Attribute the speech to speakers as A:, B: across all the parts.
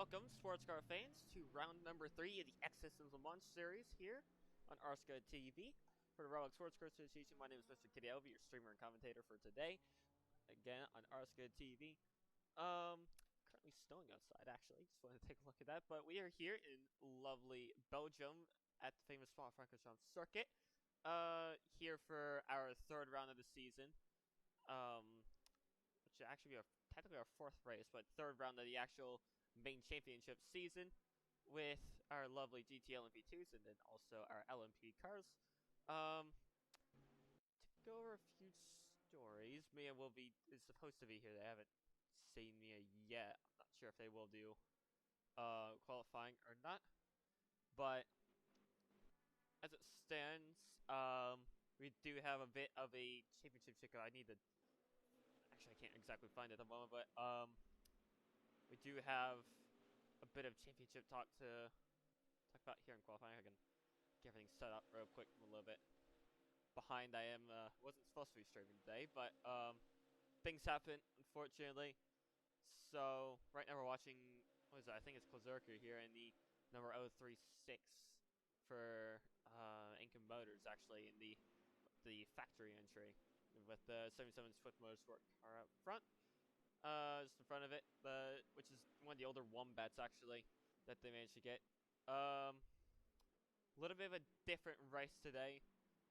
A: welcome, sports car fans, to round number 3 of the XLMS series here on RSCA TV. For the Roblox Sports Car Association, my name is Mr. Kitty Elvey, your streamer and commentator for today. Again, on RSCA TV. Currently snowing outside, actually. Just wanted to take a look at that. But we are here in lovely Belgium at the famous Spa-Francorchamps circuit. Here for our third round of the season. Which should actually be technically our fourth race, but third round of the actual main championship season with our lovely GT LMP2s and then also our LMP cars. To go over a few stories, Mia is supposed to be here. They haven't seen Mia yet. I'm not sure if they will do qualifying or not. But as it stands, we do have a bit of a championship ticket. Actually, I can't exactly find it at the moment, but we do have a bit of championship talk to talk about here in qualifying. I can get everything set up real quick. I'm a little bit behind. I wasn't supposed to be streaming today, but things happen, unfortunately. So right now we're watching, what is that? I think it's Klazurka here in the number 036 for Incan Motors, actually, in the factory entry, with the 77 Swift Motorsport car up front. Just in front of it, which is one of the older Wombats, actually, that they managed to get. A little bit of a different race today.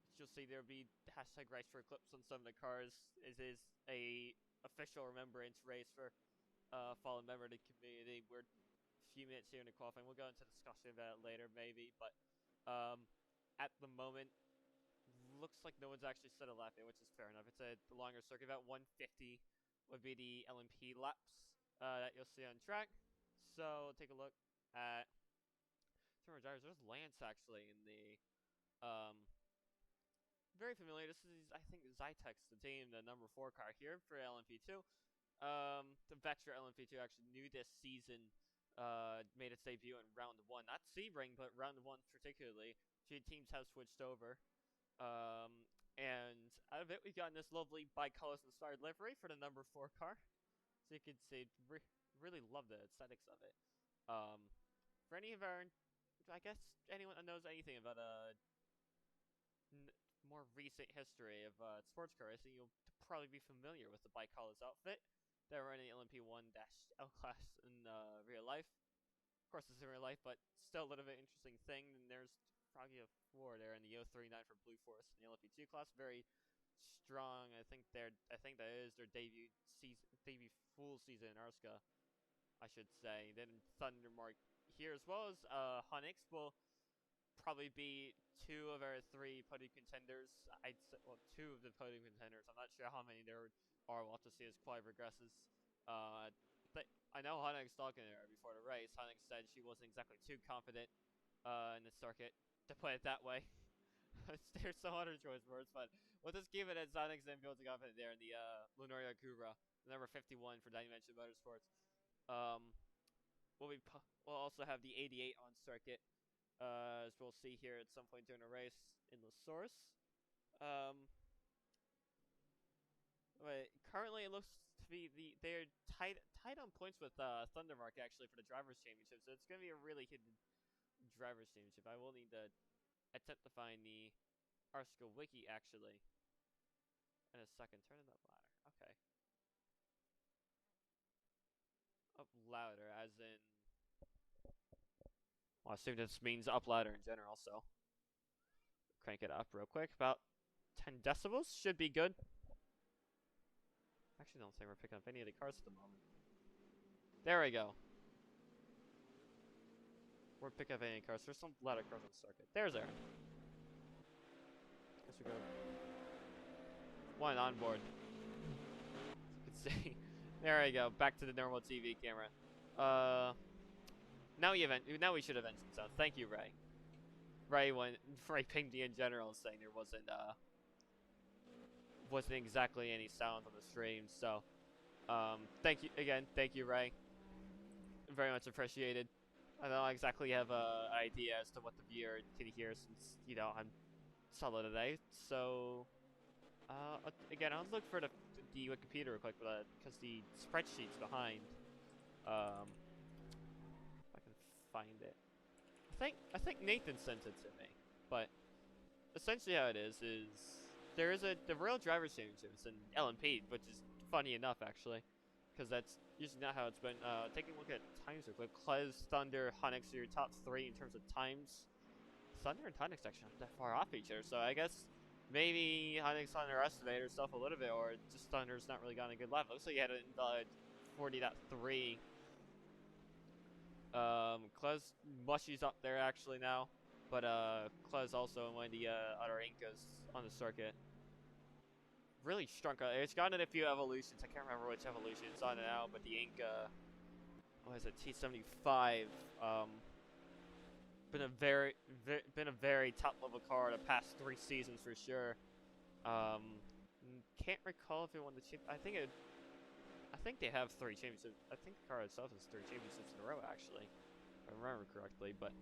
A: As you'll see, there'll be hashtag race for Eclipse on some of the cars. It is a official Remembrance race for fallen member of the community. We're a few minutes here in the qualifying. We'll go into discussion about it later, maybe, but at the moment, looks like no one's actually set a lap in, which is fair enough. It's a longer circuit, about 150 would be the LMP laps that you'll see on track. So take a look at some of our drivers. There's Lance, actually, in the very familiar. This is, I think, Zytex, the team, the number 4 car here for LMP2. The Vectra LMP2 actually new this season, made its debut in round 1. Not Sebring, but round 1 particularly. Few teams have switched over. And out of it, we've gotten this lovely bi-colors inspired livery for the number 4 car. So you can see, really love the aesthetics of it. For any of our, I guess anyone that knows anything about more recent history of sports car racing, you'll probably be familiar with the bi-colors outfit. They're running LMP1-L class in real life. Of course, it's in real life, but still a little bit interesting thing. And there's probably a 4 there in the 039 for Blue Force in the LMP2 class. Very strong. I think that is their debut full season in RSCA, I should say. Then Thundermark here, as well as Honix, will probably be 2 of our 3 podium contenders. I'd say, well, 2 of the podium contenders. I'm not sure how many there are. We'll have to see as quality progresses. I know Honix talking to her before the race. Honix said she wasn't exactly too confident in the circuit, to put it that way. There's some other choice words, but we'll just keep it at Honix and building confident there in the Lunaria Cobra, number 51 for Dimension Motorsports. We'll also have the 88 on circuit, as we'll see here at some point during the race in the source. But currently, it looks to be they're tied on points with Thundermark, actually, for the Drivers' Championship. So it's going to be a really hidden Drivers' Championship. I will need to attempt to find the RSCA wiki, actually, in a second. Turn it up louder. Okay. Up louder, as in... Well, I assume this means up louder in general, so... Crank it up real quick. About 10 decibels should be good. Actually, don't think we're picking up any of the cars at the moment. There we go. We're picking up any cars. There's some louder cars on the circuit. There's Aaron. Guess we go. One on board. As you can see. There we go. Back to the normal TV camera. Now we should have ended sound. Thank you, Ray. Ray pinged me in general, saying there wasn't exactly any sound on the stream. So, thank you, Ray. Very much appreciated. I don't exactly have an idea as to what the viewer can hear, since, you know, I'm solo today. So, again, I'll look for the Wikipedia real quick, because the spreadsheet's behind. find it. I think Nathan sent it to me, but essentially how it is there is the Real Drivers Championships in LMP, which is funny enough actually, because that's usually not how it's been. Taking a look at times real quick, Klez, Thunder, Hunix are your top 3 in terms of times. Thunder and Hunix actually aren't that far off each other, so I guess maybe Hunix underestimated herself a little bit, or just Thunder's not really gotten a good lap. Looks like you had an invalid 40.3. Klez Mushy's up there actually now, but Klez also in one of the other Incas on the circuit. Really strong car. It's gotten a few evolutions. I can't remember which evolution it's on now, but the Inca, what is it, T75, been a very top level car the past 3 seasons for sure. Can't recall if it won the chip. I think they have 3 championships. I think the car itself has 3 championships in a row actually, if I remember correctly. But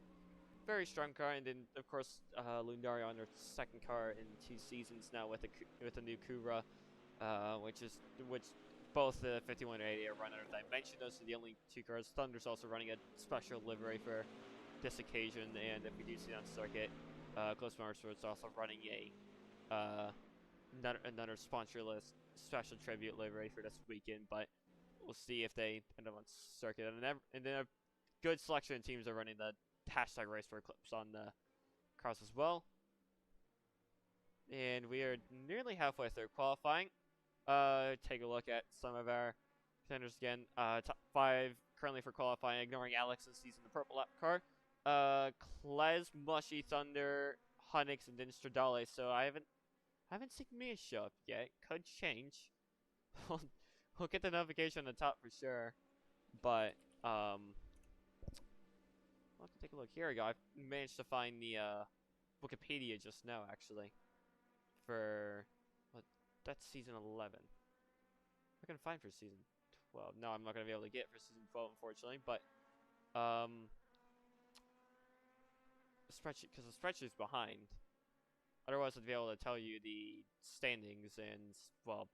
A: very strong car, and then of course Lundaria on their 2nd car in 2 seasons now with a new Cupra, which both the 5180 are run under Dimension. Those are the only 2 cars. Thunder's also running a special livery for this occasion, and if we do see it on circuit, Close Motorsports also running another sponsorless special tribute livery for this weekend, but we'll see if they end up on circuit. And then a good selection of teams are running the hashtag race for clips on the cars as well. And we are nearly halfway through qualifying. Take a look at some of our contenders again. Top 5 currently for qualifying, ignoring Alex since he's in the purple lap car. Klez, Mushy, Thunder, Hunix, and then Stradale. So I haven't seen Mia show up yet. Could change. We'll get the notification on the top for sure. But I'll have to take a look. Here we go. I managed to find the Wikipedia just now actually. For what? That's season 11. I can find for season 12. No, I'm not gonna be able to get for season 12 unfortunately. But the spreadsheet, because the spreadsheet's behind. Otherwise, I'd be able to tell you the standings, and well,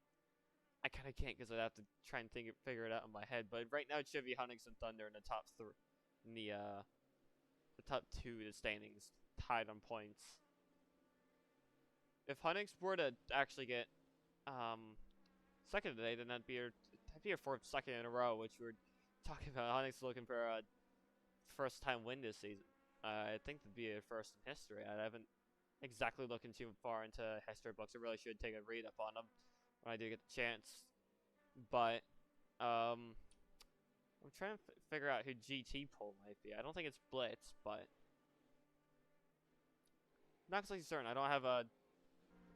A: I kind of can't because I'd have to try and figure it out in my head. But right now, Chivy, Hunix, and Thunder in the top 3, in the top 2 of the standings, tied on points. If Hunix were to actually get 2nd today, then that'd be your 4th second in a row, which we're talking about. Hunix looking for a first-time win this season. I think it'd be a first in history. I haven't exactly looking too far into history books. I really should take a read up on them when I do get the chance. But I'm trying to figure out who GT Pole might be. I don't think it's Blitz, but not completely certain. I don't have a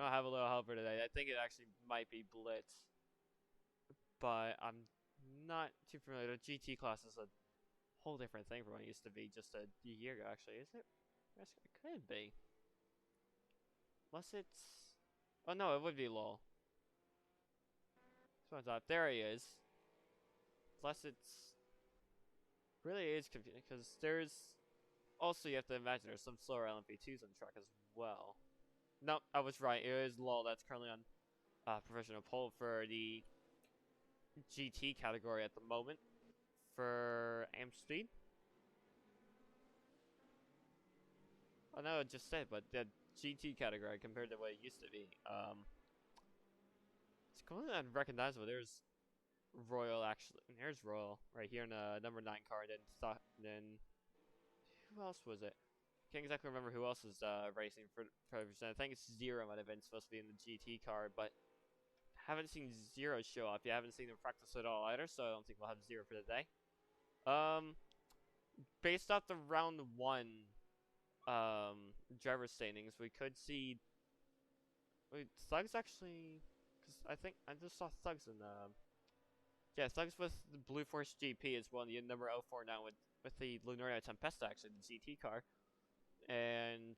A: little helper today. I think it actually might be Blitz, but I'm not too familiar. The GT class is a whole different thing from what it used to be just a year ago. Actually, is it? It could be. Unless it's... Oh no, it would be LOL. So up. There he is. Unless it's... Really is confusing, because there's... Also, you have to imagine there's some slower LMP2s on the track as well. Nope, I was right. It is LOL that's currently on professional pole for the GT category at the moment. For amp speed. Oh no, it just said, but the GT category compared to what it used to be. It's completely unrecognizable. There's Royal actually. There's Royal right here in the number 9 car. Then who else was it? Can't exactly remember who else is racing for 5%. I think it's Zero might have been supposed to be in the GT car, but haven't seen Zero show up. You haven't seen him practice at all either, so I don't think we'll have Zero for today. Based off the round 1 driver standings, we could see Thugs actually, because I think I just saw Thugs in yeah, Thugs with the Blue Force GP as well, the number 04 now with the Lunaria Tempesta, actually the GT car. And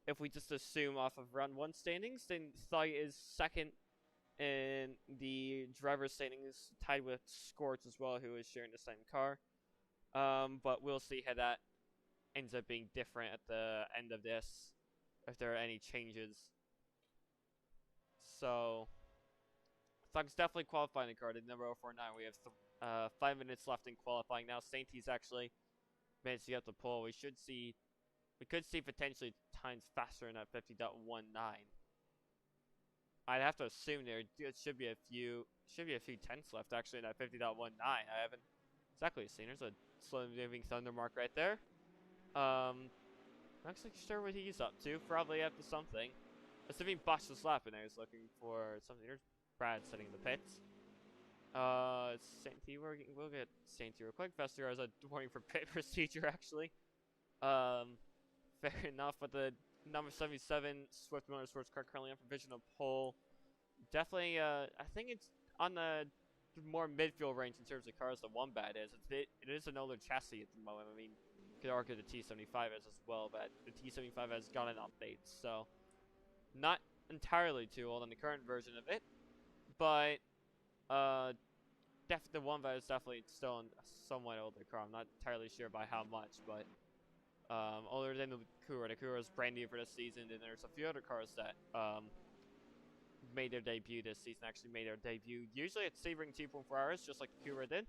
A: if we just assume off of round 1 standings, then Thug is 2nd in the driver's standings, tied with Scorch as well, who is sharing the same car. But we'll see how that ends up being different at the end of this, if there are any changes. So, Thug's definitely qualifying the car. At number 049, we have 5 minutes left in qualifying now. Sainty's actually managed to get the pole. We could see potentially times faster in that 50.19. I'd have to assume there should be a few tenths left actually in that 50.19. I haven't exactly seen. There's a slow moving thunder mark right there. Not actually sure what he's up to. Probably after something. Assuming Bosch was slapping there, he's looking for something. There's Brad sitting in the pits. Santy, we'll get Santy real quick. Vestier has a warning for pit procedure actually. Fair enough, but the number 77 Swift Motorsports car currently on provisional pole. Definitely, I think it's on the more midfield range in terms of cars. The Wombat is. It is an older chassis at the moment. I mean, you could argue the T75 is as well, but the T75 has gotten updates, so not entirely too old on the current version of it. But the Wombat is definitely still a somewhat older car. I'm not entirely sure by how much, but older than the Kura. The Kura is brand new for this season, and there's a few other cars that made their debut this season. Actually made their debut. Usually it's Sebring 2.4 hours, just like the Kura did.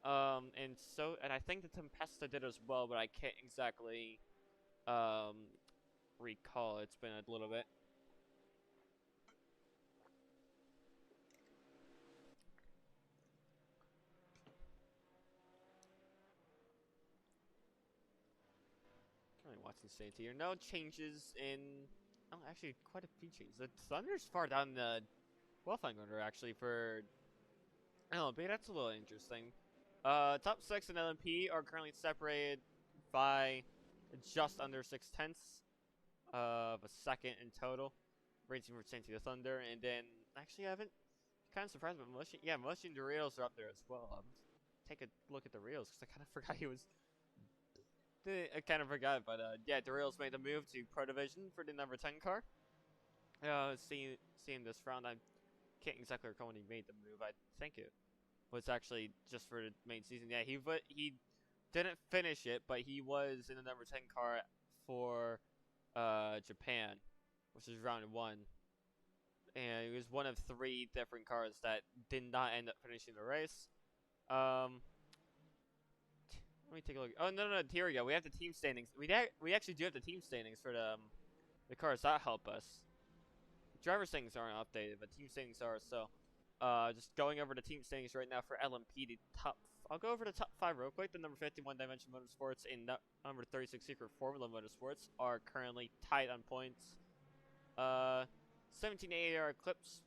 A: And I think the Tempesta did as well, but I can't exactly recall. It's been a little bit. Watching Saints here. No changes in. Oh, actually, quite a few changes. The Thunder's far down the qualifying order, actually, for LMP. That's a little interesting. Top 6 in LMP are currently separated by just under 6/10 of a second in total, ranging from Saints to Thunder. And then, actually, I haven't. Kind of surprised, but Mushy and Doritos are up there as well. Take a look at the Doritos because I kind of forgot he was. I kind of forgot, but yeah, Derail's made the move to Pro Division for the number 10 car. Seeing this round, I can't exactly recall when he made the move. I think it was actually just for the main season. Yeah, he didn't finish it, but he was in the number 10 car for Japan, which is round 1. And he was one of 3 different cars that did not end up finishing the race. Let me take a look. Oh, no, here we go. We have the team standings. We actually do have the team standings for the cars that help us. Driver standings aren't updated, but team standings are. So, just going over the team standings right now for LMP. I'll go over the top 5 real quick. The number 51 Dimension Motorsports and number 36 Secret Formula Motorsports are currently tied on points. 1780 Eclipse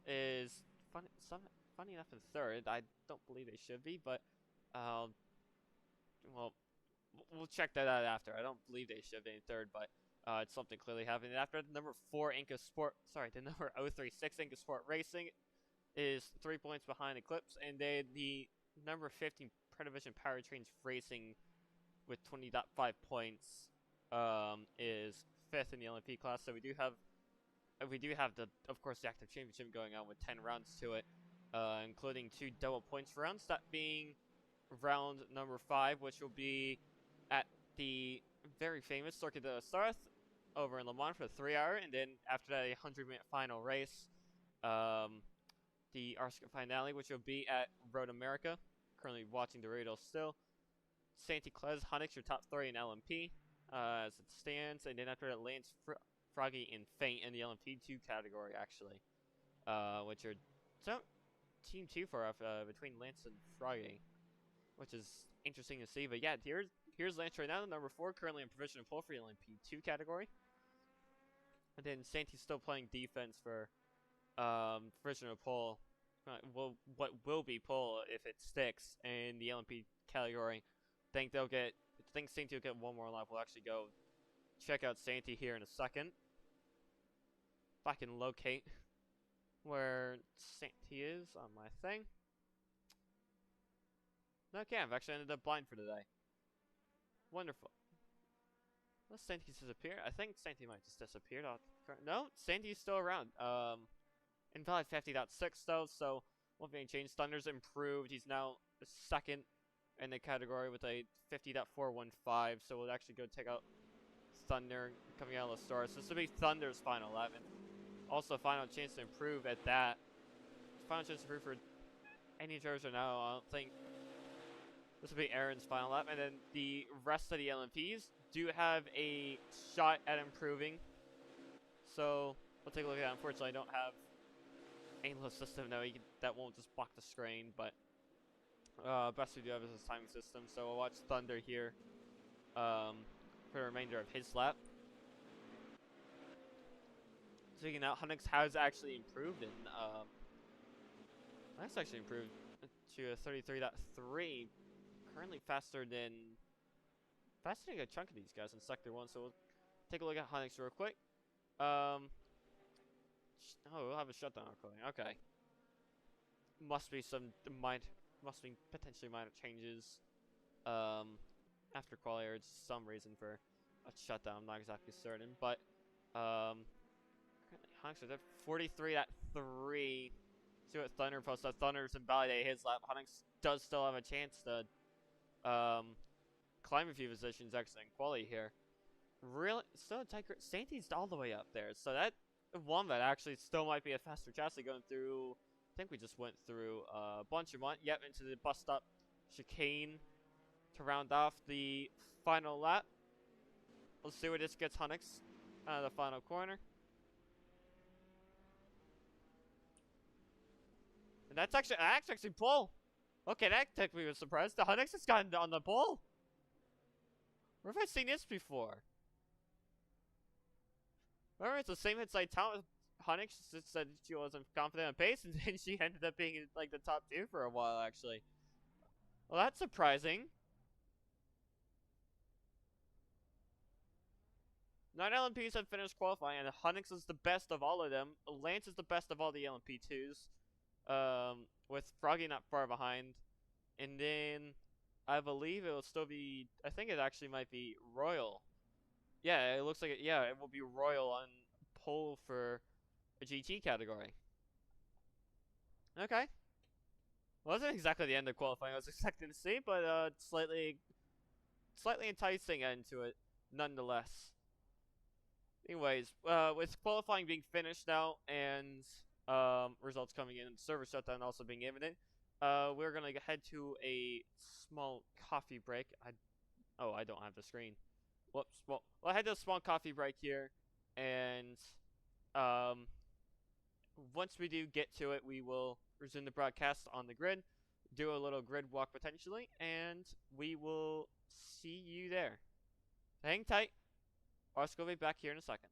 A: is funny enough in 3rd. I don't believe they should be, but well, we'll check that out after. I don't believe they should be in 3rd, but it's something clearly happening. After the number 4 Inca Sport, the number 036 Inca Sport Racing is 3 points behind Eclipse, and the number 15 Predivision Powertrains Racing with 20.5 points is 5th in the LMP class. So we do have of course the active championship going on with 10 rounds to it, including 2 double points rounds. That being round number 5, which will be at the very famous Circuit de Sarthe over in Le Mans for 3 hour, and then after that a 100-minute final race, the RSCA finale, which will be at Road America. Currently watching the radio still. Santi Clez, Honix, your top 3 in LMP as it stands, and then after that Lance Froggy and Faint in the LMP2 category actually, which are team 2 for between Lance and Froggy, which is interesting to see. But yeah, here's Lance right now, the number 4, currently in provisional pole for the LMP2 category. And then Santi's still playing defense for provisional pole. What will be pole if it sticks in the LMP category. I think Santi will get one more lap. We'll actually go check out Santi here in a second. If I can locate where Santi is on my thing. Okay, I've actually ended up blind for today. Wonderful. Well, Santi's disappeared. I think Santi might just disappeared. No, Santi's still around. Invalid 50.6 though, so won't be any change. Thunder's improved. He's now 2nd in the category with a 50.415. So we'll actually go take out Thunder coming out of the stars. This will be Thunder's final 11th. Also, final chance to improve at that. Final chance to improve for any drivers are now. I don't think this will be Aaron's final lap, and then the rest of the LMPs do have a shot at improving. So we'll take a look at that. Unfortunately, I don't have aimless system now. That won't just block the screen, but best we do have is a timing system. So we'll watch Thunder here for the remainder of his lap. Speaking out, Hunnix has actually improved, and that's actually improved to a 33.3. Currently faster than a chunk of these guys in Sector 1. So we'll take a look at Hunnix real quick. Oh, we'll have a shutdown recording. Okay. Must be potentially minor changes after quali, or some reason for a shutdown. I'm not exactly certain, but Hunnix is at 43.3. See what Thunder posts. Thunder's invalidated his lap. Hunnix does still have a chance to climb a few positions exiting quali here. Really, still a tight. Santy's all the way up there, so that one that actually still might be a faster chassis going through. I think we just went through a bunch of one. Yep, into the bus stop chicane to round off the final lap. Let's see where this gets Hunnix out of the final corner. And that's actually pole. Okay, that took me a surprise. The Hunnix has gotten on the pole. Where have I seen this before? Remember, it's the same inside town. Hunnix just said she wasn't confident on pace, and then she ended up being in, like, the top 2 for a while, actually. Well, that's surprising. 9 LMPs have finished qualifying, and Hunnix is the best of all of them. Lance is the best of all the LMP2s. With Froggy not far behind. And then I believe it will still be, I think it actually might be Royal. Yeah, it looks like it will be Royal on pole for a GT category. Okay. Wasn't exactly the end of qualifying I was expecting to see, but slightly enticing end to it nonetheless. Anyways, with qualifying being finished now and results coming in, and server shutdown also being imminent, we're gonna head to a small coffee break. I don't have the screen. Whoops. Well, I'll head to a small coffee break here, and once we do get to it, we will resume the broadcast on the grid, do a little grid walk potentially, and we will see you there. Hang tight. RSCA will be back here in a second.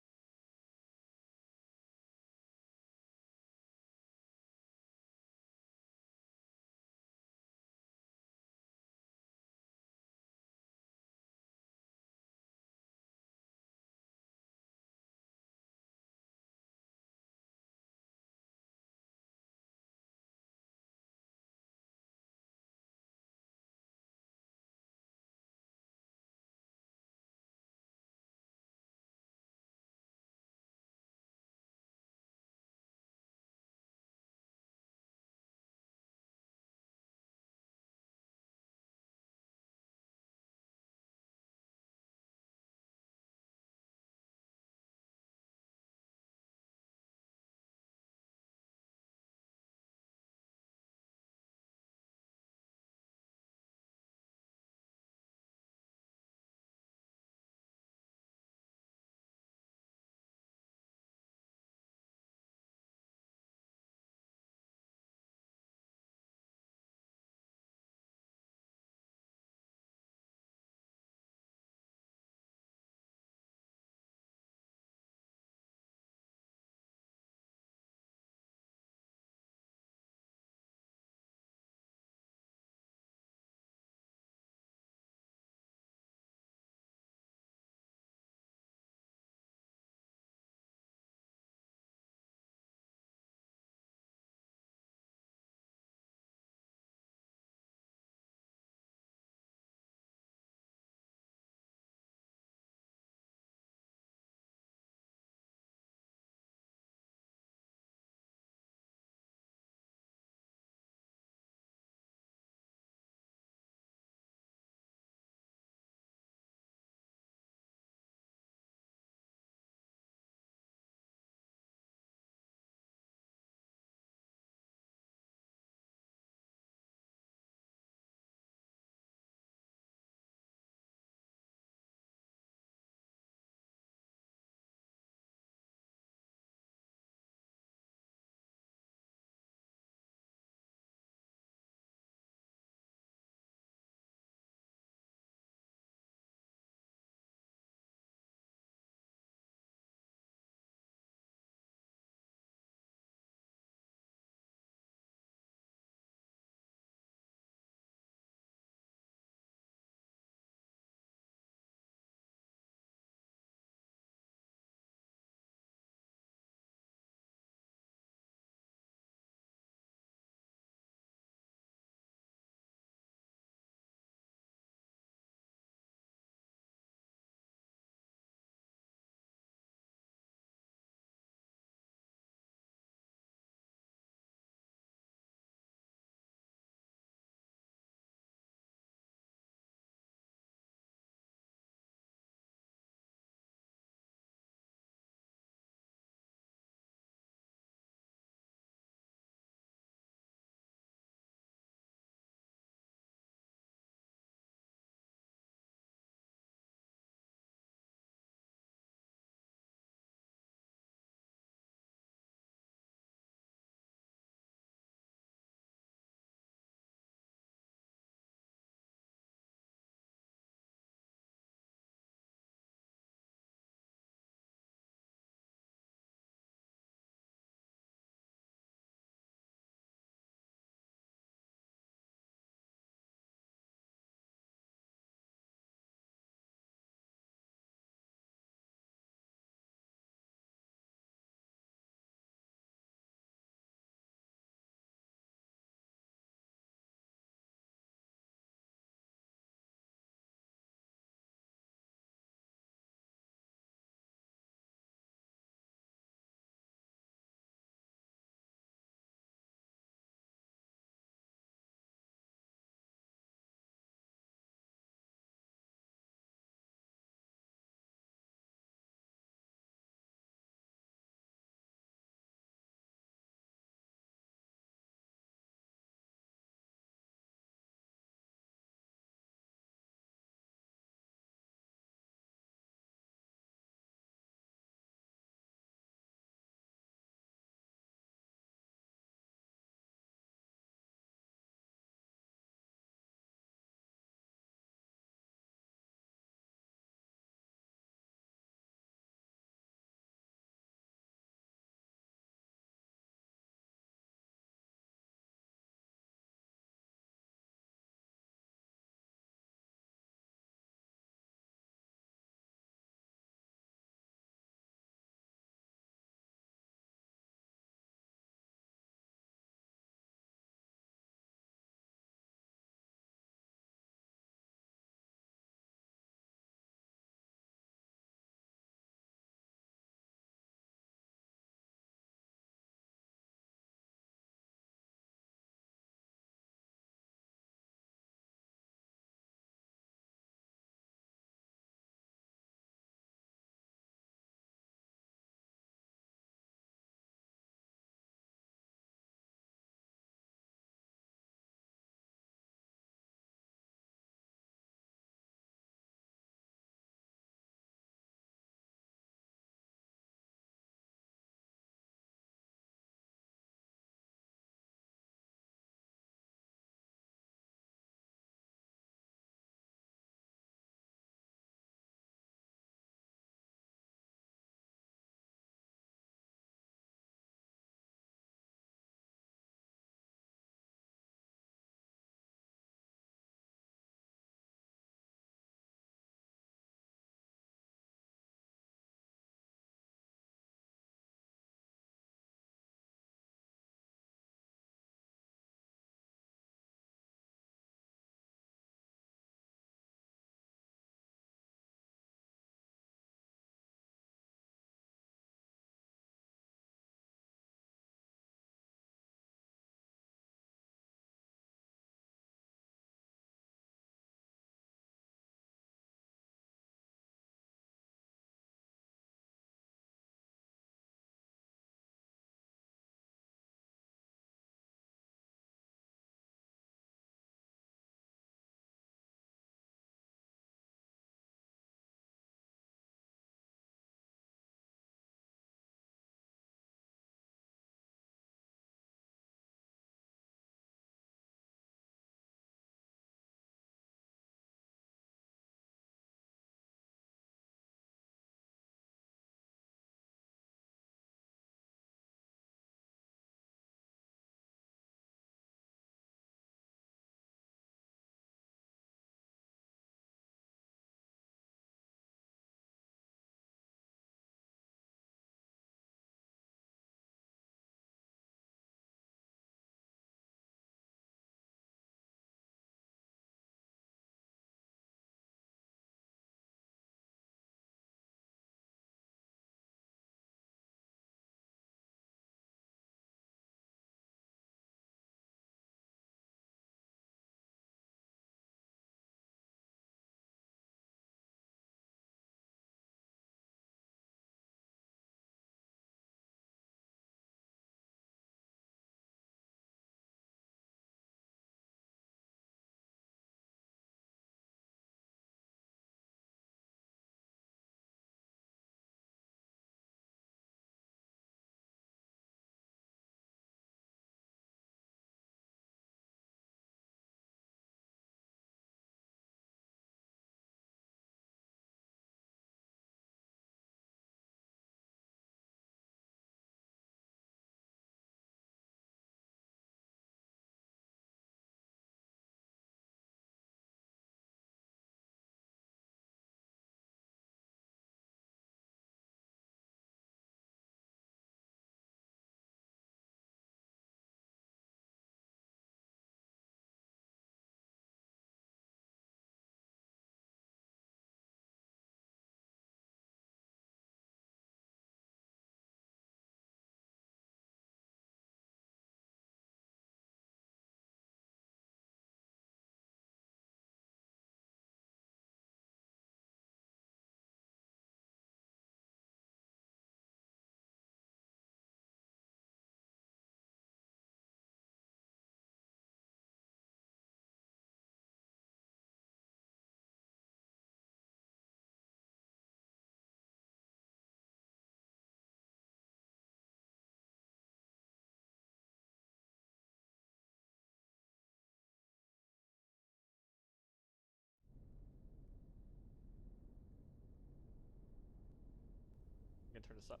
A: turn this up.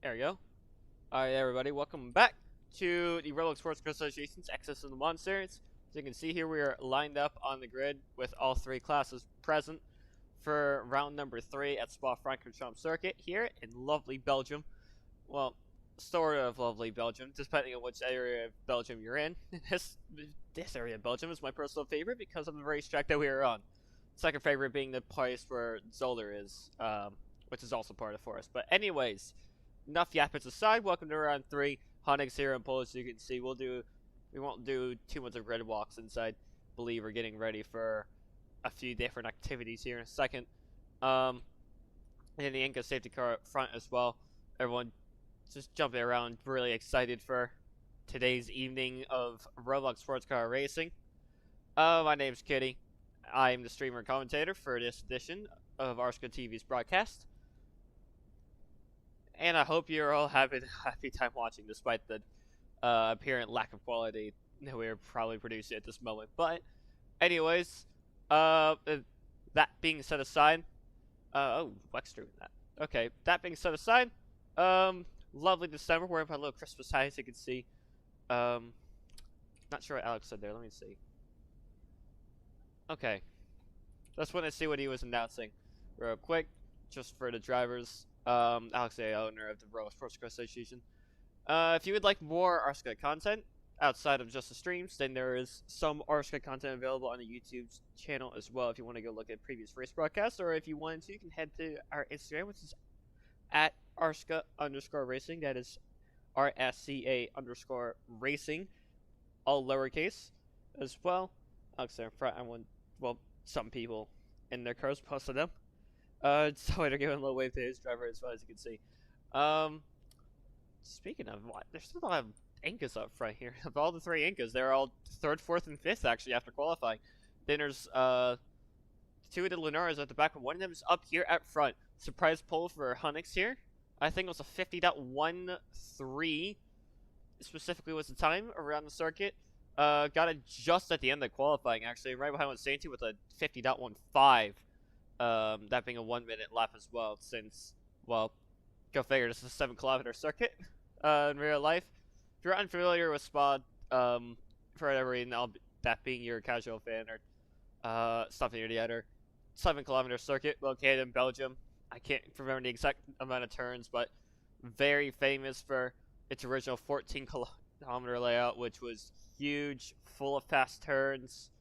A: There we go. Alright, everybody, welcome back to the Roblox Sports Car Association's XLMS series. As you can see here, we are lined up on the grid with all three classes present for round number 3 at Spa-Francorchamps Circuit here in lovely Belgium. Well, sort of lovely Belgium, depending on which area of Belgium you're in. This area of Belgium is my personal favorite because of the racetrack that we are on. Second favorite being the place where Zoller is, which is also part of the forest. But anyways, enough yappers aside, welcome to round 3. Honix here in Polish, as you can see. We won't do too much of grid walks inside. I believe we're getting ready for a few different activities here in a second. And the Inca safety car up front as well. Everyone just jumping around, really excited for today's evening of Roblox sports car racing. My name's Kitty. I'm the streamer and commentator for this edition of RSCA TV's broadcast. And I hope you're all having a happy time watching, despite the apparent lack of quality that we're probably producing at this moment. But, anyways, that being set aside, oh, Wex doing that. Okay, that being set aside, lovely December, wearing my little Christmas hat, as you can see. Not sure what Alex said there, let me see. Okay, just want to see what he was announcing real quick, just for the drivers. Alex, the owner of the Roblox Sports Car Association. If you would like more RSCA content outside of just the streams, then there is some RSCA content available on the YouTube channel as well. If you want to go look at previous race broadcasts, or if you wanted to, you can head to our Instagram, which is at RSCA_racing. That is RSCA_racing, all lowercase as well. Alex there in front. Well, some people in their cars posted them. So they're giving a little wave to his driver as well, as you can see. Speaking of what, there's still a lot of Incas up front here. Of all the 3 Incas, they're all 3rd, 4th, and 5th actually after qualifying. Then there's 2 of the Lunaras at the back, but one of them is up here at front. Surprise pole for Honix here. I think it was a 50.13 specifically was the time around the circuit. Got it just at the end of qualifying actually, right behind what Sainty with a 50.15. That being a 1-minute lap as well, since, well, go figure, this is a 7-kilometer circuit, in real life. If you're unfamiliar with Spa, for whatever reason, that being your casual fan, or, something or the other, 7-kilometer circuit located in Belgium. I can't remember the exact amount of turns, but very famous for its original 14-kilometer layout, which was huge, full of fast turns,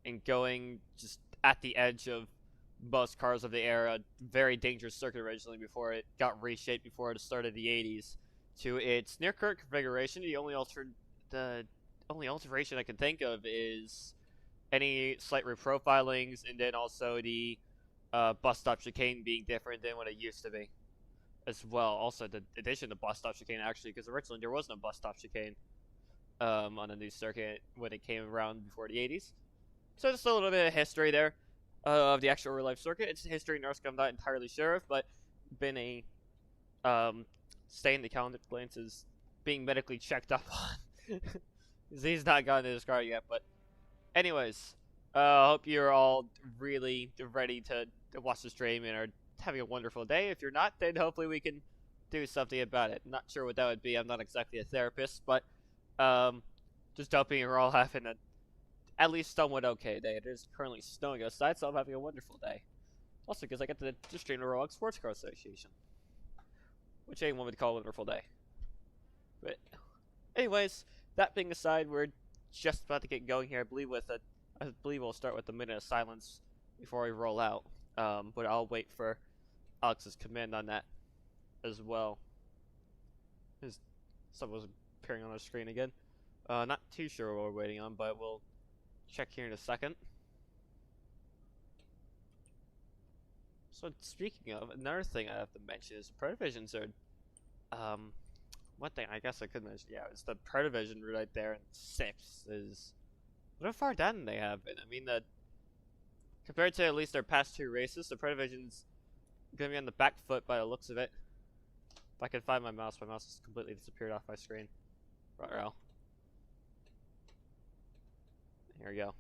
A: and going just at the edge of most cars of the era. Very dangerous circuit originally before it got reshaped before the start of the 80s to its near current configuration. The only alteration I can think of is any slight reprofilings, and then also the bus stop chicane being different than what it used to be as well. Also the addition to bus stop chicane actually, because originally there was no bus stop chicane on the new circuit when it came around before the 80s. So just a little bit of history there of the actual real life circuit. It's a history in RSCA I'm not entirely sure of, but been a stay in the calendar glance is being medically checked up on. He's not gotten to his car yet, but anyways, hope you're all really ready to watch the stream and are having a wonderful day. If you're not, then hopefully we can do something about it. Not sure what that would be. I'm not exactly a therapist, but just hoping you're all having a at least somewhat okay day. It is currently snowing outside, so I'm having a wonderful day. Also, because I get to stream the Roblox Sports Car Association, which anyone would call a wonderful day. But anyways, that being aside, we're just about to get going here. I believe we'll start with a minute of silence before we roll out. But I'll wait for Alex's command on that as well. His stuff was appearing on our screen again. Not too sure what we're waiting on, but we'll check here in a second. So speaking of, another thing I have to mention is the Protovisions are, one thing I guess I could mention, yeah, is the Protovision right there in 6th is, how far down they have been. I mean, compared to at least their past 2 races, the Protovision's gonna be on the back foot by the looks of it. If I can find my mouse has completely disappeared off my screen. Right. Here we go.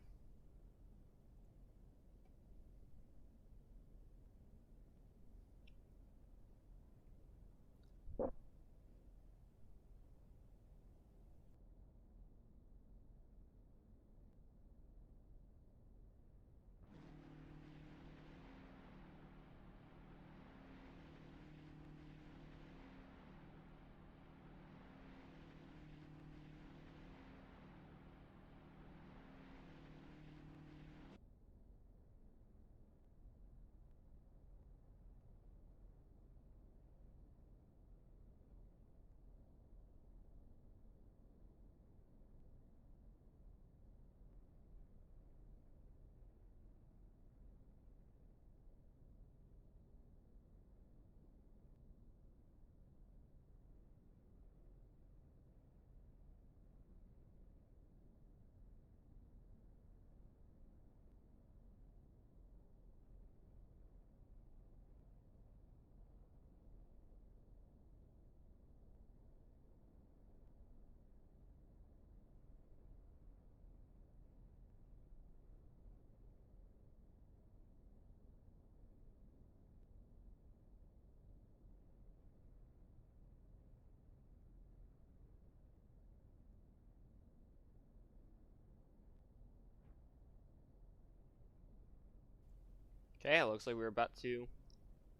A: Okay, it looks like we're about to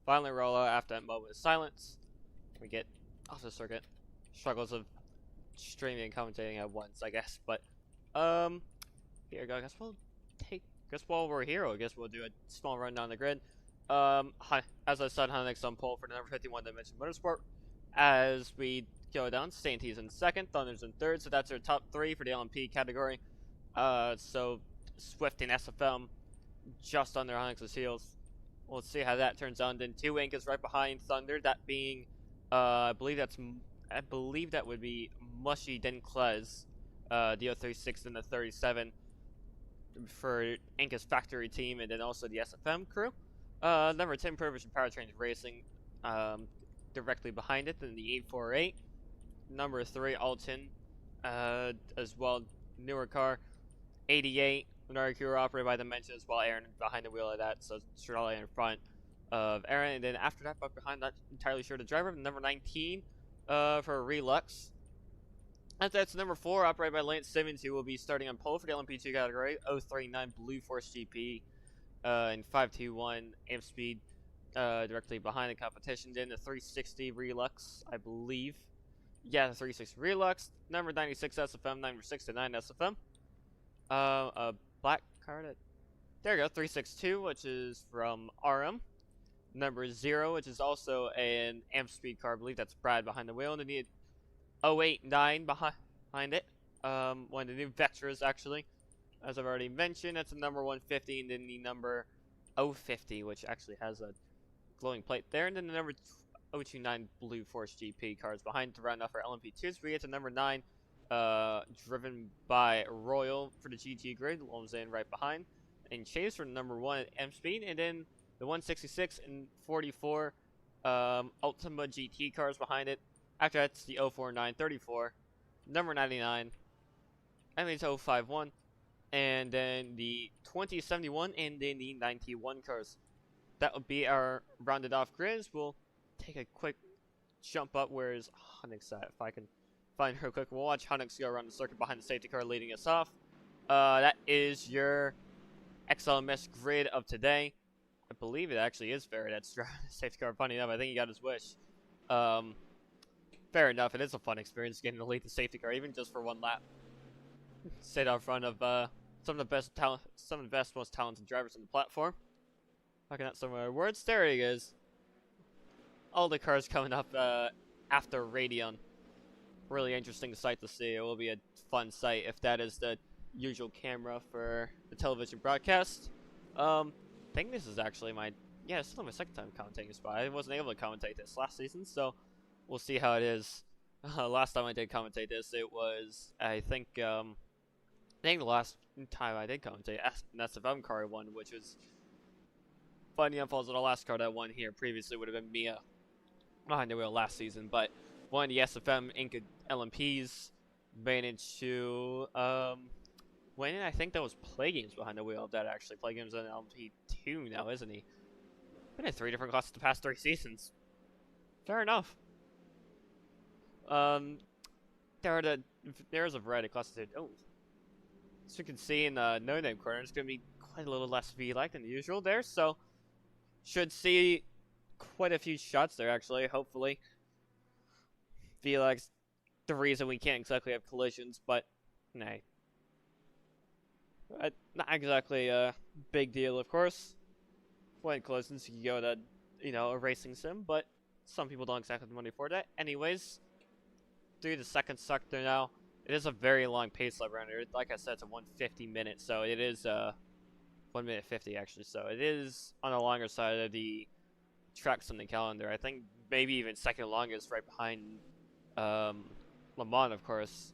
A: finally roll out after that moment of silence. We get off the circuit. Struggles of streaming and commentating at once, I guess. But, here we go. I guess we'll take. Guess while we're here, I guess we'll do a small run down the grid. As I said, Hunnick's on pole for the number 51 Dimension Motorsport. As we go down, Santee's in second, Thunder's in third, so that's our top three for the LMP category. So Swift and SFM just under Hunnick's heels. We'll see how that turns out. And then 2 Inc is right behind Thunder, that being, I believe that would be Mushy Denclez, the 036 and the 37 for Inca's factory team, and then also the SFM crew. Number 10, Provision Powertrains Racing, directly behind it, then the 848. Number 3, Alton, as well, newer car. 88, Minari crew operated by Dimension, as well, Aaron behind the wheel of that, so Charlie in front of Aaron, and then after that, but behind that, entirely sure the driver, number 19, for Relux. That's number 4, operated by Lance Simmons, who will be starting on pole for the LMP2 category, 039 Blue Force GP, and 521 amp speed, directly behind the competition. Then the 360 Relux, I believe. Yeah, the 360 Relux. Number 96 SFM, number 69 SFM. A black card. There you go, 362, which is from RM. Number 0, which is also an amp speed car, I believe that's Brad behind the wheel. And then the 089 behind it. One of the new Vectras, actually. As I've already mentioned, that's the number 150, and then the number 050, which actually has a glowing plate there. And then the number 029 Blue Force GP cars behind to round off our LMP2s. We get to number 9, driven by Royal for the GT grid, Lom's in right behind. And Chase for number 1 M Speed, and then the 166 and 44 Ultima GT cars behind it. After that's the 049 34, number 99, and then 051, and then the 2071, and then the 91 cars. That will be our rounded off grids. We'll take a quick jump up. Where's Hunnick's at? If I can find her quick. We'll watch Hunnick's go around the circuit behind the safety car leading us off. That is your XLMS grid of today. I believe it actually is Fair. That's driving the safety car. Funny enough, I think he got his wish. Fair enough. It is a fun experience getting to lead the safety car, even just for one lap. Sit out front of some of the best, most talented drivers on the platform. Looking at some of our words, there he is. All the cars coming up after Radeon. Really interesting sight to see. It will be a fun sight if that is the usual camera for the television broadcast. I think this is actually this is my second time commentating this, but I wasn't able to commentate this last season, so we'll see how it is. Last time I did commentate this, it was, I think the last time I did commentate, an SFM car won, which was funny enough, also the last car that won here previously would have been Mia behind the wheel last season, but one of the SFM Inca LMPs managed to win, and I think that was Play Games behind the wheel of that actually. Play Games on LMP2 now, isn't he? Been in 3 different classes the past 3 seasons. Fair enough. There's a variety of classes here. Oh. As you can see in the no-name corner, it's going to be quite a little less V-like than usual there, so should see quite a few shots there, actually, hopefully. V-like's the reason we can't exactly have collisions, but, nay. Not exactly a big deal, of course. When collisions, you can go to, a racing sim, but some people don't exactly have the money for that. Anyways, through the second sector now. It is a very long pace lap around here. Like I said, it's a 150 minute, so it is 1 minute 50 actually. So it is on the longer side of the tracks on the calendar. I think maybe even second longest, right behind Le Mans, of course.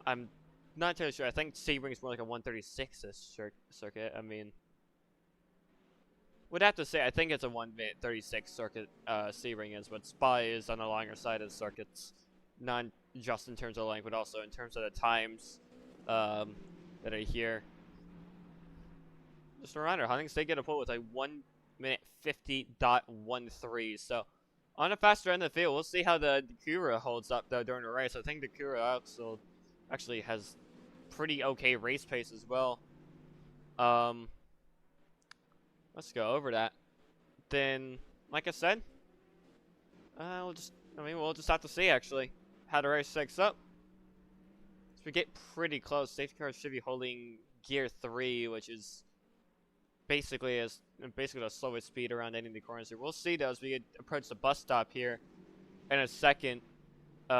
A: I'm not entirely sure. I think Sebring's more like a 136-ish circuit. I mean, would have to say I think it's a 1 minute 36 circuit. Sebring is, but Spa is on the longer side of circuits. Not just in terms of length, but also in terms of the times that are here. Just a reminder, Huntington State get a pole with a 1 minute 50.13. So on the faster end of the field, we'll see how the Kura holds up though during the race. I think the Kura actually has pretty okay race pace as well. let's go over that. Then, like I said, we'll just have to see actually how the race shakes up. So we get pretty close. Safety cars should be holding gear 3, which is basically the slowest speed around any of the corners here. We'll see though as we approach the bus stop here in a second. If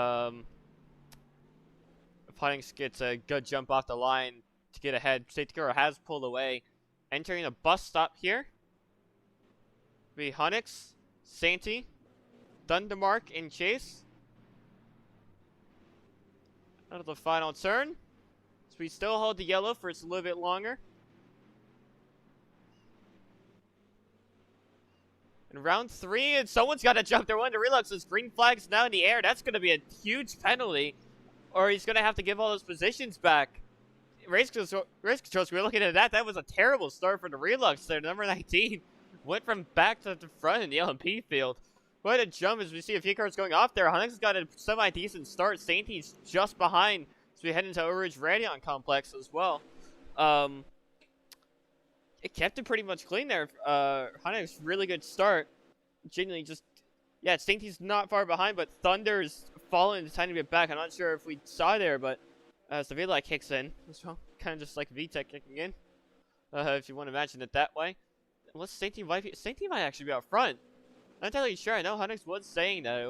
A: Hunnix gets a good jump off the line to get ahead, safety car has pulled away. Entering the bus stop here be Hunnix, Santee, Thundermark, and Chase. Out of the final turn. So we still hold the yellow for it's a little bit longer. In round 3, and someone's got to jump their one to Relux. This green flag's now in the air. That's going to be a huge penalty. Or he's going to have to give all those positions back. Race controls, we were looking at that. That was a terrible start for the Relux there. Number 19 went from back to the front in the LMP field. What a jump as we see a few cars going off there. Hunnix has got a semi-decent start. Santee's just behind. So we head into Oak Ridge Radion Complex as well. It kept it pretty much clean there. Hunnix, really good start. Genuinely just, yeah, Santee's not far behind, but Thunder's fallen a tiny bit back. I'm not sure if we saw there, but as the V-Light kicks in as well, kind of just like VTEC kicking in, if you want to imagine it that way. Unless Santee might actually be out front. I'm not entirely sure. I know Hunnix was saying that it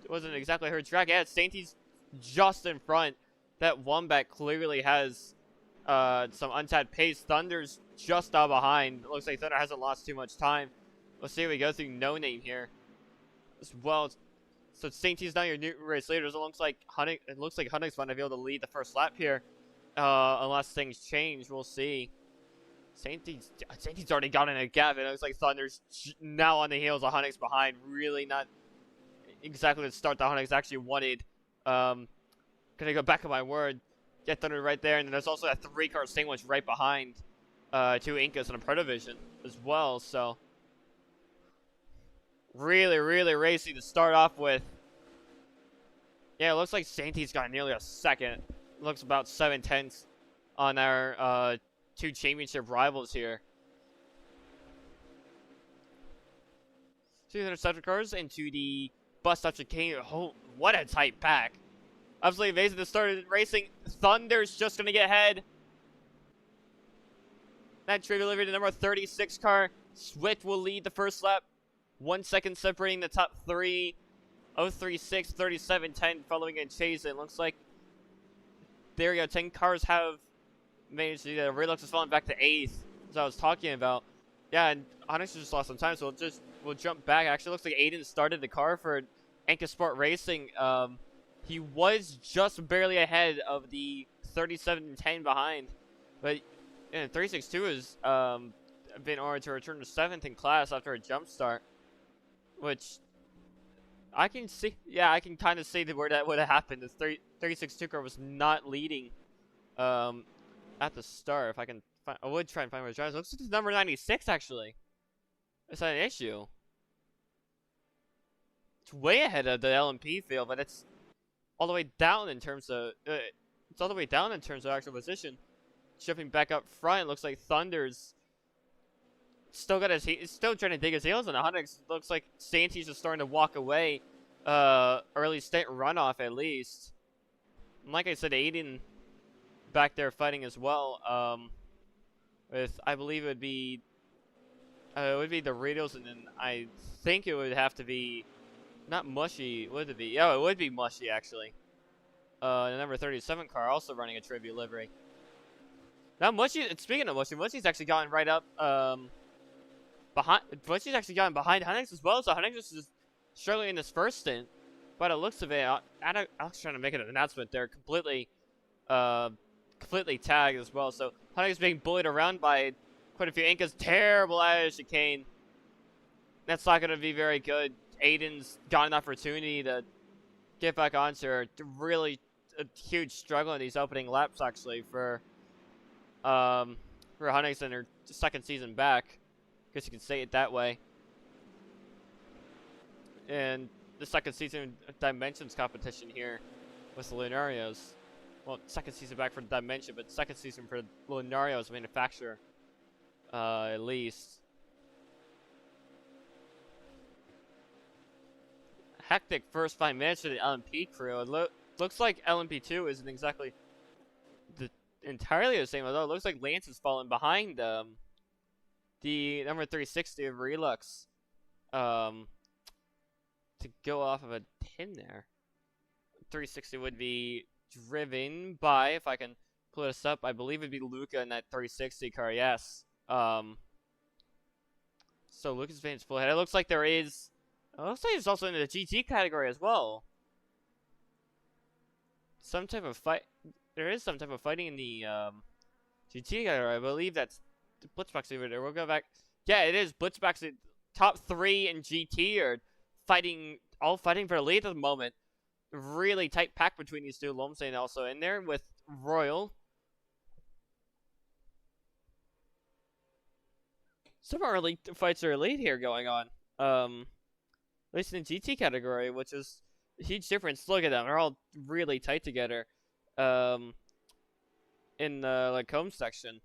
A: wasn't exactly her track. Yeah, Santee's just in front. That Wombat clearly has some untapped pace. Thunder's just out behind. It looks like Thunder hasn't lost too much time. Let's see if we go through No Name here as well. So Santee's now your new race leader. It looks like Hunnix might be able to lead the first lap here, unless things change. We'll see. Santee's already got in a gap. It looks like Thunder's now on the heels of Hunnix behind. Really not exactly the start that Hunnix actually wanted. Gonna go back on my word. Get Thunder right there, and then there's also that 3-car sandwich right behind 2 Incas and a Protovision as well. So really, really racy to start off with. Yeah, it looks like Santee's got nearly a second. Looks about 7/10 on our 2 championship rivals here. 2 interceptor cars into the bus stop chicane. Oh, what a tight pack. Absolutely amazing to start racing. Thunder's just going to get ahead. That trigger delivery to number 36 car. Switch will lead the first lap. 1 second separating the top 3. 036, 37, 10 following in chase. It looks like there we go. 10 cars have managed to. Relux has fallen back to 8th, as I was talking about. Yeah, and Hunnix just lost some time, so we'll jump back. Actually, looks like Aiden started the car for Anka Sport Racing. He was just barely ahead of the 37 and 10 behind, but yeah, 36-2 has been ordered to return to 7th in class after a jump start, which I can see. Yeah, I can kind of see where that would have happened. The 36-2 car was not leading at the start. If I can find, I would try and find where it drives. Looks like it's number 96 actually. Is that an issue? It's way ahead of the LMP field, but it's all the way down in terms of actual position. Shifting back up front, looks like Thunder's still got he's still trying to dig his heels in. Hunnix looks like Santee's just starting to walk away. Early state runoff at least. And like I said, Aiden back there fighting as well. With I believe it would be the Ritos, and then I think it would have to be not Mushy. Would it be? Yeah, it would be Mushy actually. The number 37 car also running a tribute livery. Now Mushy. Speaking of Mushy, Mushy's actually gotten right up Mushy's actually gotten behind Hunnix as well. So Hunnix is struggling in this first stint. By the looks of it, I was trying to make an announcement there. Completely tagged as well. So Hunnix is being bullied around by quite a few Incas. Terrible out of chicane. That's not going to be very good. Aiden's got an opportunity to get back onto her. Really a huge struggle in these opening laps actually for Hunnix in her second season back. Guess you can say it that way. And the second season Dimensions competition here with the Lunarios. Well, second season back for Dimension, but second season for Lunario's manufacturer, at least. hectic first 5 minutes for the LMP crew. It looks like LMP2 isn't exactly entirely the same, although it looks like Lance has fallen behind the number 360 of Relux to go off of a pin there. 360 would be driven by, if I can pull this up, I believe it'd be Luca in that 360 car, yes. So Lucas Van's full ahead. It looks like there's also in the GT category as well. Some type of fight. There is some type of fighting in the GT category. I believe that's the Blitzbox over there. We'll go back. Yeah, it is. Blitzbox top 3 in GT are all fighting for the lead at the moment. Really tight pack between these two. Lomsane also in there with Royal. Some early fights are elite here going on. At least in the GT category, which is a huge difference. Look at them. They're all really tight together. In the like home section.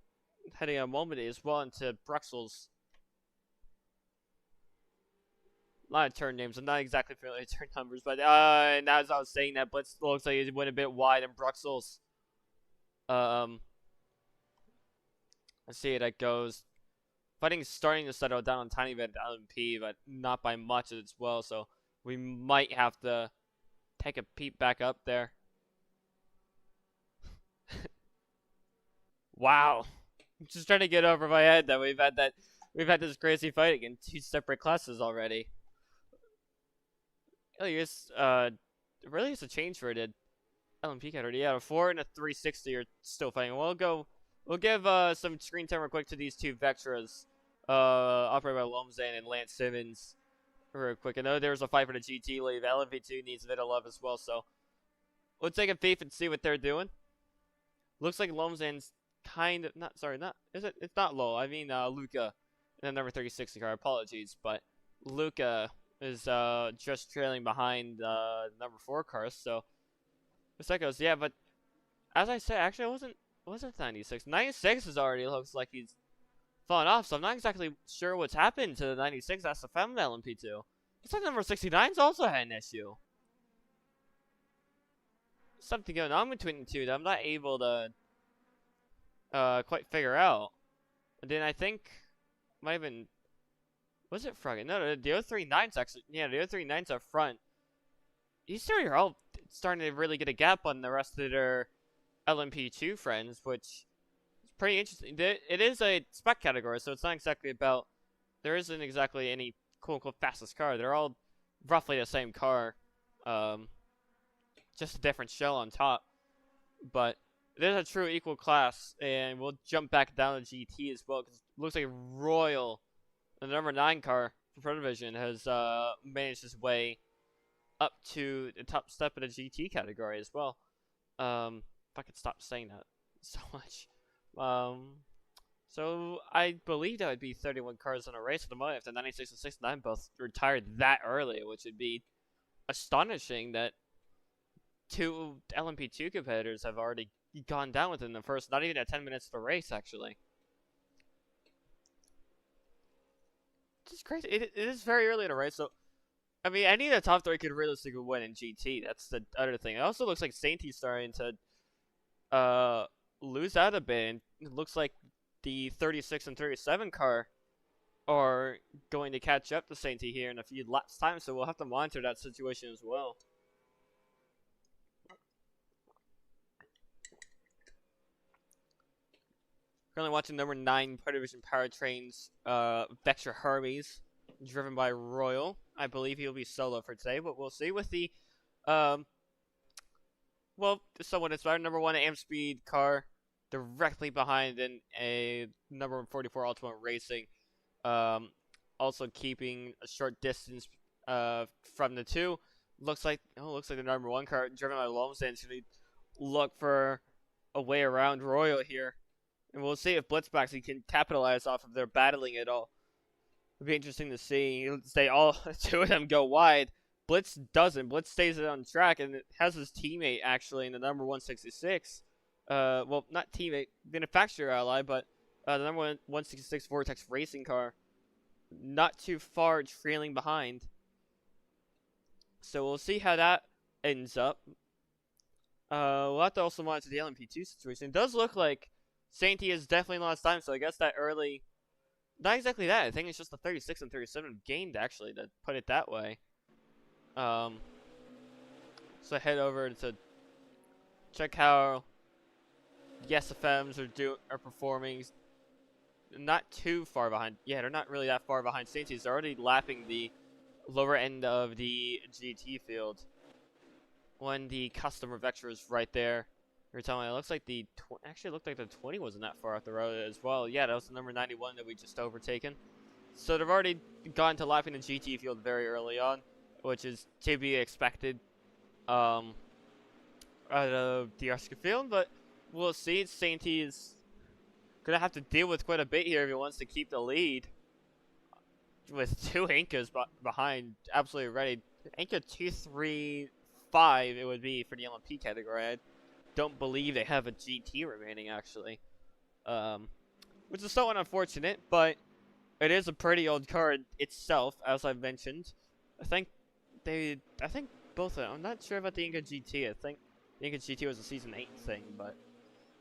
A: Heading on Momody as well into Bruxelles. A lot of turn names. I'm not exactly familiar with turn numbers, but and as I was saying that, Blitz looks like he went a bit wide in Bruxelles. Let's see how that goes. Fighting's starting to settle down on tiny bit at LMP, but not by much as well, so we might have to take a peep back up there. Wow. I'm just trying to get over my head that we've had this crazy fighting in 2 separate classes already. Really is a change for the LMP category. Yeah, a 4 and a 360 are still fighting. We'll give some screen time real quick to these two Vectras, operated by Lomzan and Lance Simmons, real quick. I know there's a fight for the GT lead. LMP2 needs a bit of love as well, so we'll take a peep and see what they're doing. Looks like Lomzan's kind of it's not low. I mean Luca in the number 360 car. Apologies, but Luca is just trailing behind number 4 car. So that goes, yeah. But as I said, actually, it wasn't 96. 96 is already looks like he's fallen off. So I'm not exactly sure what's happened to the 96. That's the feminine LMP2. Looks like number 69's also had an issue. Something going on between the two that I'm not able to quite figure out. And then I think might have been, was it Froggy? No, the 039's actually, yeah, the 039's up front. These three are all starting to really get a gap on the rest of their LMP2 friends, which is pretty interesting. It is a spec category, so it's not exactly about, there isn't exactly any quote-unquote fastest car. They're all roughly the same car, just a different shell on top. But it is a true equal class, and we'll jump back down to GT as well, because it looks like Royal, the number 9 car for Pro Division, has managed his way up to the top step of the GT category as well. If I could stop saying that so much. So I believe that would be 31 cars in a race at the moment if the 96 and 69 both retired that early, which would be astonishing that 2 LMP2 competitors have already gone down within the first, not even at 10 minutes of the race, actually. It's crazy. It is very early in the race, so I mean, any of the top 3 could realistically win in GT. That's the other thing. It also looks like Sainty's starting to lose out a bit, and it looks like the 36 and 37 car are going to catch up to Sainty here in a few laps time, so we'll have to monitor that situation as well. Currently watching number 9 Pro Division Powertrains Vectra Hermes, driven by Royal. I believe he'll be solo for today, but we'll see with the well, somewhat inspired number 1 Amp Speed car directly behind in a number 44 Ultimate Racing. Also keeping a short distance from the 2. Looks like the number 1 car driven by Lomsdale is going to look for a way around Royal here. And we'll see if Blitzbox can capitalize off of their battling at all. It'll be interesting to see. They all 2 of them go wide. Blitz doesn't. Blitz stays on track and has his teammate actually in the number 166. Well, not teammate, manufacturer ally, but the number 166 Vortex Racing car, not too far trailing behind. So we'll see how that ends up. We'll have to also monitor the LMP2 situation. It does look like Sainty has definitely lost time, so I guess that early... Not exactly that. I think it's just the 36 and 37 gained, actually, to put it that way. So head over to check how the SFMs are performing. Not too far behind. Yeah, they're not really that far behind Sainty's. They're already lapping the lower end of the GT field. When the customer vector is right there. You're telling me it looks like actually looked like the 20 wasn't that far off the road as well. Yeah, that was the number 91 that we just overtaken. So they've already gone to lapping the GT field very early on, which is to be expected out of the RSCA field, but we'll see. Sainty is gonna have to deal with quite a bit here if he wants to keep the lead. With two Incas behind, absolutely ready. Inca 235 it would be for the LMP category. I don't believe they have a GT remaining, actually, which is somewhat unfortunate, but it is a pretty old car itself, as I've mentioned. I think both of them. I'm not sure about the Inca GT. I think the Inca GT was a Season 8 thing, but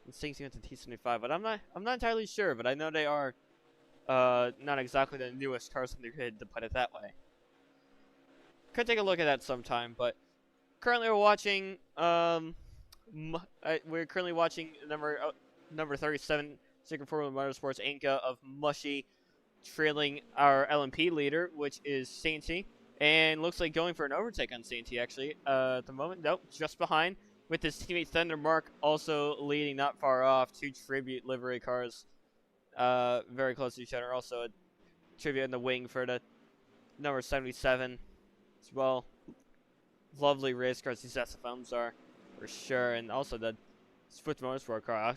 A: it's syncing into T75. But I'm not entirely sure. But I know they are not exactly the newest cars in the grid, to put it that way. Could take a look at that sometime. But currently we're watching number 37 Singapore Motorsports Inca of Mushy trailing our LMP leader, which is Sainty, and looks like going for an overtake on Sainty, actually. At the moment, nope, just behind, with his teammate Thunder Mark also leading not far off. Two Tribute livery cars very close to each other. Also a Tribute in the wing for the number 77 as well. Lovely race cars these SFMs are, for sure. And also the Swift Motorsport car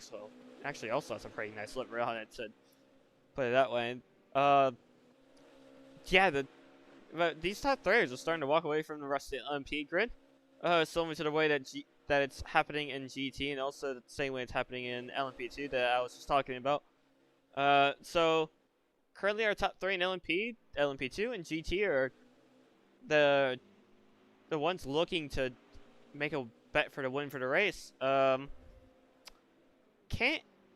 A: actually also has a pretty nice livery on it, to put it that way. Yeah, these top three are starting to walk away from the rest of the LMP grid. Similar to the way that it's happening in GT, and also the same way it's happening in LMP2 that I was just talking about. So currently our top three in LMP, LMP2, and GT are the ones looking to make a bet for the win for the race. Can't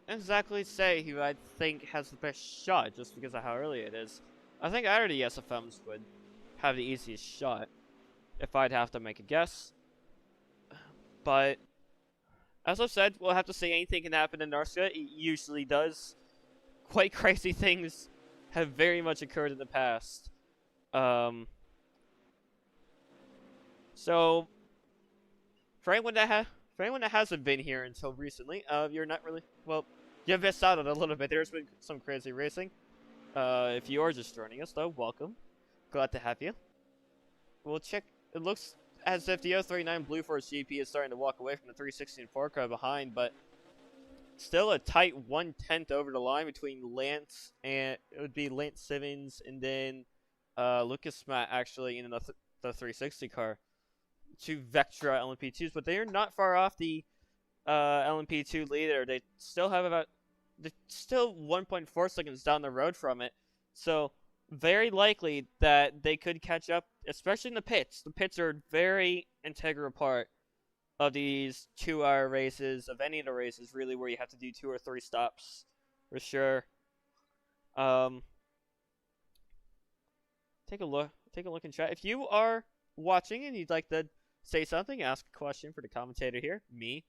A: exactly say who I think has the best shot just because of how early it is. I think either of the SFMs would have the easiest shot if I'd have to make a guess. But as I've said, we'll have to see. Anything can happen in RSCA. It usually does. Quite crazy things have very much occurred in the past. So for anyone that hasn't been here until recently, you're not really, well, you've missed out on a little bit. There's been some crazy racing. If you are just joining us, though, welcome. Glad to have you. We'll check. It looks as if the 039 Blue Force GP is starting to walk away from the 316 4 car behind, but still a tight 1/10 over the line between Lance and it would be Lance Simmons and then Lucas Matt actually in the 360 car. Two Vectra LMP2s, but they are not far off the LMP2 leader. They still have they're still 1.4 seconds down the road from it. So very likely that they could catch up, especially in the pits. The pits are a very integral part of these 2-hour races, of any of the races, really, where you have to do 2 or 3 stops, for sure. Take a look in chat. If you are watching and you'd like to say something, ask a question for the commentator here, me,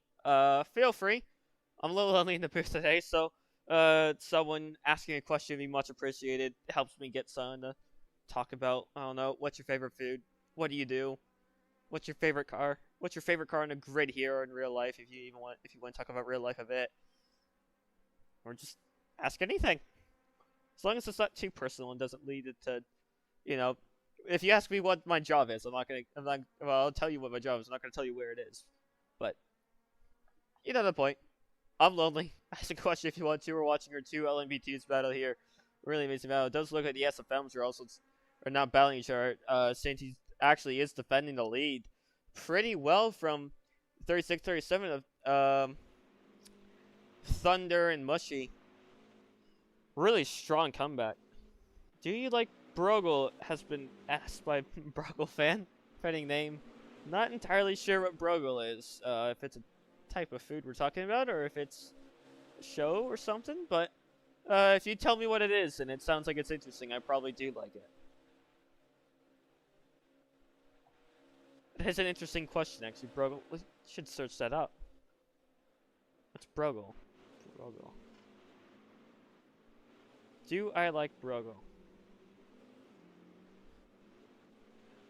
A: feel free. I'm a little lonely in the booth today, so someone asking a question would be much appreciated. It helps me get someone to talk about, I don't know, what's your favorite food? What do you do? What's your favorite car? What's your favorite car in a grid here or in real life, if you want to talk about real life a bit? Or just ask anything. As long as it's not too personal and doesn't lead it to, if you ask me what my job is, I'll tell you what my job is. I'm not gonna tell you where it is. But you know the point. I'm lonely. Ask a question if you want to. We're watching our 2 LMP2s battle here. Really amazing battle. It does look like the SFMs are not battling each other. Sainty actually is defending the lead pretty well from 36-37 of Thunder and Mushy. Really strong comeback. Do you like Brogel? Has been asked by Brogel fan. Fitting name. Not entirely sure what Brogle is. If it's a type of food we're talking about, or if it's a show or something. But if you tell me what it is and it sounds like it's interesting, I probably do like it. It is an interesting question, actually. Brogle. We should search that up. What's Brogle? Brogle. Do I like Brogle?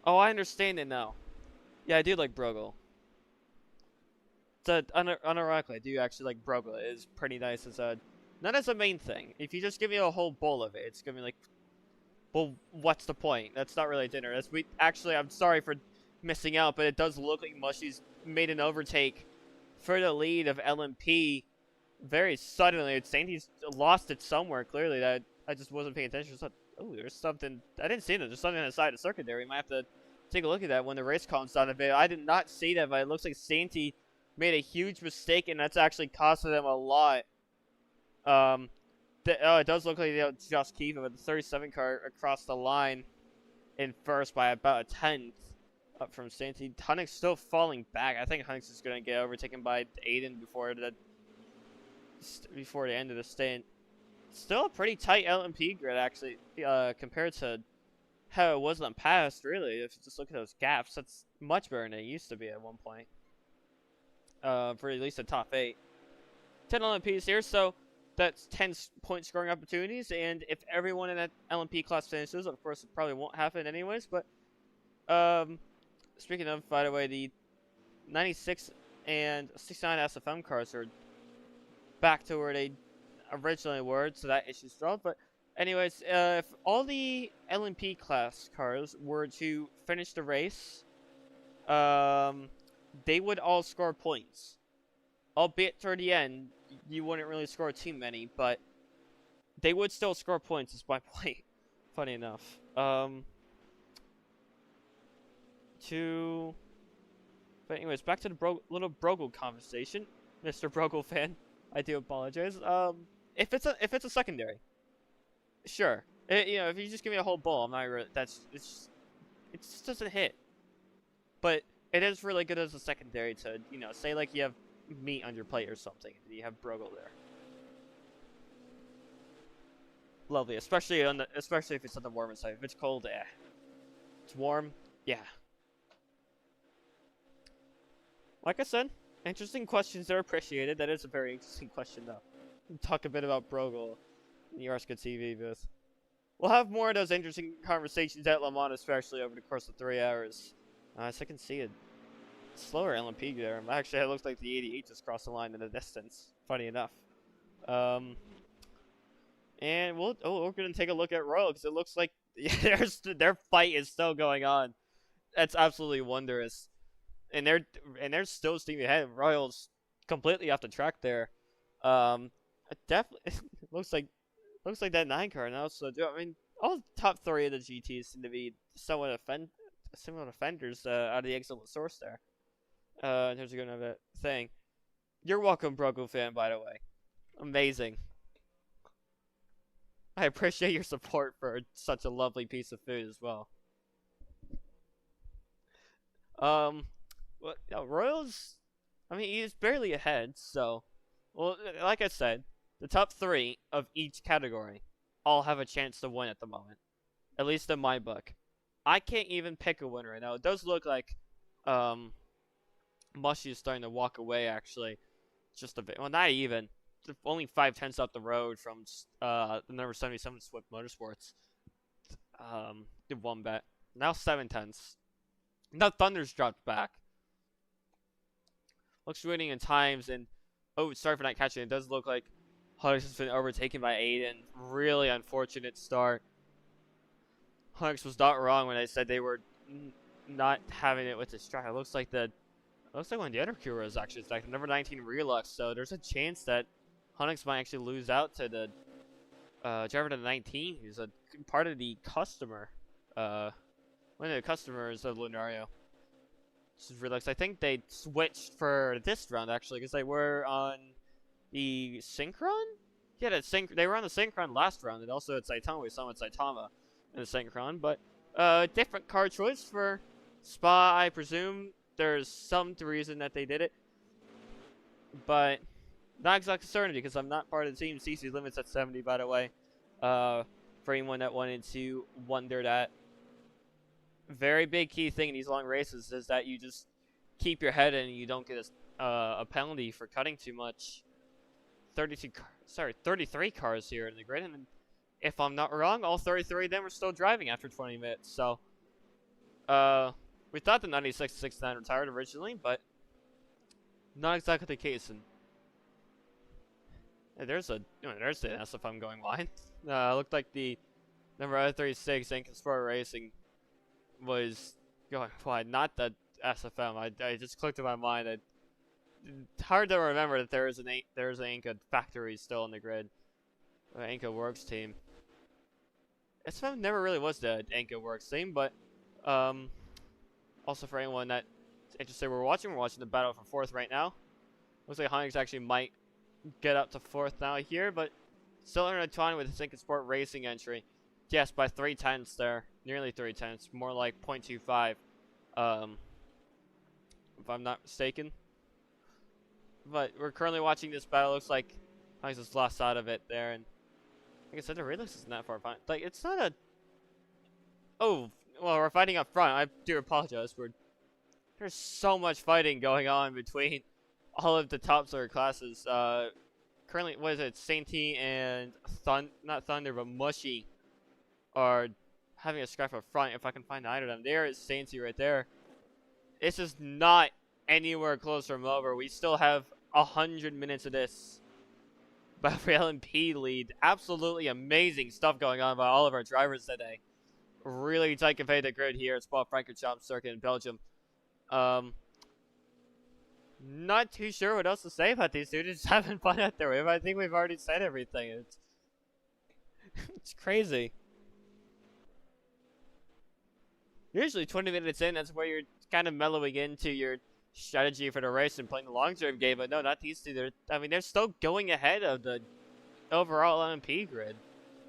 A: Oh, I understand it now. Yeah, I do like Brogle. Unironically, I do actually like Brogle. It is pretty nice as a... Not as a main thing. If you just give me a whole bowl of it, it's gonna be like... Well, what's the point? That's not really dinner. Actually, I'm sorry for missing out, but it does look like Mushy's made an overtake for the lead of LMP very suddenly. Sandy's lost it somewhere, clearly, that I just wasn't paying attention. Oh, there's something... I didn't see that. There's something on the side of the circuit there. We might have to take a look at that when the race comes out of it. I did not see that, but it looks like Sandy made a huge mistake, and that's actually costing them a lot. It does look like they'll just keep it with the 37 car across the line in first by about a tenth up from Sandy. Hunnick's still falling back. I think Hunnick's is going to get overtaken by Aiden before the end of the stint. Still a pretty tight LMP grid, actually, compared to how it was in the past, really. If you just look at those gaps, that's much better than it used to be at one point. For at least the top 8. 10 LMPs here, so that's 10 point scoring opportunities, and if everyone in that LMP class finishes, of course it probably won't happen anyways, but speaking of, by the way, the 96 and 69 SFM cars are back to where they originally were, so that issue's dropped. But anyways, if all the LMP class cars were to finish the race, they would all score points. Albeit toward the end, you wouldn't really score too many, but they would still score points, is my point. Funny enough. But anyways, back to the little Brogle conversation. Mr. Brogle fan, I do apologize. If it's a secondary, sure. If you just give me a whole bowl, I'm not really, it just doesn't hit. But it is really good as a secondary to, say like you have meat on your plate or something, and you have Brogle there. Lovely, especially if it's on the warmer side. If it's cold, It's warm, yeah. Like I said, interesting questions are appreciated. That is a very interesting question, though. We'll talk a bit about Brogle in the RSCA TV booth. We'll have more of those interesting conversations at Le Mans, especially over the course of 3 hours. As I can see it. Slower LMP there. Actually, it looks like the 88 just crossed the line in the distance. Funny enough. And we're going to take a look at Royal, because it looks like their fight is still going on. That's absolutely wondrous. And they're still steaming ahead. Royal's completely off the track there. It definitely looks like that 9 car now. So I mean, all top 3 of the GTs seem to be somewhat similar offenders out of the excellent source there. In terms of going over that thing. You're welcome, Brogle fan, by the way. Amazing. I appreciate your support for such a lovely piece of food as well. Royals, I mean, he's barely ahead, so... Well, like I said, the top 3 of each category all have a chance to win at the moment. At least in my book. I can't even pick a winner right now. It does look like, Mushy is starting to walk away, actually. Just a bit. Well, not even. Only 5/10 up the road from the number 77 Swift Motorsports. Did 1 bet. Now 7/10. Now Thunder's dropped back. Looks winning in times, and sorry for not catching it. It does look like Hunnick's has been overtaken by Aiden. Really unfortunate start. Hunnick's was not wrong when they said they were not having it with this track. It looks like one of the other Cura is actually stacked. Number 19 Relux, so there's a chance that Hunnick's might actually lose out to the driver to 19, who's a part of the customer. One of the customers of Lunario. This is Relux. I think they switched for this round, actually, because they were on the Synchron? Yeah, they were on the Synchron last round, and also at Saitama. We saw them at Saitama in the Synchron, but different car choice for Spa, I presume there's some reason that they did it, but not exactly certain because I'm not part of the team. CC limits at 70, by the way. For anyone that wanted to wonder that. Very big key thing in these long races is that you just keep your head in and you don't get a penalty for cutting too much. 33 cars here in the grid, and if I'm not wrong, all 33 of them are still driving after 20 minutes. So, we thought the 96-69 retired originally, but not exactly the case. And there's the SFM going wide. Looked like the number 36 Inca Sport Racing was going wide, not the SFM. I just clicked in my mind. It's hard to remember that there's an Inca factory still in the grid. Inca Works team. SFM never really was the Inca Works team, but also for anyone that's interested, we're watching the battle for 4th right now. Looks like Honix actually might get up to 4th now here, but still intertwined with his Inca Sport Racing entry. Yes, by 3 tenths there. Nearly 3 tenths. More like 0.25. If I'm not mistaken. But we're currently watching this battle. Looks like Honix has lost out of it there. And like I said, the Redux isn't that far behind. Like, it's not a... Oh, well, we're fighting up front. I do apologize. There's so much fighting going on between all of the top sort of classes. Currently, what is it? Sainty and not Thunder, but Mushy are having a scrap up front. If I can find either of them. There is Sainty right there. This is not anywhere close from over. We still have 100 minutes of this. But for LMP lead, absolutely amazing stuff going on by all of our drivers today. Really tight competitive grid here at Spa-Francorchamps circuit in Belgium. Not too sure what else to say about these dudes. Just having fun out there. I think we've already said everything. It's crazy. Usually 20 minutes in, that's where you're kind of mellowing into your strategy for the race and playing the long-term game. But no, not these two. They're still going ahead of the overall LMP grid,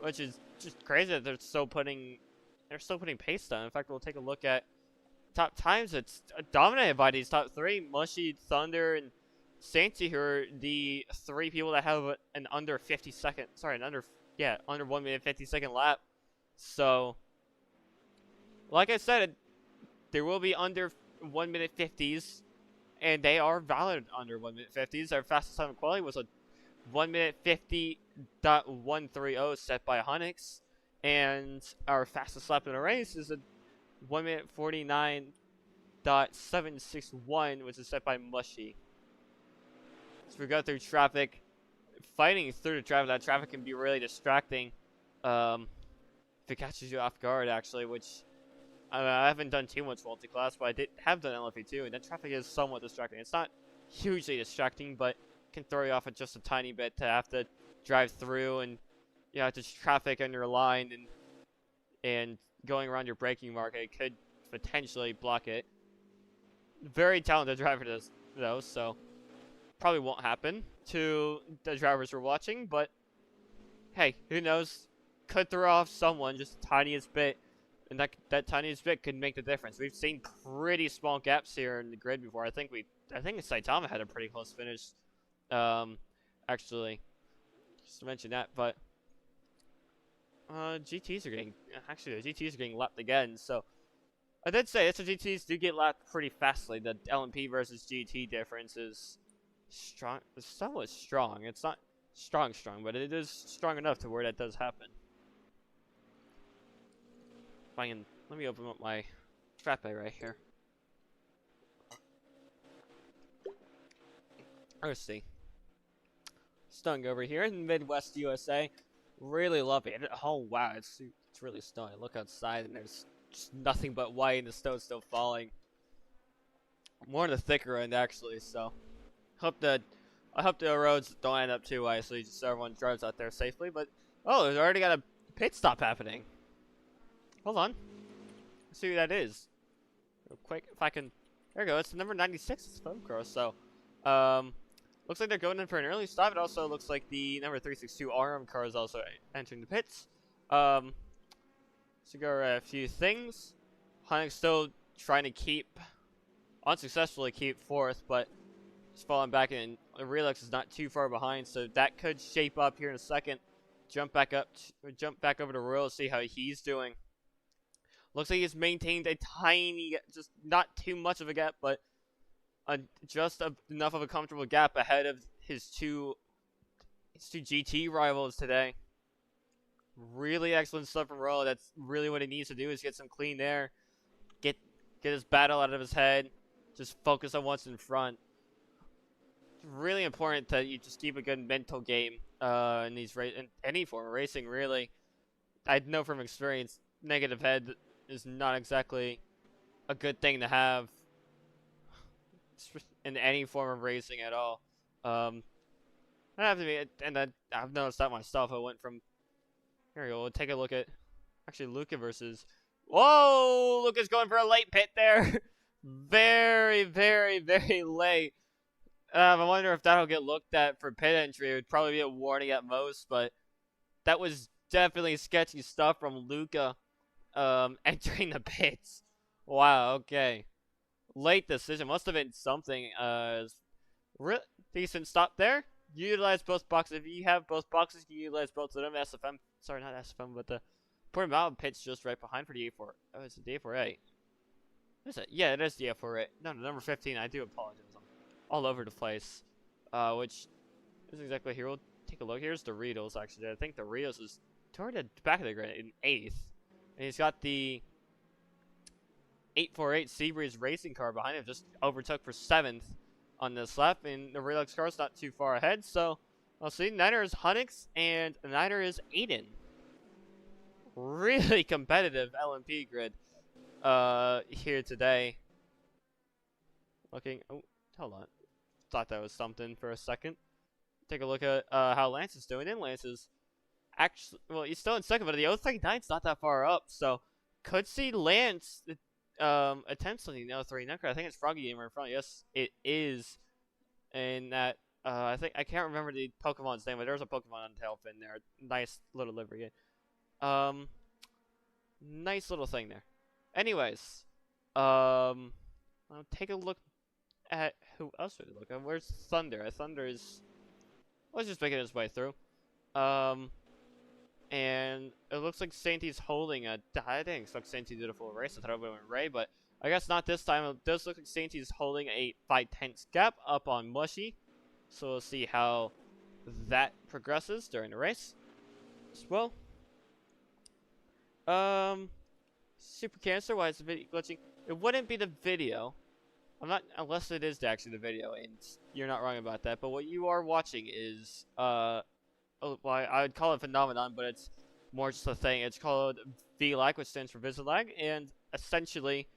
A: which is just crazy that they're still putting pace down. In fact, we'll take a look at top times. It's dominated by these top 3: Mushy, Thunder, and Sainty, who are the 3 people that have an under 1 minute 50 second lap. So, like I said, there will be under 1 minute 50s, and they are valid under 1 minute 50s. Our fastest time in quality was a 1 minute 50.130 set by Honix, and our fastest lap in a race is a 1 minute 49.761, which is set by Mushy. So we go through traffic. Fighting through the traffic, that traffic can be really distracting if it catches you off guard, actually, which I haven't done too much multi-class, but I have done LFP2, and that traffic is somewhat distracting. It's not hugely distracting, but can throw you off at just a tiny bit to have to drive through, and you have to traffic on your line and going around your braking mark. It could potentially block it. Very talented driver though, so probably won't happen to the drivers we're watching, but hey, who knows? Could throw off someone just the tiniest bit, and that tiniest bit could make the difference. We've seen pretty small gaps here in the grid before. I think Saitama had a pretty close finish, actually, just to mention that. But GTs are getting lapped again. So I did say GTs do get lapped pretty fastly. The LMP versus GT difference is strong. It's somewhat strong. It's not strong, but it is strong enough to where that does happen. Let me open up my frappe right here. Let's see. Stung over here in Midwest USA. Really love it. Oh wow, it's really snowing. Look outside and there's just nothing but white and the snow's still falling. More on the thicker end actually, so I hope the roads don't end up too icely just so everyone drives out there safely. But oh, there's already got a pit stop happening. Hold on. Let's see who that is. Real quick, if I can. There we go. It's the number 96. It's Foam Crow. So, looks like they're going in for an early stop. It also looks like the number 362 RM car is also entering the pits. So go over a few things. Honix still trying to keep, unsuccessfully keep 4th, but he's falling back, and Relux is not too far behind, so that could shape up here in a second. Jump back over to Royal, see how he's doing. Looks like he's maintained a tiny, just not too much of a gap, but just enough of a comfortable gap ahead of his two GT rivals today. Really excellent stuff from Royal. That's really what he needs to do, is get some clean air, get his battle out of his head, just focus on what's in front. It's really important that you just keep a good mental game in any form of racing, really. I know from experience, negative head is not exactly a good thing to have in any form of racing at all. I have to be, and I've noticed that myself. I went from, here we go, we'll take a look at, actually, Luca versus, whoa, Luca's going for a late pit there. Very, very, very late. I wonder if that'll get looked at for pit entry. It would probably be a warning at most, but that was definitely sketchy stuff from Luca entering the pits. Wow, okay. Late decision. Must have been something. Decent stop there. Utilize both boxes. If you have both boxes, you utilize both of them. SFM. Sorry, not SFM, but the Port Mountain pit's just right behind for the A4. Oh, it's the A4A. Is it? Yeah, it is the A4A. No, number 15. I do apologize. I'm all over the place. Which is exactly here. We'll take a look. Here's the Ritos, actually. I think the Ritos is toward the back of the grid in 8th. And he's got the 848 Seabreeze racing car behind him. Just overtook for 7th on this lap. And the Relux car's not too far ahead. So, I'll see. Niner is Hunix, and Niner is Aiden. Really competitive LMP grid here today. Looking, oh, hold on. Thought that was something for a second. Take a look at how Lance is doing. And Lance is actually, well, he's still in second, but the 039's not that far up. So, could see Lance potentially in the 039. I think it's Froggy Gamer in front. Yes, it is. And that, I can't remember the Pokemon's name, but there's a Pokemon on the tail fin there. Nice little livery. Nice little thing there. Anyways, I'll take a look at who else did we look at. Where's Thunder? Thunder is, let's just making his way through. And it looks like Santy's holding a, I didn't expect Santy to do the full race. I thought it would went Ray, but I guess not this time. It does look like Santy's holding a 5/10 gap up on Mushy. So we'll see how that progresses during the race as well. Super Cancer, why is the video glitching? It wouldn't be the video. I'm not, unless it is actually the video, and you're not wrong about that. But what you are watching is, well, I would call it phenomenon, but it's more just a thing. It's called VLAG, which stands for Visit Lag, and essentially,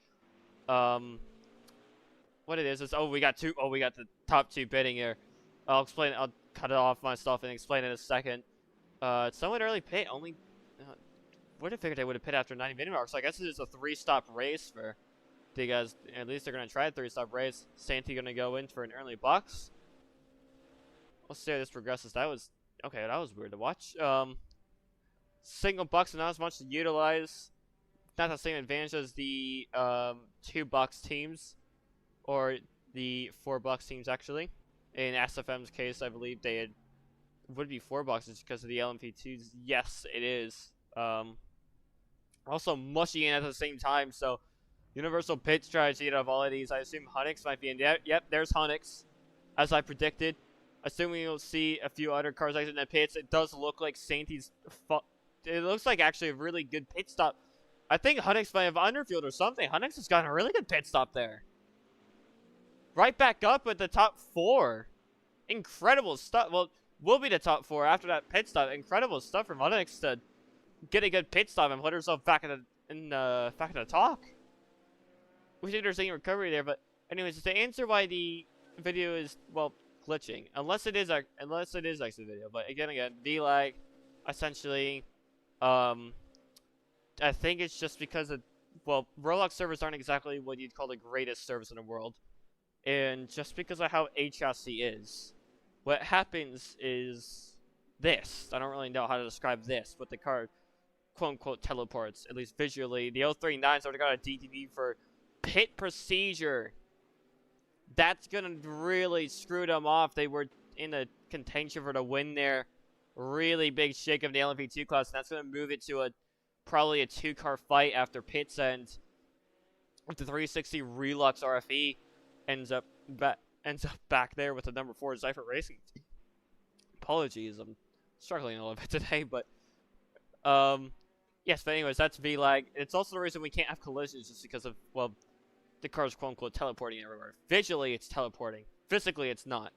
A: what it is, we got the top 2 bidding here. I'll cut it off myself and explain in a second. Somewhat early pit, only, would have figured they would have pit after 90 minute mark, so I guess it is a 3-stop race for the guys. At least they're going to try a 3-stop race. Santy going to go in for an early box. We'll see how this progresses. That was, okay, that was weird to watch. Single box, not as much to utilize. Not the same advantage as the 2-box teams, or the 4-box teams, actually. In SFM's case, I believe would be 4 boxes because of the LMP2s. Yes, it is. Also Mushy in at the same time, so universal pit strategy out of all of these. I assume Hunix might be in there. Yep, there's Hunix, as I predicted. Assuming you'll see a few other cars in the pits, it does look like Santy's. It looks like actually a really good pit stop. I think Hunix might have underfield or something. Hunix has gotten a really good pit stop there. Right back up at the top 4. Incredible stuff. Well, we'll be the top 4 after that pit stop. Incredible stuff from Hunix to get a good pit stop and put herself back in the talk. We think there's any recovery there, but anyways, to answer why the video is, well, glitching, unless it is actually the video, but again, VLAG, essentially, I think it's just because of, well, Roblox servers aren't exactly what you'd call the greatest service in the world, and just because of how HRC is, what happens is this. I don't really know how to describe this, but the car, quote-unquote, teleports, at least visually. The 039's already got a DTV for pit procedure. That's gonna really screw them off. They were in a contention for the win there. Really big shake of the LMP2 class, and that's gonna move it to probably a 2-car fight after pits end. If the 360 Relux RFE ends up back there with the number 4 Zypher Racing. Apologies, I'm struggling a little bit today, but yes, but anyways, that's VLAG. It's also the reason we can't have collisions, just because of, well, the car's quote-unquote teleporting everywhere. Visually, it's teleporting. Physically, it's not.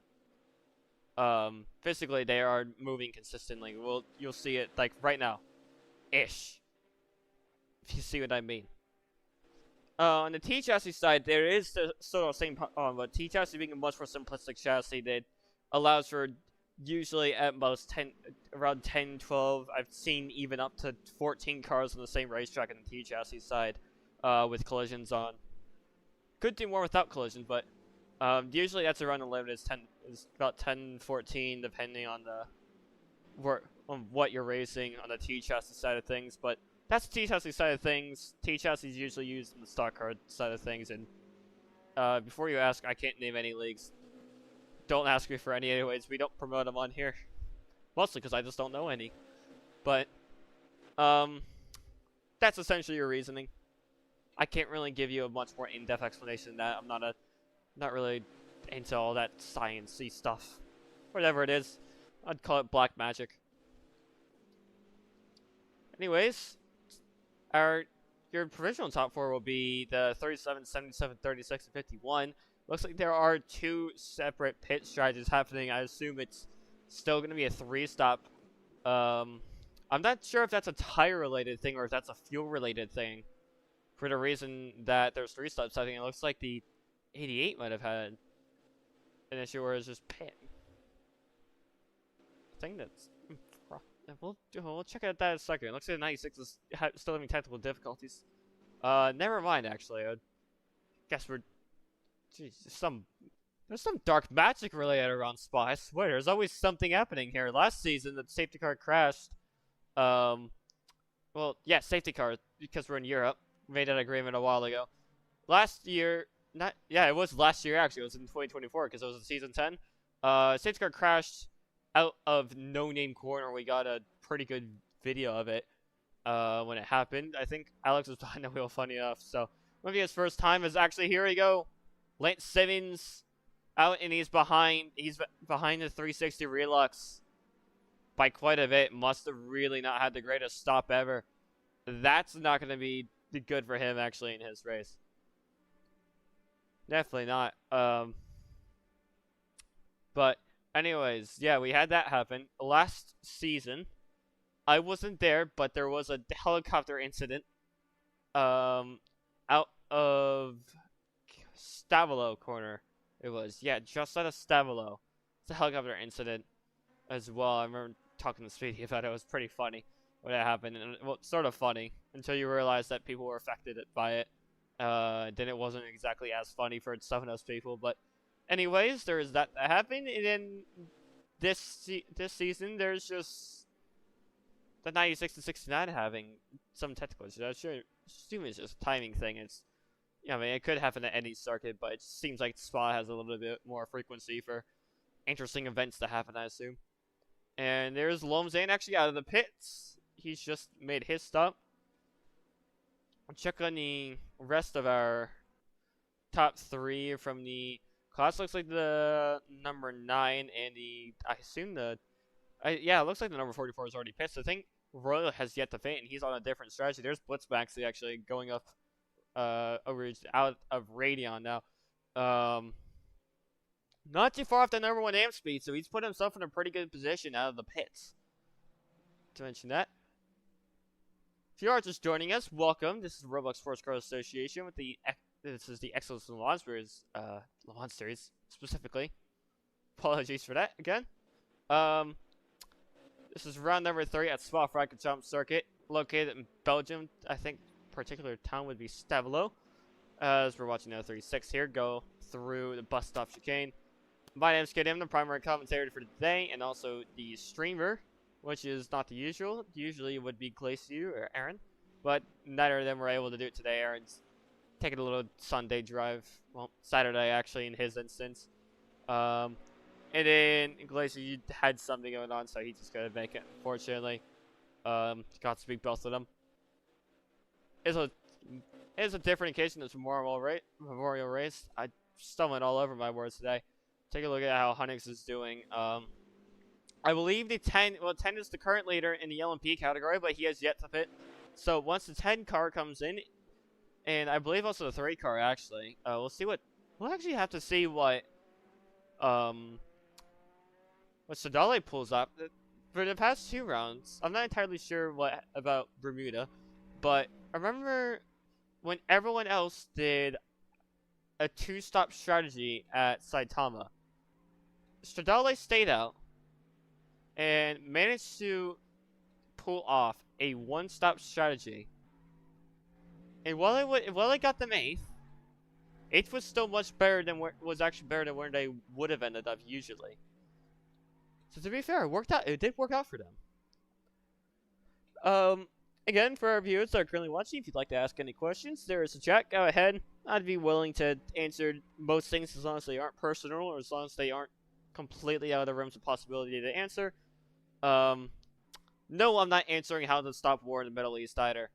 A: Physically, they are moving consistently. You'll see it, like, right now. Ish. If you see what I mean. On the T-chassis side, there is the sort of same problem, but T-chassis being a much more simplistic chassis that allows for usually at most around 10, 12, I've seen even up to 14 cars on the same racetrack on the T-chassis side with collisions on. Could do more without collisions, but usually that's around the limit is about 10, 14, depending on what you're racing on the T-chassis side of things, but that's the T-chassis side of things. T-chassis is usually used in the stock car side of things, and before you ask, I can't name any leagues. Don't ask me for any anyways. We don't promote them on here. Mostly because I just don't know any. But, that's essentially your reasoning. I can't really give you a much more in-depth explanation than that. I'm not really into all that science-y stuff. Whatever it is, I'd call it black magic. Anyways, your provisional top 4 will be the 37, 77, 36, and 51. Looks like there are 2 separate pit strategies happening. I assume it's still going to be a 3-stop. I'm not sure if that's a tire-related thing or if that's a fuel-related thing. For the reason that there's 3 stops, I think it looks like the 88 might have had an issue where it's just pit. I think that's... We'll check out that in a second. It looks like the 96 is still having technical difficulties. Never mind, actually. I guess we're... Jeez, there's some dark magic related around Spa. I swear, there's always something happening here. Last season, the safety car crashed. Well, yeah, safety car, because we're in Europe. We made that agreement a while ago. Last year, it was last year, actually. It was in 2024, because it was in Season 10. Safety car crashed out of no-name corner. We got a pretty good video of it when it happened. I think Alex was behind the wheel, funny enough. So, maybe his first time is actually, here we go. Lance Simmons out, and he's behind the 360 Relux by quite a bit. Must have really not had the greatest stop ever. That's not going to be good for him, actually, in his race. Definitely not. But anyways, yeah, we had that happen. Last season, I wasn't there, but there was a helicopter incident out of Stavolo corner. It was, yeah, just out of Stavolo. It's a helicopter incident as well. I remember talking to Speedy about it. It was pretty funny when it happened. And, well, sort of funny until you realize that people were affected by it. Then it wasn't exactly as funny for some of those people. But anyways, there is that happened. And then this season, there's just the 96 and 69 having some technical issues. I assume it's just a timing thing. Yeah, I mean, it could happen at any circuit, but it seems like Spa has a little bit more frequency for interesting events to happen, I assume. And there's Lomzane actually out of the pits. He's just made his stop. I'll check on the rest of our top 3 from the class. Looks like the number 9 and I assume yeah, it looks like the number 44 is already pissed. I think Royal has yet to faint, and he's on a different strategy. There's Blitzbacks actually going up out of Radeon now. Not too far off the number 1 amp speed, so he's put himself in a pretty good position out of the pits. To mention that. If you are just joining us, welcome. This is the Roblox Sports Car Association with this is the XLMS Le Mans Series specifically. Apologies for that again. This is round number 3 at Spa-Francorchamps Circuit, located in Belgium. I think particular town would be Stavolo. As we're watching the 36 here go through the bus stop chicane. My name is Kid. I'm the primary commentator for today, and also the streamer, which is not the usual. Usually it would be Glacier or Aaron, but neither of them were able to do it today. Aaron's taking a little Sunday drive. Well, Saturday actually in his instance. And then Glacier, you had something going on, so he just couldn't make it. Unfortunately, got to speak both of them. It's a different occasion. It's Memorial Race. I stumbling all over my words today. Take a look at how Hunnix is doing. I believe the 10 is the current leader in the LMP category, but he has yet to pit. So once the 10 car comes in, and I believe also the 3 car actually, we'll actually have to see what Sadale pulls up. For the past 2 rounds, I'm not entirely sure what about Bermuda, but I remember when everyone else did a 2-stop strategy at Saitama, Stradale stayed out and managed to pull off a 1-stop strategy. And while it got them 8th was still much better than where they would have ended up usually. So to be fair, it did work out for them. Again, for our viewers that are currently watching, if you'd like to ask any questions, there is a chat. Go ahead. I'd be willing to answer most things as long as they aren't personal or as long as they aren't completely out of the realms of possibility to answer. No, I'm not answering how to stop war in the Middle East either.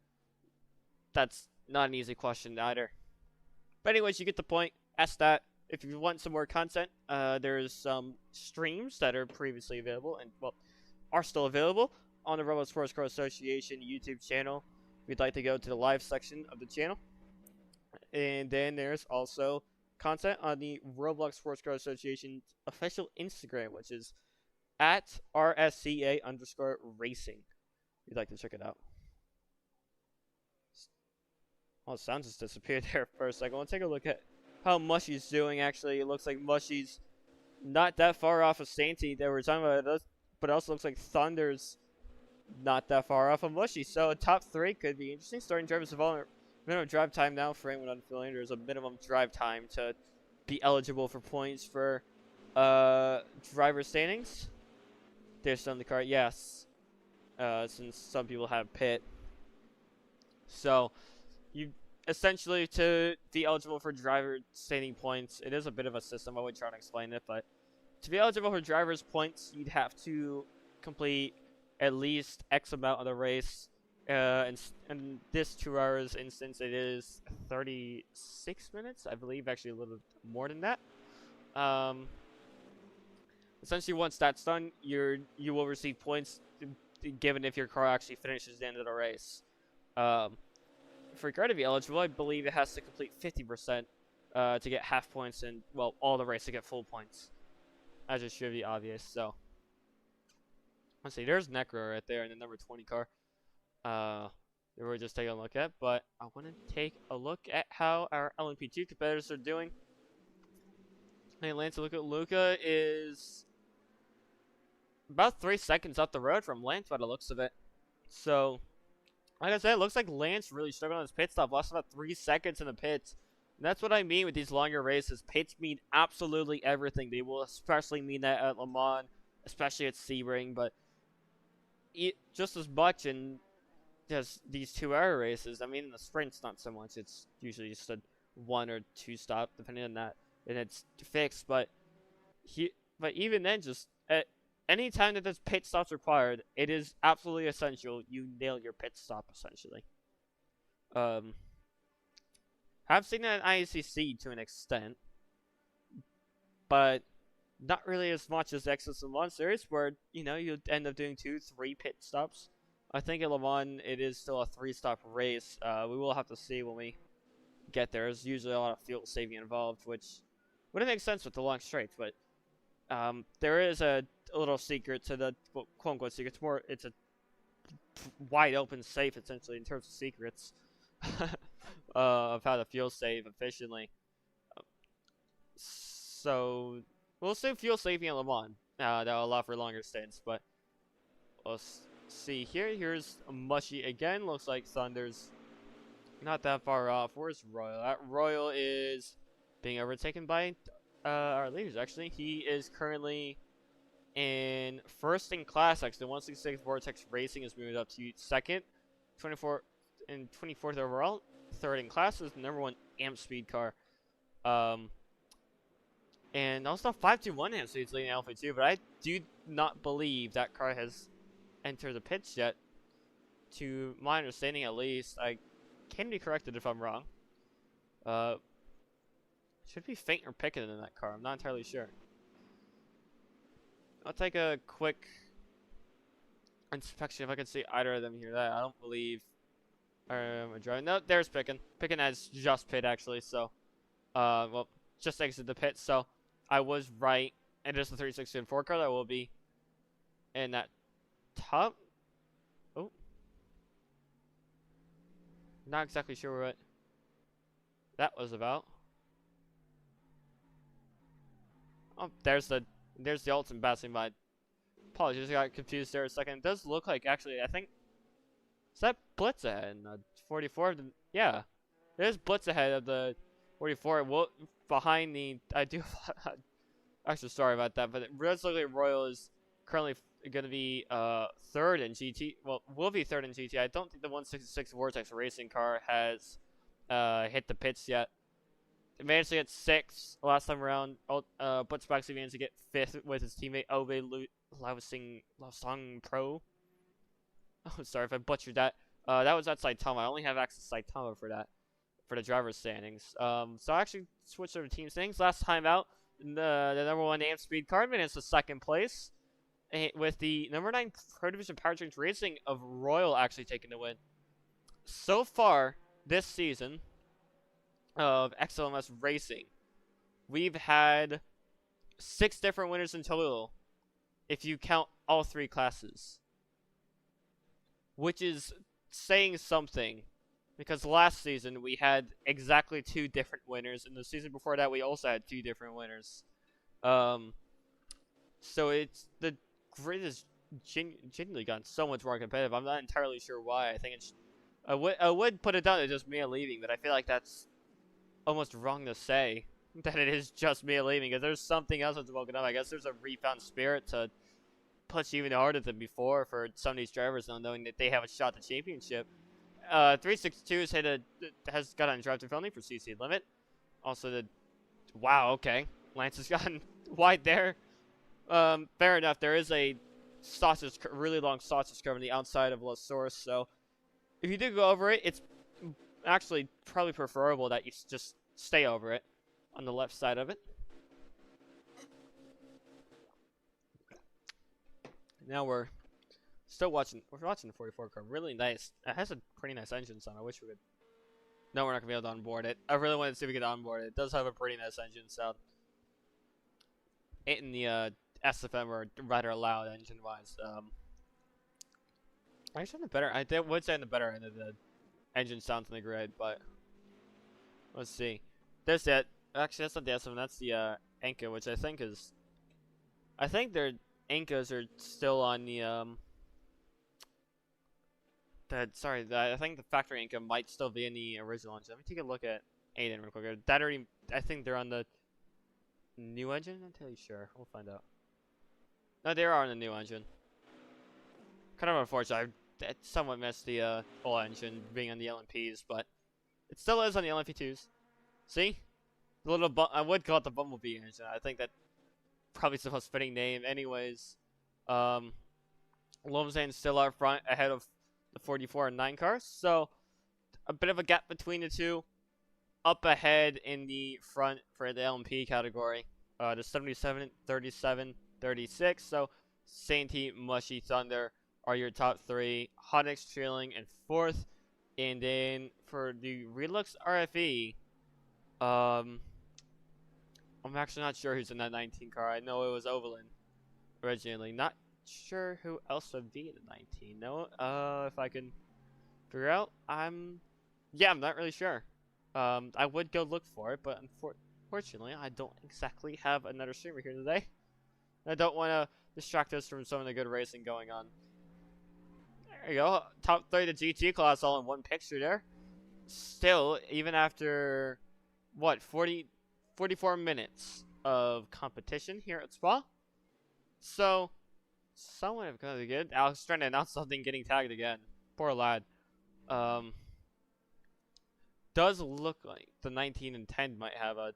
A: That's not an easy question either. But anyways, you get the point. Ask that. If you want some more content, there's some streams that are previously available and, well, are still available on the Roblox Sports Car Association YouTube channel. If you'd like to go to the live section of the channel. And then there's also content on the Roblox Sports Car Association official Instagram, which is at RSCA_racing. If you'd like to check it out. Oh, the sound just disappeared there for a second. We'll take a look at how Mushy's doing, actually. It looks like Mushy's not that far off of Santee that we're talking about, but it also looks like Thunder's not that far off of Mushy. So top 3 could be interesting. Starting drivers development. Minimum drive time now for anyone unfamiliar. There's a minimum drive time to be eligible for points for driver standings. There's some in the car. Yes. Since some people have pit. So, you essentially, to be eligible for driver standing points, it is a bit of a system. I would try to explain it, but to be eligible for driver's points, you'd have to complete at least X amount of the race. In this 2 hours instance, it is 36 minutes, I believe, actually a little more than that. Essentially, once that's done, you will receive points given if your car actually finishes the end of the race. For your car to be eligible, I believe it has to complete 50% to get half points, and, well, all the race to get full points. That just should be obvious, so. Let's see, there's Necro right there in the number 20 car. That we're just taking a look at, but I want to take a look at how our LMP2 competitors are doing. Hey, Lance, Luca is about 3 seconds up the road from Lance by the looks of it. So, like I said, it looks like Lance really struggled on his pit stop. Lost about 3 seconds in the pits. And that's what I mean with these longer races. Pits mean absolutely everything. They will especially mean that at Le Mans, especially at Sebring, but just as much in just these 2-hour races. I mean, in the sprints, not so much. It's usually just a 1 or 2 stop, depending on that, and it's fixed. But even then, just at any time that this pit stop's required, it is absolutely essential you nail your pit stop, essentially. I've seen that in IACC to an extent, but not really as much as XLMS series, where, you know, you end up doing 2-3 pit stops. I think at Le Mans, it is still a 3-stop race. We will have to see when we get there. There's usually a lot of fuel saving involved, which wouldn't make sense with the long straights, but there is a little secret to the quote-unquote secret. It's a wide open safe, essentially, in terms of secrets of how to fuel save efficiently. So, we'll say fuel saving at Le Mans. That'll allow for longer stints, but we'll see here. Here's Mushy again. Looks like Thunder's not that far off. Where's Royal? Royal is being overtaken by our leaders, actually. He is currently in first in class, actually. 166 Vortex Racing has moved up to second. 24th overall. third in class. It was the #1 amp speed car. And also 521 amp speeds leading LP2, but I do not believe that car has entered the pits yet. To my understanding, at least. I can be corrected if I'm wrong. Should be Faint or Pickett in that car. I'm not entirely sure. I'll take a quick inspection if I can see either of them here. That I don't believe are driving. No, there's Pickett. Pickett has just pit actually, so well, just exited the pit. So I was right. And it's the 364 car that will be in that top. Oh, not exactly sure what that was about. Oh, there's the ultimate passing by. Apologies, I got confused there a second. It does look like, actually, I think, is that Blitz ahead in the 44? Yeah, there's Blitz ahead of the 44. Well, behind the, I do, actually, sorry about that, but it does look like Royal is currently going to be third in GT. Well, will be third in GT. I don't think the 166 Vortex racing car has hit the pits yet. It managed to get 6th last time around. Blitz actually managed to get 5th with his teammate Obe Lavsong Pro. Oh, sorry if I butchered that. That was at Saitama. I only have access to Saitama for that, for the driver's standings. So I actually switched over to team standings. Last time out, the #1 amp speed car managed to 2nd place, with the #9 Pro Division Powertrains Racing of Royal actually taking the win. So far this season of XLMS Racing, we've had 6 different winners in total, if you count all 3 classes, which is saying something, because last season we had exactly 2 different winners, and the season before that we also had 2 different winners. So it's, the grid has genuinely gotten so much more competitive. I'm not entirely sure why. I think it's, I would put it down to just Mia leaving, but I feel like that's almost wrong to say that it is just Mia leaving, because there's something else that's woken up. I guess there's a refound spirit to push even harder than before for some of these drivers, now knowing that they have a shot at the championship. 362 has got on drive to felony for CC limit. Also, wow, okay, Lance has gotten wide there. Fair enough. There is a really long sausage curve on the outside of La Source, so if you do go over it, it's actually probably preferable that you just stay over it on the left side of it. Now we're watching the 44 car. Really nice. It has a pretty nice engine sound. I wish we could. No, we're not gonna be able to onboard it. I really wanted to see if we could onboard it. It does have a pretty nice engine sound. It and the SFM are rather loud engine-wise. Actually, on the better. I would say on the better end of the engine sounds in the grid, but let's see. There's that. Actually, that's not the SFM. That's the Anka, which I think is. I think their Ankas are still on the I think the factory Anka might still be in the original engine. Let me take a look at Aiden real quick. I think they're on the new engine. I'm not entirely sure. We'll find out. No, they are on the new engine. Kind of unfortunate. I somewhat missed the old engine being on the LMPs, but it still is on the LMP2s. See? The little I would call it the Bumblebee engine. I think that probably is the most fitting name anyways. Lomzan's still out front ahead of the 44 and 9 cars, so a bit of a gap between the two. Up ahead in the front for the LMP category, the 77, 37, 36. So Sainty, Mushy, Thunder are your top 3. Honix trailing in 4th. And then for the Relux RFE, I'm actually not sure who's in that 19 car. I know it was Overland originally. Not sure who else would be in the 19. No, if I can figure out, I'm not really sure. I would go look for it, but unfortunately, I don't exactly have another streamer here today. I don't want to distract us from some of the good racing going on. There you go. Top 3 of the GT class all in one picture there. Still, even after, what, 44 minutes of competition here at Spa. So, somewhat of kind of good. Alex trying to announce something, getting tagged again. Poor lad. does look like the 19 and 10 might have a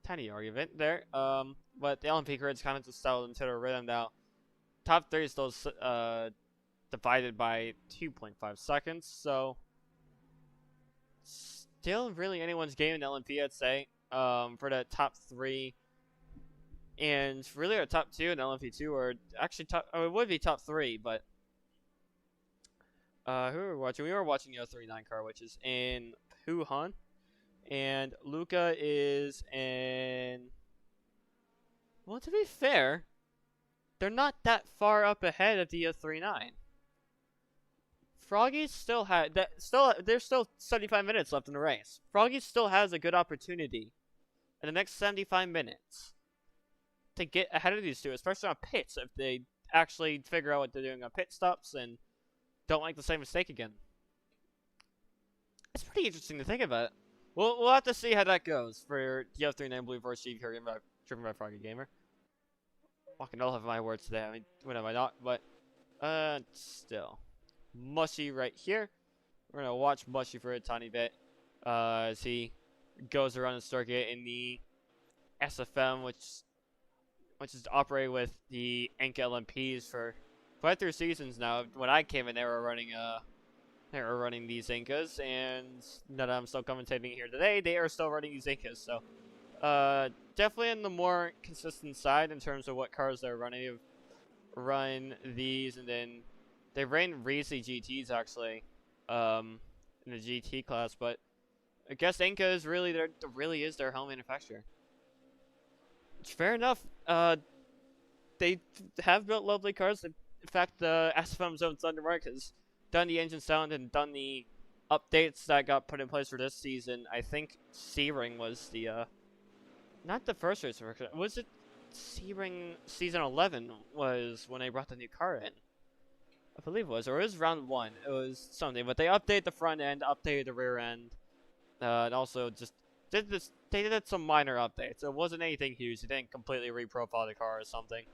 A: tiny argument there. But the LMP grids kind of just settled into the rhythm now. Top 3 is still divided by 2.5 seconds, so still really anyone's game in LMP, I'd say. For the top 3, and really our top 2 in LMP2 are actually top. Oh, it would be top 3, but who were we watching? We were watching the 39 car, which is in Wuhan, and Luca is in. Well, to be fair, they're not that far up ahead of the 39. Froggy still had that. There's still 75 minutes left in the race. Froggy still has a good opportunity in the next 75 minutes to get ahead of these two, especially on pits, if they actually figure out what they're doing on pit stops and don't make the same mistake again. It's pretty interesting to think about. We'll have to see how that goes for the F39 Blue Force Chief here, driven by Froggy Gamer. Walking all of my words today. I mean, when am I not? But still, Mushy right here. We're gonna watch Mushy for a tiny bit as he goes around the circuit in the SFM, which is operated with the Enka LMPs for quite a few seasons now. When I came in, they were running these Enkas, and now that I'm still commentating here today, they are still running these Enkas. So, definitely in the more consistent side in terms of what cars they're running. They've run these, and then they ran Racing GTs actually, in the GT class. But I guess Enka is really their home manufacturer. Fair enough. They have built lovely cars. In fact, the SFM Zone Thundermark has done the engine sound and done the updates that got put in place for this season. I think C-Ring was the, not the first race. Was it C-Ring Season 11 was when they brought the new car in? I believe it was, or it was round 1. It was something, but they updated the front end, updated the rear end, and also just they did some minor updates. It wasn't anything huge. They didn't completely reprofile the car or something.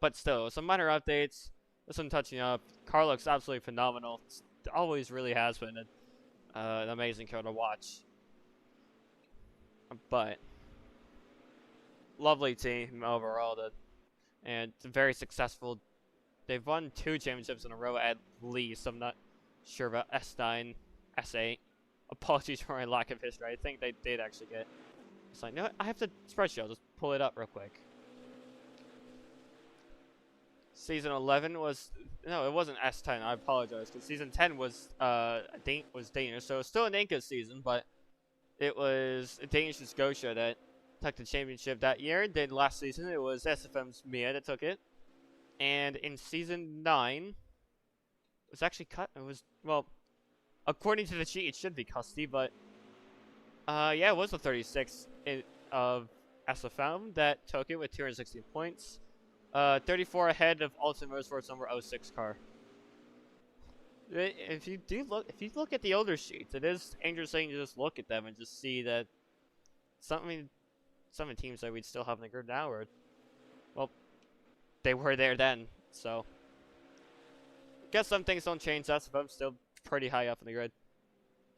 A: But still, some minor updates, some touching up. Car looks absolutely phenomenal. It always really has been an amazing car to watch. But lovely team overall, and very successful. They've won 2 championships in a row at least. I'm not sure about S9, S8. Apologies for my lack of history. I think they did actually get. It's like, no, I have the spreadsheet. I'll just pull it up real quick. Season 11 was no, it wasn't S10. I apologize, because season 10 was Danish, so it's still an Inca season, but it was a Danish Scotia that took the championship that year. Then last season it was SFM's Mia that took it, and in season 9, it was actually cut. It was according to the sheet, it should be custody, but yeah, it was the 36 of SFM that took it with 216 points. 34 ahead of Ultimate Motorsports number 06 car. If you look at the older sheets, it is interesting to just look at them and just see that some of the teams that we'd still have in the group now are, well, they were there then. So, guess some things don't change. SFM still pretty high up in the grid.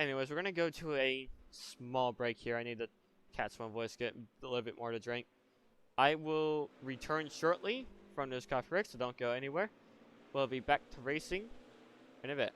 A: Anyways, we're gonna go to a small break here. I need to catch my voice, get a little bit more to drink. I will return shortly from this coffee break, so don't go anywhere. We'll be back to racing in a bit.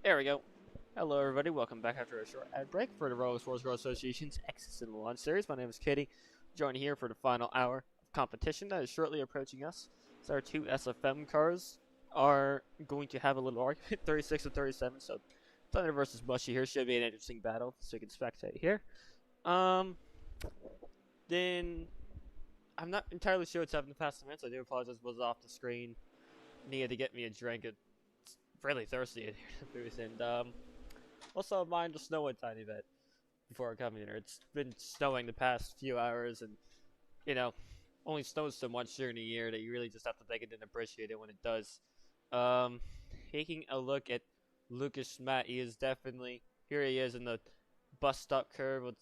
A: There we go. Hello, everybody. Welcome back after a short ad break for the Roblox Sports Girl Association's X's in the Launch Series. My name is Katie. Joined here for the final hour of competition that is shortly approaching us. So our two SFM cars are going to have a little argument, 36 to 37. So Thunder versus Mushy here should be an interesting battle, so you can spectate here. Then I'm not entirely sure what's happened the past minutes. I do apologize. Was off the screen. Needed to get me a drink. It's really thirsty in here to booth, and also mind the snow a tiny bit before coming here. It's been snowing the past few hours, and you know, only snows so much during the year that you really just have to take it and appreciate it when it does. Taking a look at Lucas Schmatt, he is definitely here. He is in the bus stop curve.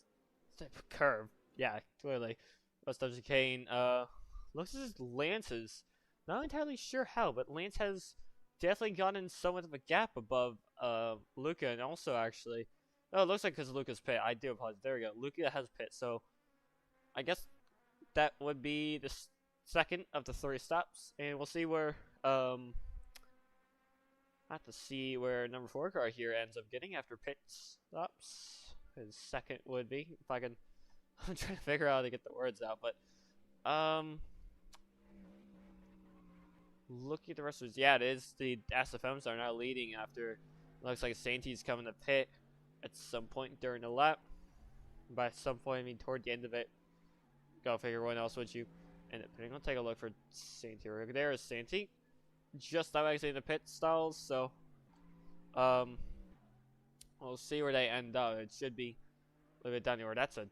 A: Curve? Yeah, clearly bus stop chicane. Looks as Lance is not entirely sure how, but Lance has definitely gotten somewhat of a gap above Luca, and also actually, oh, it looks like because Luca's pit. I do apologize. There we go. Luca has pit, so I guess that would be the second of the 3 stops, and we'll see where I have to see where number 4 car here ends up getting after pit stops. His second would be, if I can. I'm trying to figure out how to get the words out, but looking at the rest of it, yeah, it is the SFMs are now leading after. Looks like Santi's coming to pit at some point during the lap. By some point, I mean toward the end of it. Go figure one else would you end up pitting. I'll take a look for Santi. There is Santi. Just now exiting the pit stalls, so we'll see where they end up. It should be a little bit down here. That's an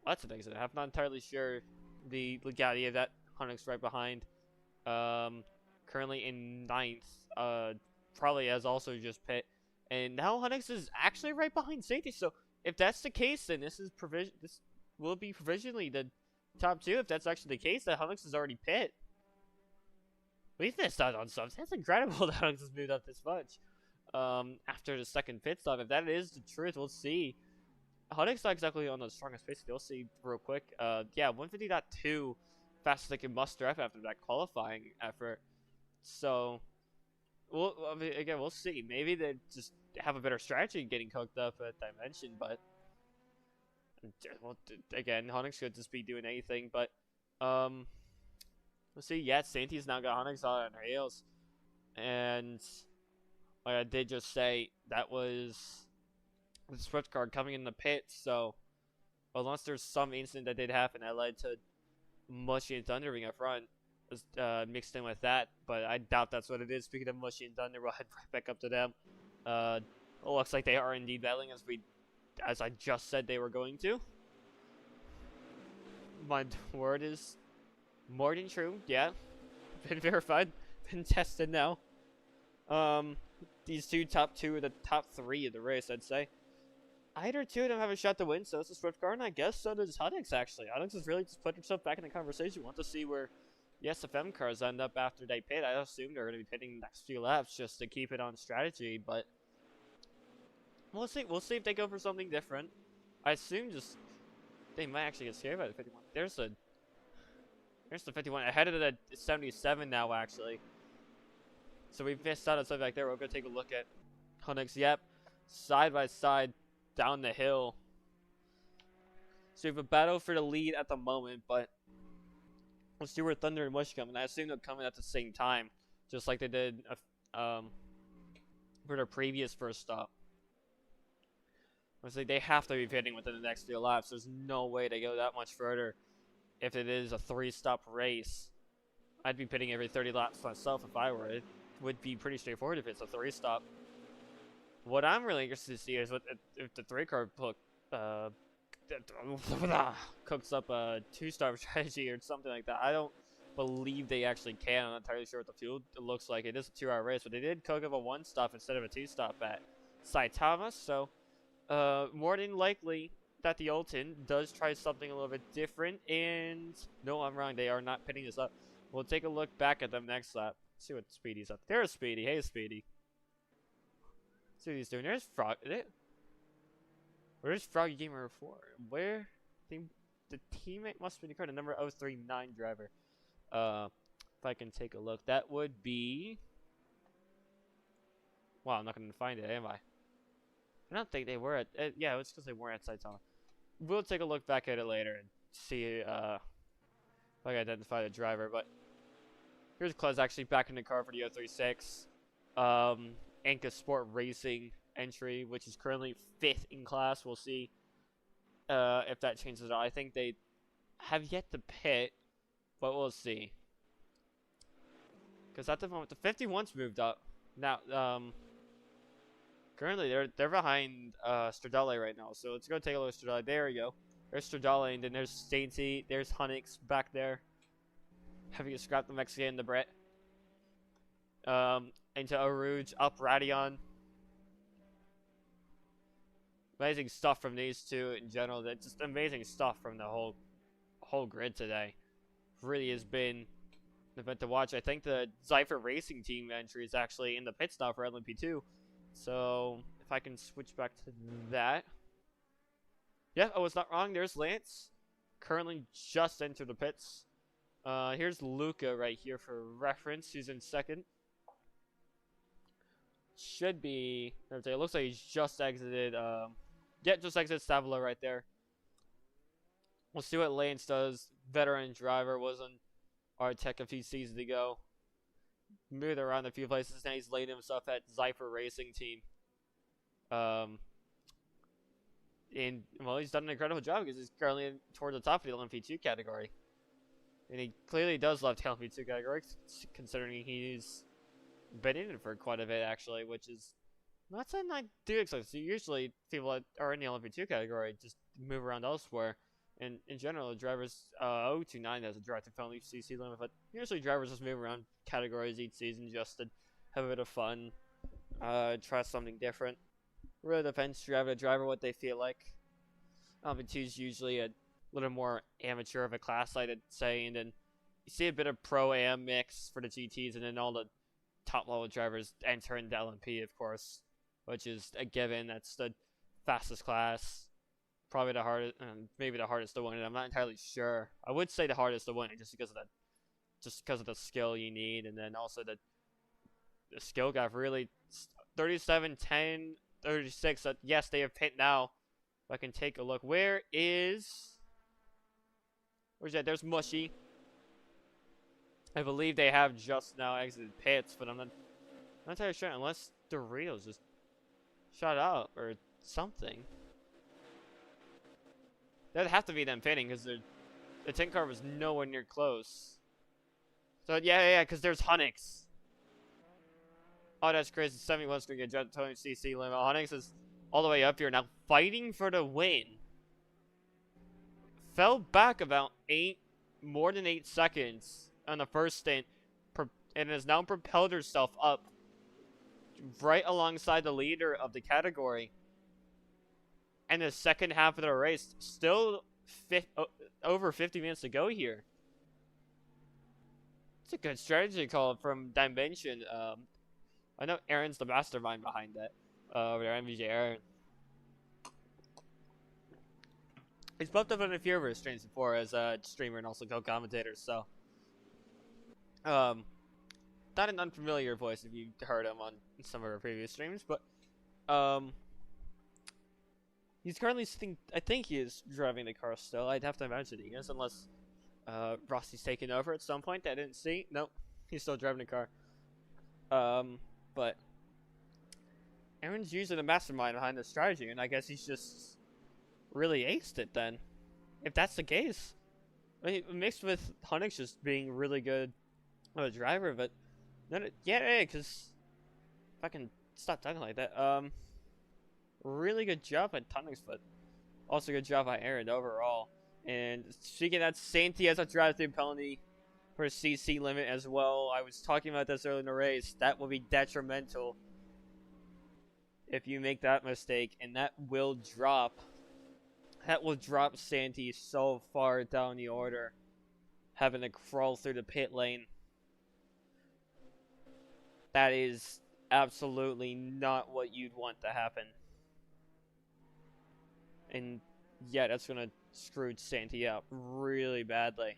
A: exit. I'm not entirely sure the legality of that. Hunnick's right behind. Currently in 9th. Probably has also just pit. And now Hunnick's is actually right behind Santi. So if that's the case, then this will be provisionally the top 2. If that's actually the case, that Hunnick's is already pit. We've missed out on subs. That's incredible that Hunnick's has moved up this much. After the second pit stop. If that is the truth, we'll see. Hunnick's not exactly on the strongest pace. We'll see real quick. Yeah, 150.2 fastest they can muster up after that qualifying effort. So, we'll see. Maybe they just have a better strategy getting cooked up at Dimension, but well, again, Hunnick's could just be doing anything. But we'll see. Yeah, Santi's now got Hunnick's on her heels, and like I did just say, that was the Swift card coming in the pit. So, unless there's some incident that did happen that led to Mushy and Thunder being up front, mixed in with that, but I doubt that's what it is. Speaking of Mushy and Thunder, we'll head right back up to them. It looks like they are indeed battling as I just said they were going to. My word is more than true. Yeah, been verified, been tested now. These top 2 are the top 3 of the race, I'd say. Either 2 of them have a shot to win, so it's a Swift car, and I guess so does Hunnick's, actually. Hunnick's has really just put himself back in the conversation. Want to see where the SFM cars end up after they pit. I assume they're going to be pitting the next few laps just to keep it on strategy, but we'll see. We'll see if they go for something different. I assume just they might actually get scared by the 51. There's the 51 ahead of the 77 now, actually. So we've missed out on something back there. We're going to take a look at Hunnick's. Yep, side by side down the hill. So we have a battle for the lead at the moment, but we'll see where Thunder and Mush come. And I assume they'll come in at the same time, just like they did for their previous first stop. Honestly, they have to be pitting within the next few laps. There's no way they go that much further if it is a 3-stop race. I'd be pitting every 30 laps myself if I were. It would be pretty straightforward if it's a 3-stop. What I'm really interested to see is if the 3-car cooks up a 2-star strategy or something like that. I don't believe they actually can. I'm not entirely sure what the field looks like. It is a 2-hour race, but they did cook up a 1-stop instead of a 2-stop at Saitama. So, more than likely that the Ultin does try something a little bit different. And no, I'm wrong. They are not pitting this up. We'll take a look back at them next lap. See what Speedy's up. There's Speedy. Hey, Speedy. See what he's doing. There's Frog. Where's Froggy Gamer 4? Where? The teammate must be the card, the number 039 driver. If I can take a look, that would be Well, I'm not going to find it, am I? I don't think they were at... yeah, it's because they weren't at Saitama. We'll take a look back at it later and see if I can identify the driver. But here's Klez actually back in the car for the 036. Anka Sport Racing entry, which is currently 5th in class. We'll see if that changes at all. I think they have yet to pit, but we'll see. Because at the moment, the 51's moved up. Now, currently they're behind Stradale right now. So let's go take a look at Stradale. There we go. There's Stradale, and then there's Stainty. There's Hunix back there. Having to scrap the Mexican and the Brit. Into Arouge, up Radion. Amazing stuff from these two in general. That's just amazing stuff from the whole grid today. Really has been an event to watch. I think the Zypher Racing team entry is actually in the pits now for LMP2. So if I can switch back to that. Yeah, I was not wrong. There's Lance. Currently just entered the pits. Here's Luca right here for reference. He's in 2nd. Should be... It looks like he's just exited... yeah, just exited Stavolo right there. We'll see what Lance does. Veteran driver, was on our tech a few seasons ago. Moved around a few places. Now he's laid himself at Zypher Racing team. And, well, he's done an incredible job because he's currently toward the top of the LMP2 category. And he clearly does love the LMP2 category, considering he's been in it for quite a bit, actually, which is not something I do expect. So usually, people that are in the LMP2 category just move around elsewhere. And in general, the drivers, 029 has a directed penalty CC limit, but usually drivers just move around categories each season just to have a bit of fun, try something different. Really depends driver to driver what they feel like. LMP2 is usually a little more amateur of a class, I'd say, and then you see a bit of pro-am mix for the GTs, and then all the top-level drivers enter into LMP, of course, which is a given. That's the fastest class, probably the hardest, maybe the hardest to win it. I'm not entirely sure. I would say the hardest to win it just because of the skill you need, and then also the skill gap. Really, 37, 10, 36. Yes, they have pit now. If I can take a look, where's that? There's Mushy. I believe they have just now exited pits, but I'm not entirely sure unless Doritos just shut out or something. That'd have to be them pitting because the 10 car was nowhere near close. So yeah, because there's Hunix. Oh, that's crazy. 71's going to get jumped to CC limit. Hunix is all the way up here now, fighting for the win. Fell back about more than 8 seconds on the first stint, and has now propelled herself up right alongside the leader of the category. And the second half of the race, still over 50 minutes to go here. It's a good strategy call from Dimension. I know Aaron's the mastermind behind that. Over there, MVJ Aaron. He's popped up on a few of our streams before as a streamer and also co-commentator, so. Not an unfamiliar voice if you heard him on some of our previous streams, but, he's currently sitting, I think he is driving the car still. I'd have to imagine he is, unless, Rossi's taking over at some point that I didn't see. Nope, he's still driving the car. But Aaron's usually the mastermind behind the strategy, and I guess he's just really aced it then. If that's the case. I mean, mixed with Hunix just being really good of a driver, but yeah, because if I can stop talking like that, really good job at Hunix, but also good job by Aaron overall. And speaking of that, Santi has a drive-through penalty for CC limit as well. I was talking about this earlier in the race. That will be detrimental if you make that mistake, and that will drop Santi so far down the order, having to crawl through the pit lane. That is absolutely not what you'd want to happen. And yeah, that's gonna screw Santi up really badly.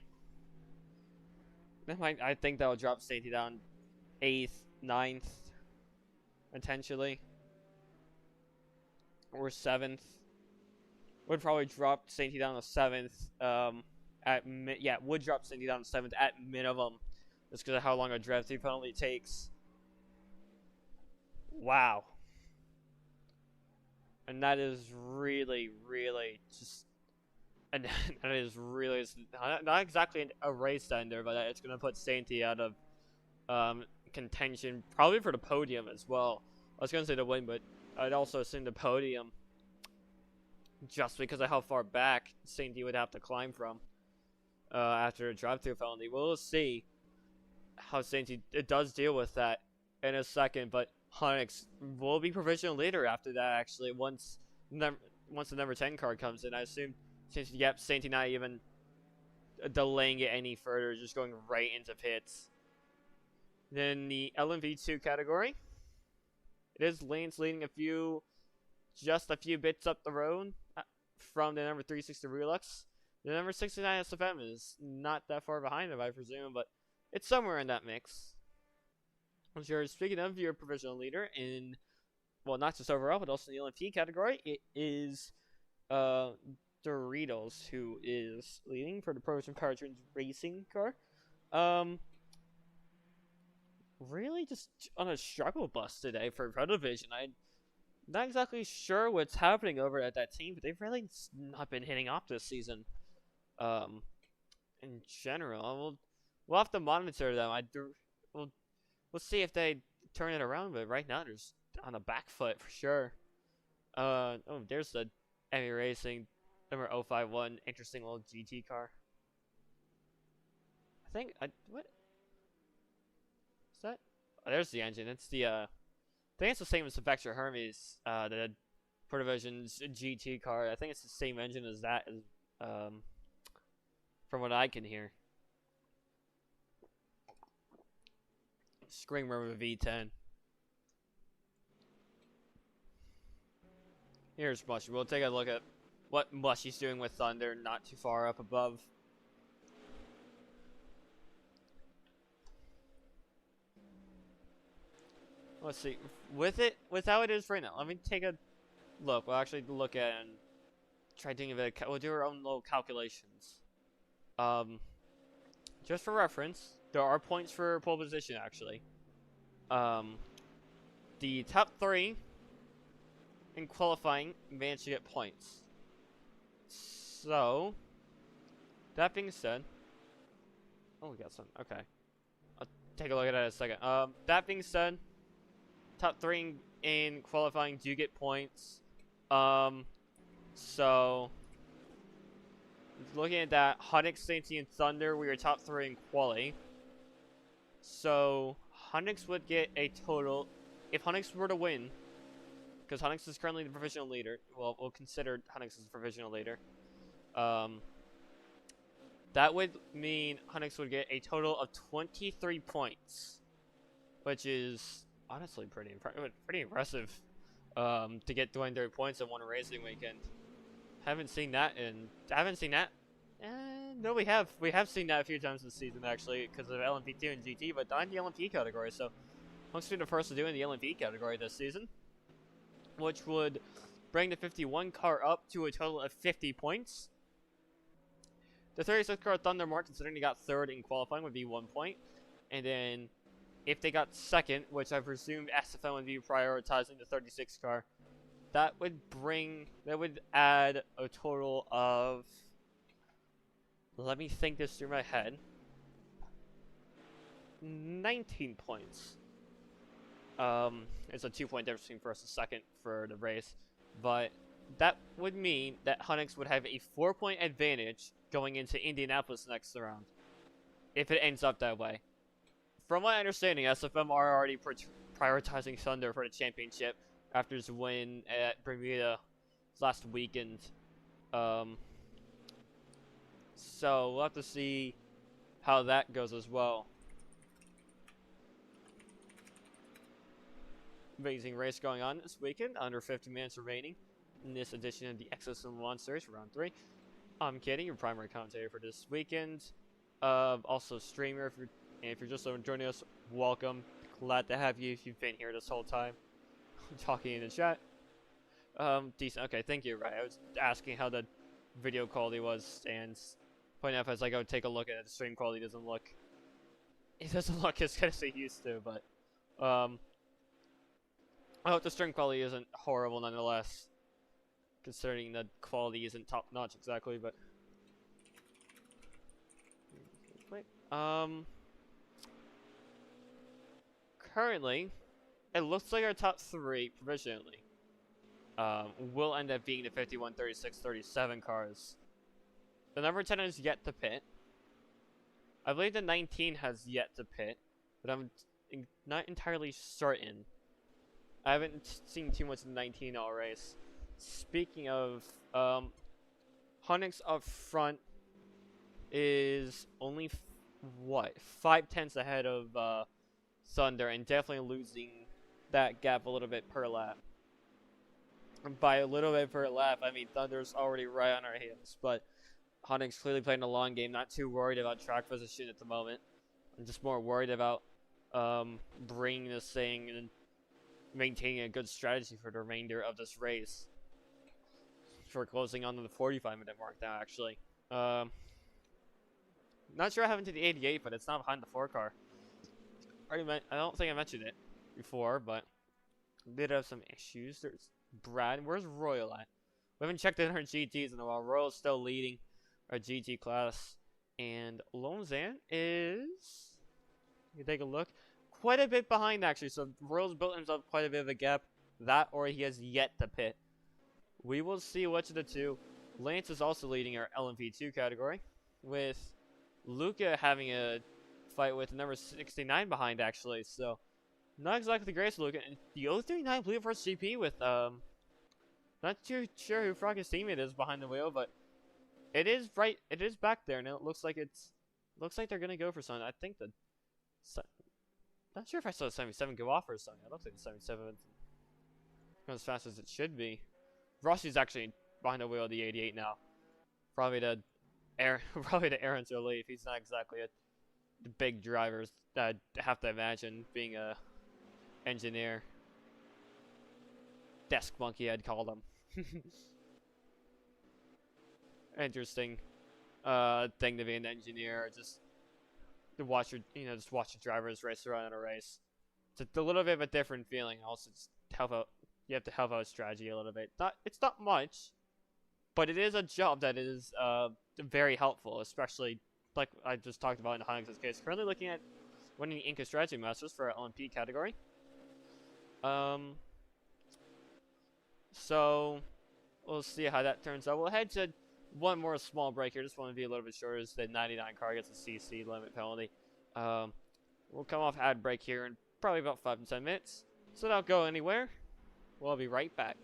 A: I think that'll drop Santi down 8th, 9th. potentially, or 7th. Would probably drop Sainty down to 7th. Would drop Sainty down to 7th at minimum, just because of how long a drafting penalty takes. Wow. And that is really, really just, and that is really not exactly a race ender, but it's gonna put Sainty out of contention, probably for the podium as well. I was gonna say the win, but I'd also assume the podium, just because of how far back Sainty would have to climb from after a drive-through penalty. We'll see how Sainty does deal with that in a second, but Honix will be provisional leader after that, actually, once the number 10 card comes in. I assume Sainty not even delaying it any further, just going right into pits. Then the LMV2 category, it is Lance leading just a few bits up the road from the number 360 Relux. The number 69 SFM is not that far behind him, I presume, but it's somewhere in that mix. Speaking of your provisional leader in, well, not just overall, but also in the LMP category, it is Doritos who is leading for the Provision Powertrains racing car. Really just on a struggle bus today for Protovision. I'm not exactly sure what's happening over at that team, but they've really not been hitting off this season. In general, we'll have to monitor them. We'll see if they turn it around, but right now they're just on the back foot for sure. There's the Emmy Racing number 051, interesting little GT car. What is that? Oh, there's the engine. It's the I think it's the same as the Vector Hermes, the Protovision's GT car. I think it's the same engine as that, from what I can hear. Scream River V10. Here's Mushy. We'll take a look at what Mushy's doing with Thunder, not too far up above. Let's see. With how it is right now, let me take a look. We'll actually look at and try doing a bit of, we'll do our own little calculations. Just for reference, there are points for pole position, actually. The top 3 in qualifying managed to get points. So, that being said, oh, we got some. Okay, I'll take a look at that in a second. That being said, top 3 in qualifying do get points. So, looking at that, Honix, Sainty, and Thunder, we were top 3 in quali. So, Honix would get a total, if Honix were to win, because Honix is currently the provisional leader, well, we'll consider Honix as the provisional leader. That would mean Honix would get a total of 23 points, which is honestly pretty impressive to get 23 points in one racing weekend. Haven't seen that. No, we have seen that a few times this season, actually, because of LMP2 and GT, but not in the LMP category. So Honix will be the first to do in the LMP category this season, which would bring the 51 car up to a total of 50 points. The 36 car Thunder Mark, considering they got 3rd in qualifying, would be 1 point. And then if they got 2nd, which I presume SFM would be prioritizing the 36 car, that would add a total of, let me think this through my head, 19 points. It's a 2-point difference between 1st and 2nd for the race, but that would mean that Honix would have a 4-point advantage going into Indianapolis next round, if it ends up that way. From my understanding, SFM are already prioritizing Thunder for the championship after his win at Bermuda last weekend. So we'll have to see how that goes as well. Amazing race going on this weekend. Under 50 minutes remaining in this edition of the XLMS Series for round 3. I'm Kenny, your primary commentator for this weekend. Also streamer. If you're just joining us, welcome. Glad to have you if you've been here this whole time. talking in the chat. Decent. Okay, thank you. Right, I was asking how the video quality was, and pointing out as I go take a look at it, the stream quality doesn't look. It doesn't look as good as it used to, but I hope the stream quality isn't horrible nonetheless, considering the quality isn't top notch exactly. But wait, currently, it looks like our top 3 provisionally will end up being the 51, 36, 37 cars. The number 10 is yet to pit. I believe the 19 has yet to pit, but I'm not entirely certain. I haven't seen too much of the 19 all race. Speaking of, Honix up front is only, what, 5/10 ahead of Thunder, and definitely losing that gap a little bit per lap. And by a little bit per lap, I mean Thunder's already right on our heels, but Honix clearly playing a long game, not too worried about track position at the moment. I'm just more worried about bringing this thing and maintaining a good strategy for the remainder of this race. For closing on to the 45-minute mark now, actually. Not sure what happened to the 88, but it's not behind the 4 car. I don't think I mentioned it before, but did have some issues. There's Brad. Where's Royal at? We haven't checked in our GTs in a while. Royal's still leading our GT class, and Lone Zan is, you can take a look, quite a bit behind actually. So Royal's built himself quite a bit of a gap. That, or he has yet to pit. We will see which of the two. Lance is also leading our LMP2 category, with Luca having a fight with number 69 behind actually. So not exactly the greatest Luca. And the 039 Blue Force GP with not too sure who Froggy's teammate is behind the wheel, but it is right. It is back there, and it looks like they're gonna go for something. I think not sure if I saw the 77 go off or something. It looks like the 77 goes as fast as it should be. Rossi's actually behind the wheel of the 88 now. Probably to Aaron's relief. He's not exactly the big drivers that I have to imagine being a engineer. Desk monkey, I'd call them. Interesting thing to be an engineer, just to watch your drivers race around in a race. It's a little bit of a different feeling. Also, just you have to help out strategy a little bit. It's not much, but it is a job that is very helpful, especially like I just talked about in Heinix's case. Currently looking at winning the Inca Strategy Masters for our LMP category. So we'll see how that turns out. We'll head to one more small break here. Just want to be a little bit shorter as the 99 car gets a CC limit penalty. We'll come off ad break here in probably about 5 to 10 minutes. So don't go anywhere. We'll be right back.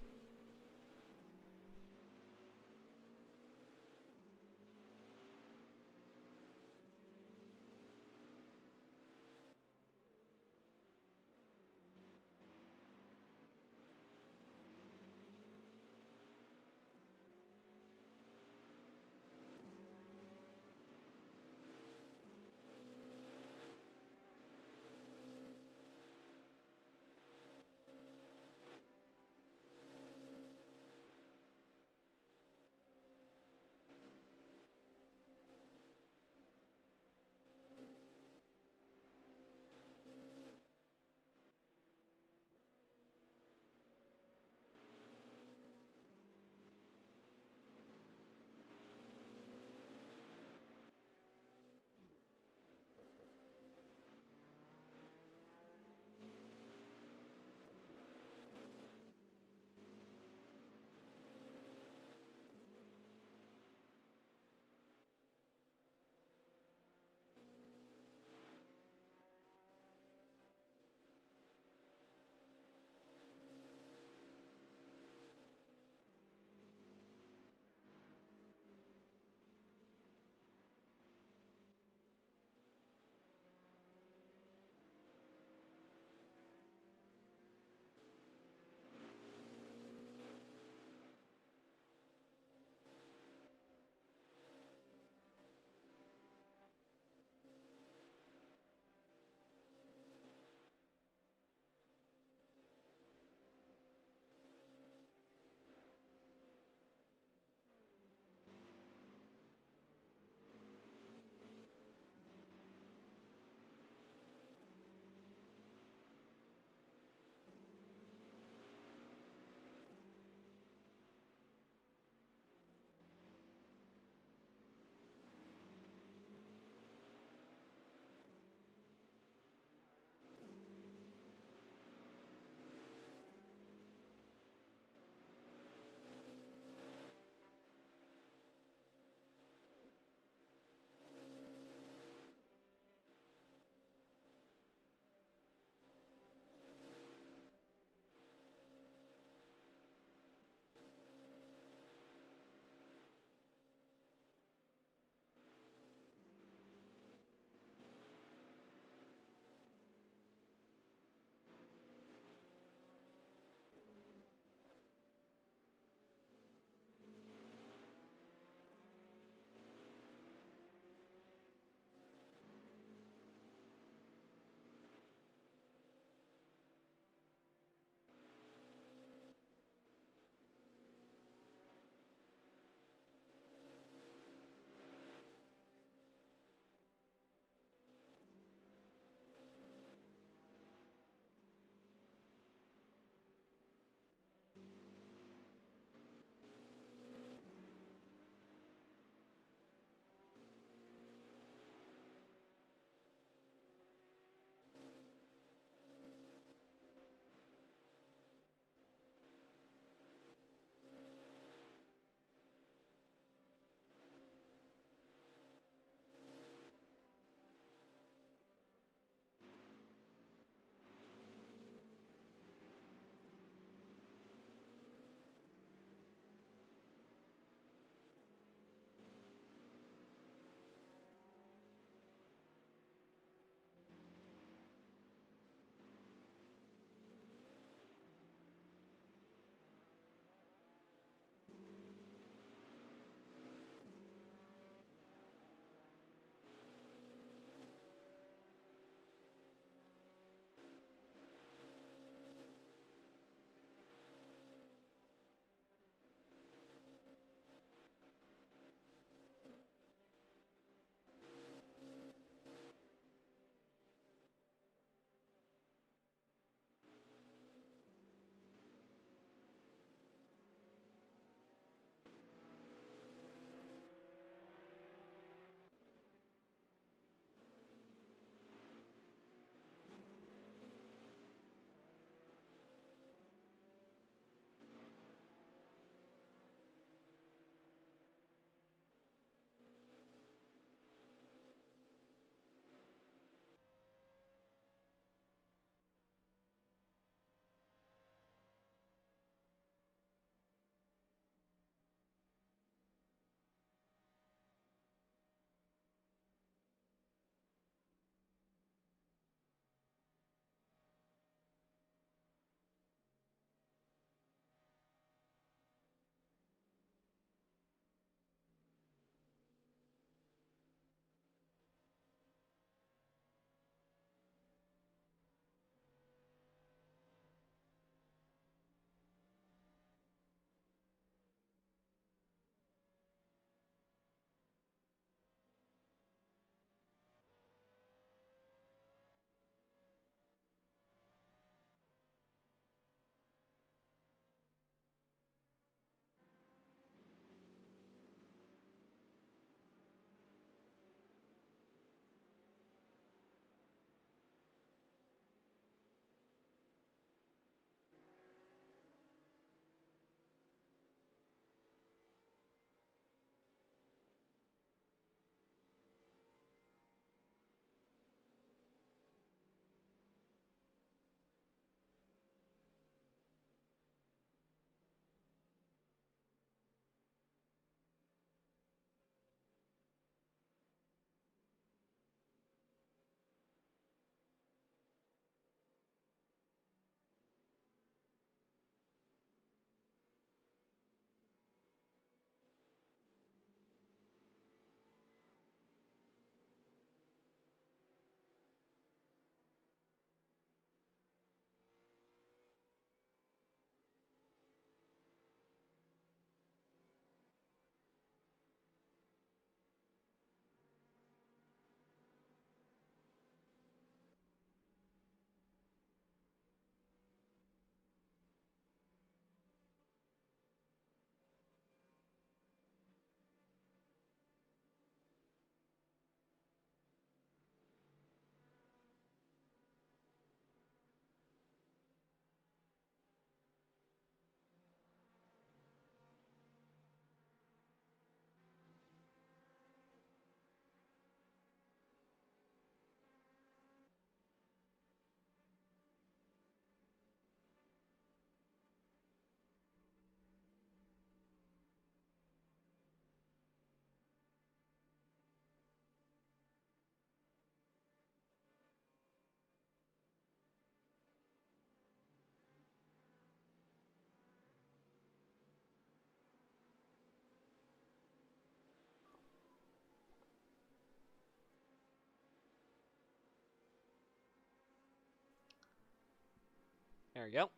A: There we go.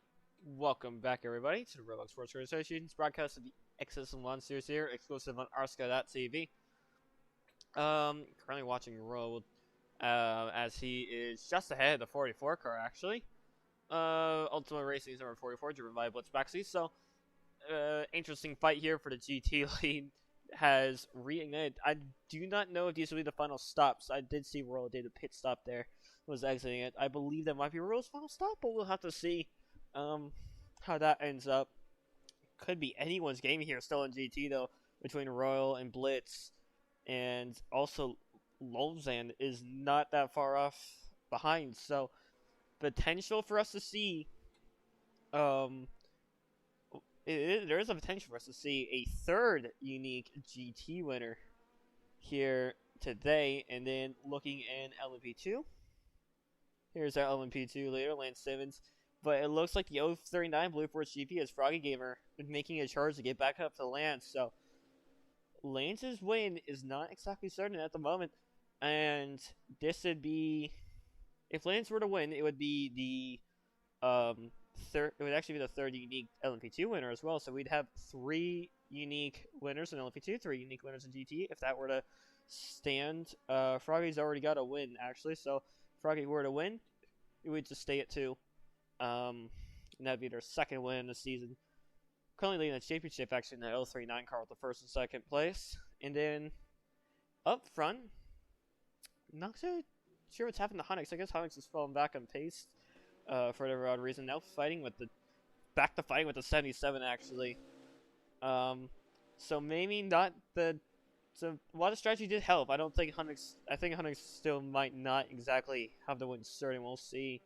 A: Welcome back, everybody, to the Roblox Sports Card Association's broadcast of the XLMS series here, exclusive on RSCA TV. Currently watching Roll, as he is just ahead of the 44 car, actually. Ultimate Racing is number 44, driven by Blitz Baxi. So, interesting fight here for the GT lead has reignited. I do not know if these will be the final stops. I did see Roll did a pit stop there, was exiting it. I believe that might be Roll's final stop, but we'll have to see how that ends up. Could be anyone's game here still in GT, though, between Royal and Blitz. And also, Lolzan is not that far off behind. So, potential for us to see, there is a potential for us to see a third unique GT winner here today. And then looking in LMP2, here's our LMP2 leader, Lance Simmons. But it looks like the 039 Blue Force GP is Froggy Gamer making a charge to get back up to Lance. So Lance's win is not exactly certain at the moment. And this would be, if Lance were to win, it would be the third. It would actually be the third unique LMP2 winner as well. So we'd have 3 unique winners in LMP2, 3 unique winners in GT. If that were to stand, Froggy's already got a win actually. So if Froggy were to win, it would just stay at 2. And that'd be their second win this season. Currently leading the championship actually in the 039 car with the first and second place. And then up front, not so sure what's happened to Honix. I guess Honix has fallen back on pace for whatever odd reason. Now fighting with the fighting with the 77 actually. So maybe not the. So while the strategy did help, I think Honix still might not exactly have the win certain. We'll see.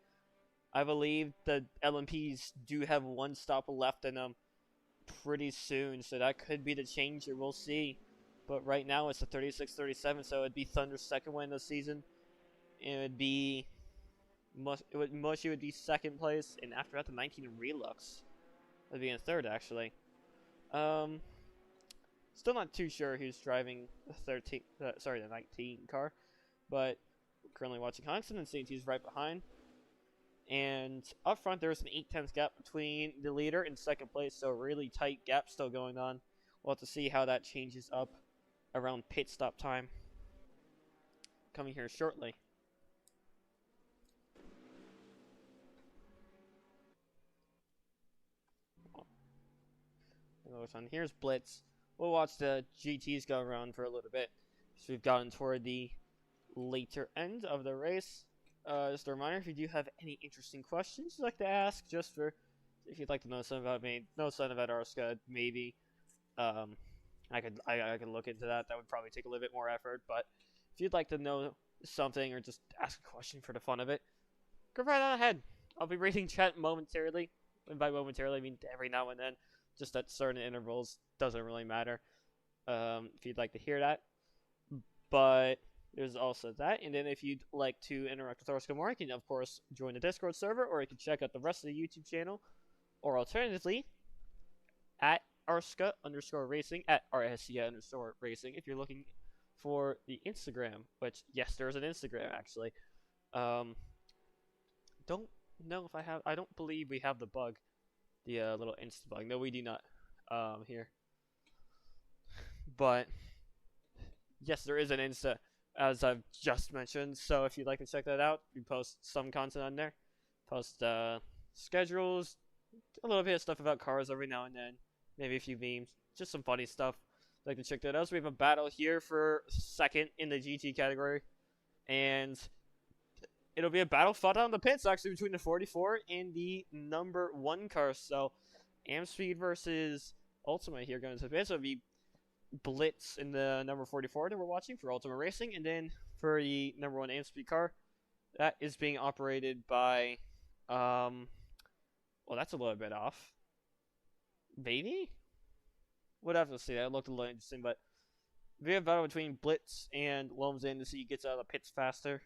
A: I believe the LMPs do have 1 stop left in them pretty soon, so that could be the changer. We'll see. But right now it's a 36-37, so it'd be Thunder's second win this season. It would be Mushy would be second place, and after that the 19 Relux would be in third actually. Still not too sure who's driving the 19 car, but currently watching Hodgson and CNT's right behind. And up front, there's an 8/10 gap between the leader and second place, so a really tight gap still going on. We'll have to see how that changes up around pit stop time coming here shortly. Here's Blitz. We'll watch the GTs go around for a little bit. So we've gotten toward the later end of the race. Just a reminder, if you do have any interesting questions you'd like to ask, if you'd like to know something about me, know something about RSCA, maybe, I could look into that. That would probably take a little bit more effort, but if you'd like to know something or just ask a question for the fun of it, go right on ahead. I'll be reading chat momentarily, and by momentarily I mean every now and then, just at certain intervals, doesn't really matter, if you'd like to hear that, but there's also that, and then if you'd like to interact with RSCA more, you can, of course, join the Discord server, or you can check out the rest of the YouTube channel, or alternatively, at RSCA_racing, at RSCA_racing, if you're looking for the Instagram, which, yes, there's an Instagram, actually. Don't know if I don't believe we have the bug, the little Insta bug. No, we do not, here. But, yes, there is an Insta, as I've just mentioned, so if you'd like to check that out, we post some content on there. Post schedules, a little bit of stuff about cars every now and then, maybe a few memes, just some funny stuff. I'd like to check that out. So we have a battle here for second in the GT category, and it'll be a battle fought out in the pits actually between the 44 and the number 1 car. So Amspeed versus Ultima here going to the pits. So it'll be Blitz in the number 44 that we're watching for Ultima Racing, and then for the number 1 Amspeed car, that is being operated by, well, that's a little bit off. Maybe? We'll have to see. That looked a little interesting, but we have a battle between Blitz and Lomzan to see who gets out of the pits faster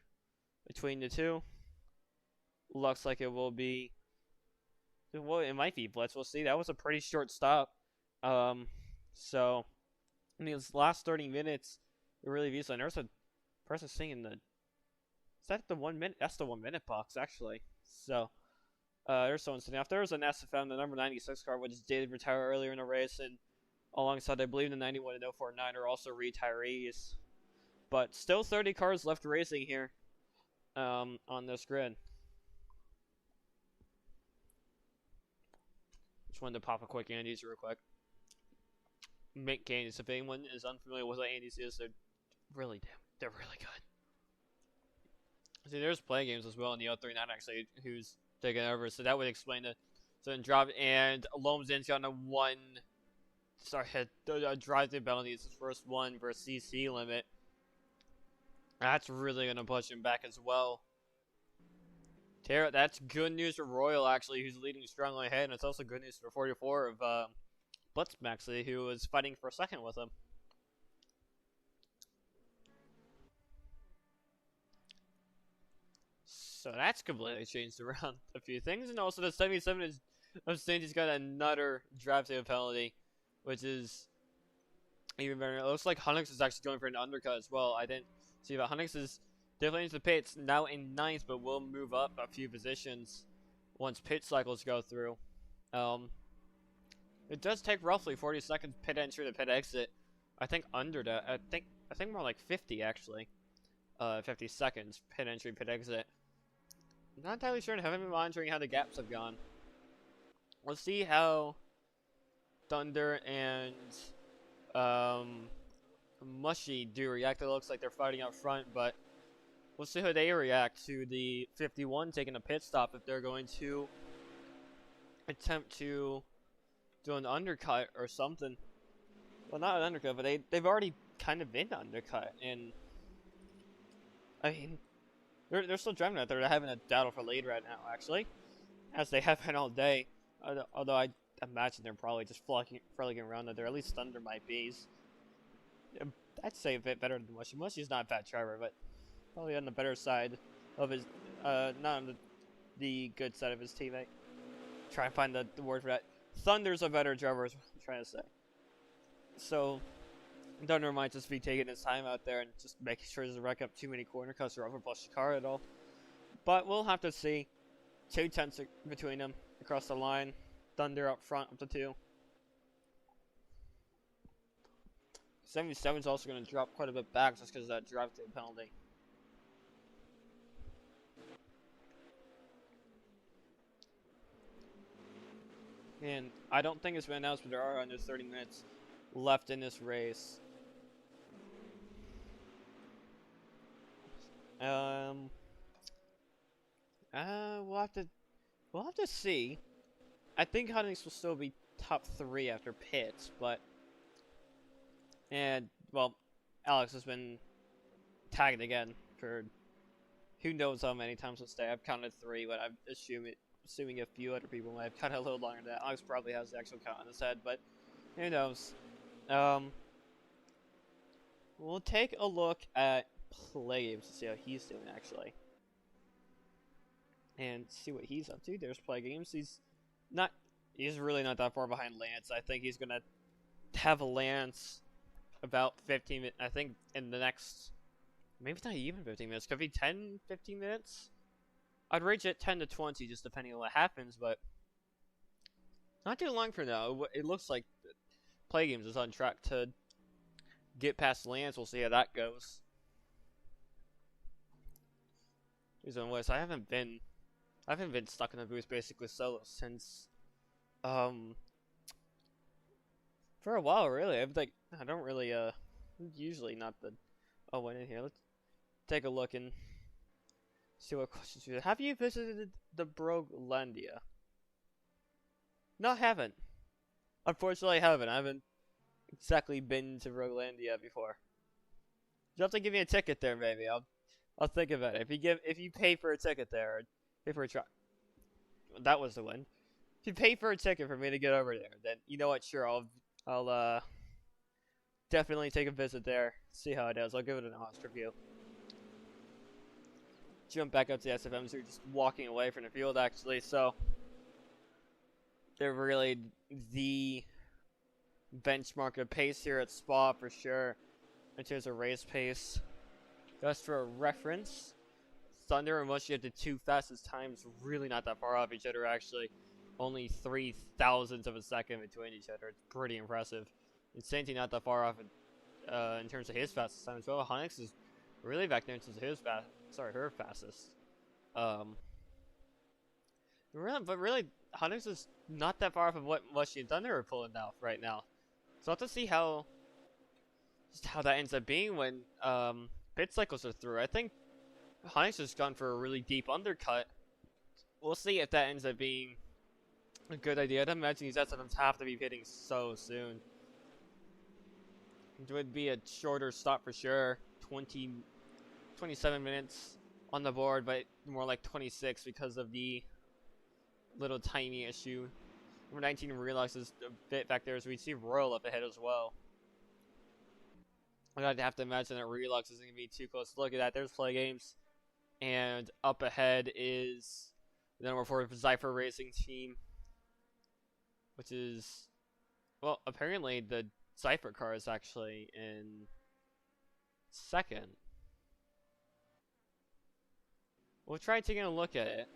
A: between the two. Looks like it will be, well, it might be Blitz. We'll see. That was a pretty short stop. So in these last 30 minutes, it really views. And there's a person singing the. Is that the 1 minute? That's the 1 minute box, actually. So There's someone sitting off. There's an SFM, the number 96 car, which did retire earlier in the race, and alongside, I believe, the 91 and 049 are also retirees. But still 30 cars left racing here on this grid. Just wanted to pop a quick Andes real quick. Make Andes. If anyone is unfamiliar with what Andes is, they're really good. See, there's play games as well in the 039 actually, who's taking over, so that would explain it. So then drop, and Lomzin's got a drive-through penalty. It's his first one for a CC limit. That's really going to push him back as well. That's good news for Royal, actually, who's leading strongly ahead, and it's also good news for 44 of Blitzm, actually, who was fighting for second with him. So that's completely changed around a few things, and also the 77 of Stingy's got another drive-through penalty, which is even better. It looks like Hunnix is actually going for an undercut as well. I didn't see that. Hunnix is definitely into the pits, now in 9th, but will move up a few positions once pit cycles go through. It does take roughly 40 seconds pit entry to pit exit. I think under that. I think more like 50 actually. 50 seconds pit entry, pit exit. I'm not entirely sure, and haven't been monitoring how the gaps have gone. We'll see how Thunder and Mushy do react. It looks like they're fighting up front, but we'll see how they react to the 51 taking a pit stop, if they're going to attempt to do an undercut or something. Well, not an undercut, but they've already kind of been undercut, and I mean, they're still driving out there. They're having a battle for lead right now, actually, as they have been all day. Although I imagine they're probably just frolicking around out there. At least Thunder might be. I'd say a bit better than Mushy. Mushy's not a bad driver, but probably on the better side of his, not on the good side of his teammate. Try and find the word for that. Thunder's a better driver, is what I'm trying to say. So, Thunder might just be taking his time out there and just making sure he doesn't rack up too many corner cuts or overpush the car at all. But we'll have to see. 2 tenths between them across the line. Thunder up front up to 2. 77's also going to drop quite a bit back just because of that drive-through penalty. And I don't think it's been announced, but there are under 30 minutes left in this race. We'll have to see. I think Hunnix will still be top 3 after pits, but well, Alex has been tagged again for who knows how many times this day. I've counted 3, but I'm assuming a few other people might have counted a little longer than that. Alex probably has the actual count on his head, but who knows. We'll take a look at play games to see how he's doing, actually. And see what he's up to. There's play games. He's really not that far behind Lance. I think he's going to have Lance about 15 minutes. I think in the next, maybe not even 15 minutes. Could be 10, 15 minutes. I'd rate it 10 to 20 just depending on what happens, but not too long for now. It looks like play games is on track to get past Lance. We'll see how that goes. He's on West. I haven't been stuck in the booth basically solo since for a while, really. I don't really usually not the went in here. Let's take a look and see what questions you have. Have you visited the Broglandia? No, I haven't. Unfortunately, I haven't. I haven't exactly been to Broglandia before. You'll have to give me a ticket there, maybe. I'll think about it. If you pay for a ticket there, or pay for a try. That was the win. If you pay for a ticket for me to get over there, then you know what? Sure, I'll definitely take a visit there. See how it does. I'll give it an honest review. Jump back up to the SFMs who are just walking away from the field, actually. So they're really the benchmark of pace here at Spa for sure. In terms of race pace. Just for a reference, Thunder and Mushy have the two fastest times really not that far off each other, actually. Only 3 thousandths of a second between each other. It's pretty impressive. And Santy not that far off in terms of his fastest time as well. Honix is really back there in terms of his her fastest. Really, Honix is not that far off of what Mushy and Thunder are pulling off right now. So I'll have to see how that ends up being when pit cycles are through. I think Honix has gone for a really deep undercut. We'll see if that ends up being a good idea. I'd imagine these SFMs have to be hitting so soon. It would be a shorter stop for sure. 27 minutes on the board, but more like 26 because of the little tiny issue. Number 19 realizes a bit back there, so we see Royal up ahead as well. I'd have to imagine that Relux isn't going to be too close to look at that. There's Play Games. And up ahead is the number 4 Zypher Racing team. Which is, well, apparently the Zypher car is actually in second. We'll try taking a look at it.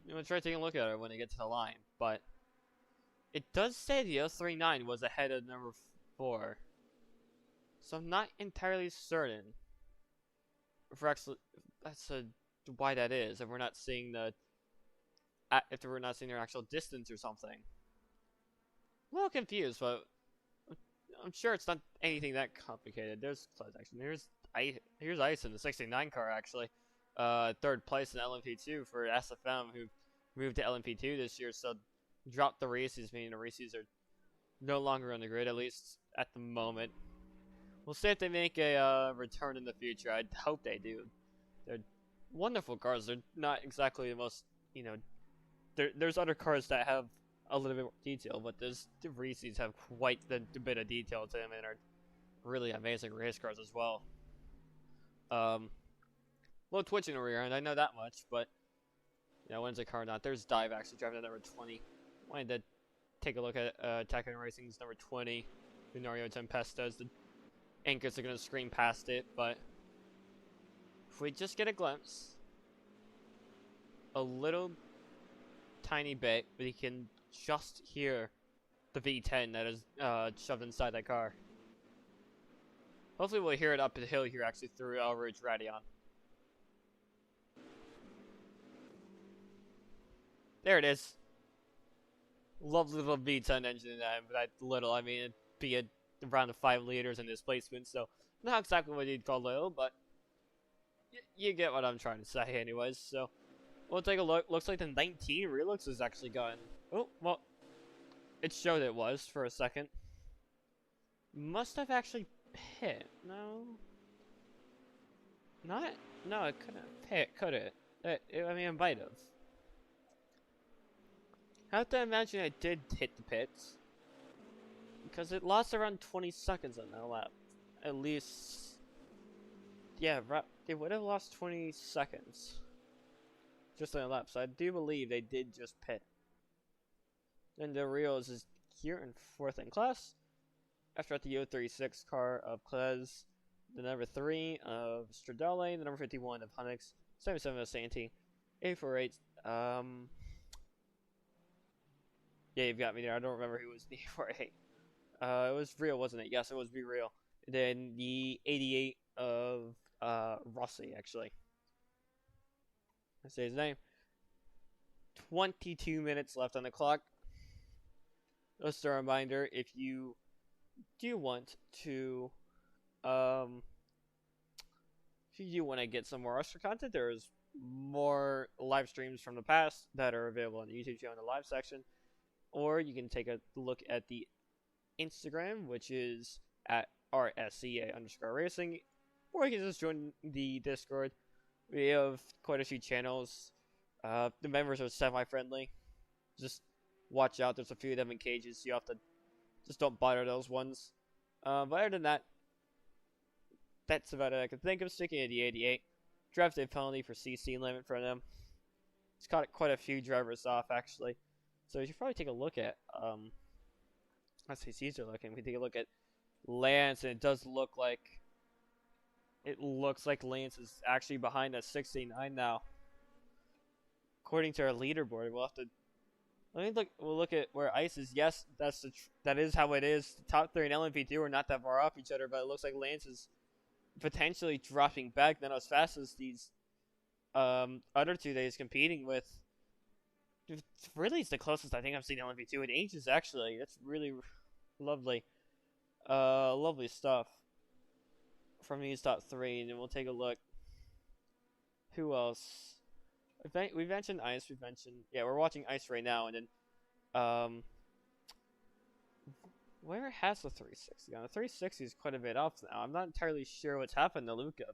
A: We'll try taking a look at it when they get to the line. But it does say the 039 was ahead of number 4. So I'm not entirely certain if we're actually, why that is. If we're not seeing their actual distance or something. A little confused, but I'm sure it's not anything that complicated. There's close action. Here's Ice in the 69 car actually. Third place in LMP2 for SFM, who moved to LMP2 this year, so dropped the races, meaning the races are no longer on the grid, at least at the moment. We'll see if they make a return in the future. I hope they do. They're wonderful cars. They're not exactly the most, there's other cars that have a little bit more detail, but the Reese's have quite the bit of detail to them and are really amazing race cars as well. Low twitch in the rear end, I know that much, but when's the car not? There's Dive actually driving at number 20. Wanted to take a look at Tekken Racing's number 20, Lunario Tempestas. The anchors are going to scream past it, but if we just get a glimpse, a little tiny bit, we can just hear the V10 that is shoved inside that car. Hopefully we'll hear it up the hill here actually through El Rouge Radion. There it is. Lovely little V10 engine in that, but that little, I mean, it'd be around 5 liters in displacement, so not exactly what you'd call little, but you get what I'm trying to say anyways. So we'll take a look. Looks like the 19 Relux has actually gone. Oh, well, it showed it was for a second. Must have actually hit. No, it couldn't have hit, could it? I mean, it might have. I have to imagine it did hit the pits, because it lost around 20 seconds on that lap. At least, yeah, it would have lost 20 seconds just on the lap. So I do believe they did just pit. And the Rios is here in 4th in class. After at the 036 car of Klez, the number 3 of Stradale, the number 51 of Honix, 77 of Santee, 848. Yeah, you've got me there. I don't remember who was the 848. It was Real, wasn't it? Yes, it was Be Real. And then the 88 of Rossi, actually. I say his name. 22 minutes left on the clock. Just a reminder, if you do want to, get some more extra content, there's more live streams from the past that are available on the YouTube channel in the live section. Or you can take a look at the Instagram, which is at RSCA_racing. Or you can just join the Discord. We have quite a few channels. The members are semi-friendly. Just watch out. There's a few of them in cages. So you have to just don't bother those ones. But other than that, that's about it I can think of. Sticking to the 88. Draft day penalty for CC limit for them. It's caught quite a few drivers off, actually. So you should probably take a look at, let's see, Caesar looking. We take a look at Lance, and it does look like it looks like Lance is actually behind us 69 now. According to our leaderboard, we'll have to let me look. We'll look at where Ice is. Yes, that is how it is. The top 3 and LMP2 are not that far off each other, but it looks like Lance is potentially dropping back not as fast as these other 2 days competing with. Really, it's the closest I think I've seen LMP2 in ages. Actually, that's really lovely. Lovely stuff from these top 3, and then we'll take a look. Who else? We mentioned Ice. We mentioned we're watching Ice right now, and then where has the 360 gone? The 360 is quite a bit off now. I'm not entirely sure what's happened to Luca,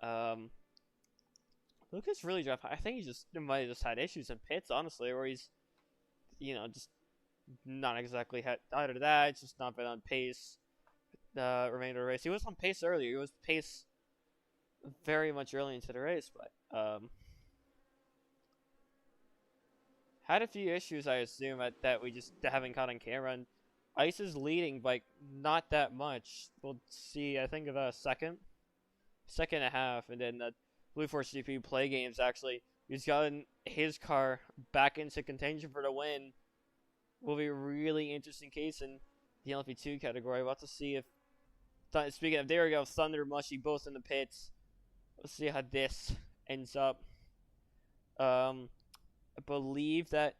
A: but Luca's really dropped. I think he might have just had issues in pits, honestly, where he's just not exactly had either that. It's just not been on pace. The remainder of the race, he was on pace earlier. He was pace very much early into the race, but had a few issues, I assume, that we just haven't caught on camera. And Ice is leading by not that much. We'll see, I think, about a second and a half. And then the Blue Force GP play games, actually, he's gotten his car back into contention for the win. Will be a really interesting case in the LP2 category. We'll have to see if, speaking of, there we go, Thunder, Mushy, both in the pits. Let's see how this ends up. I believe that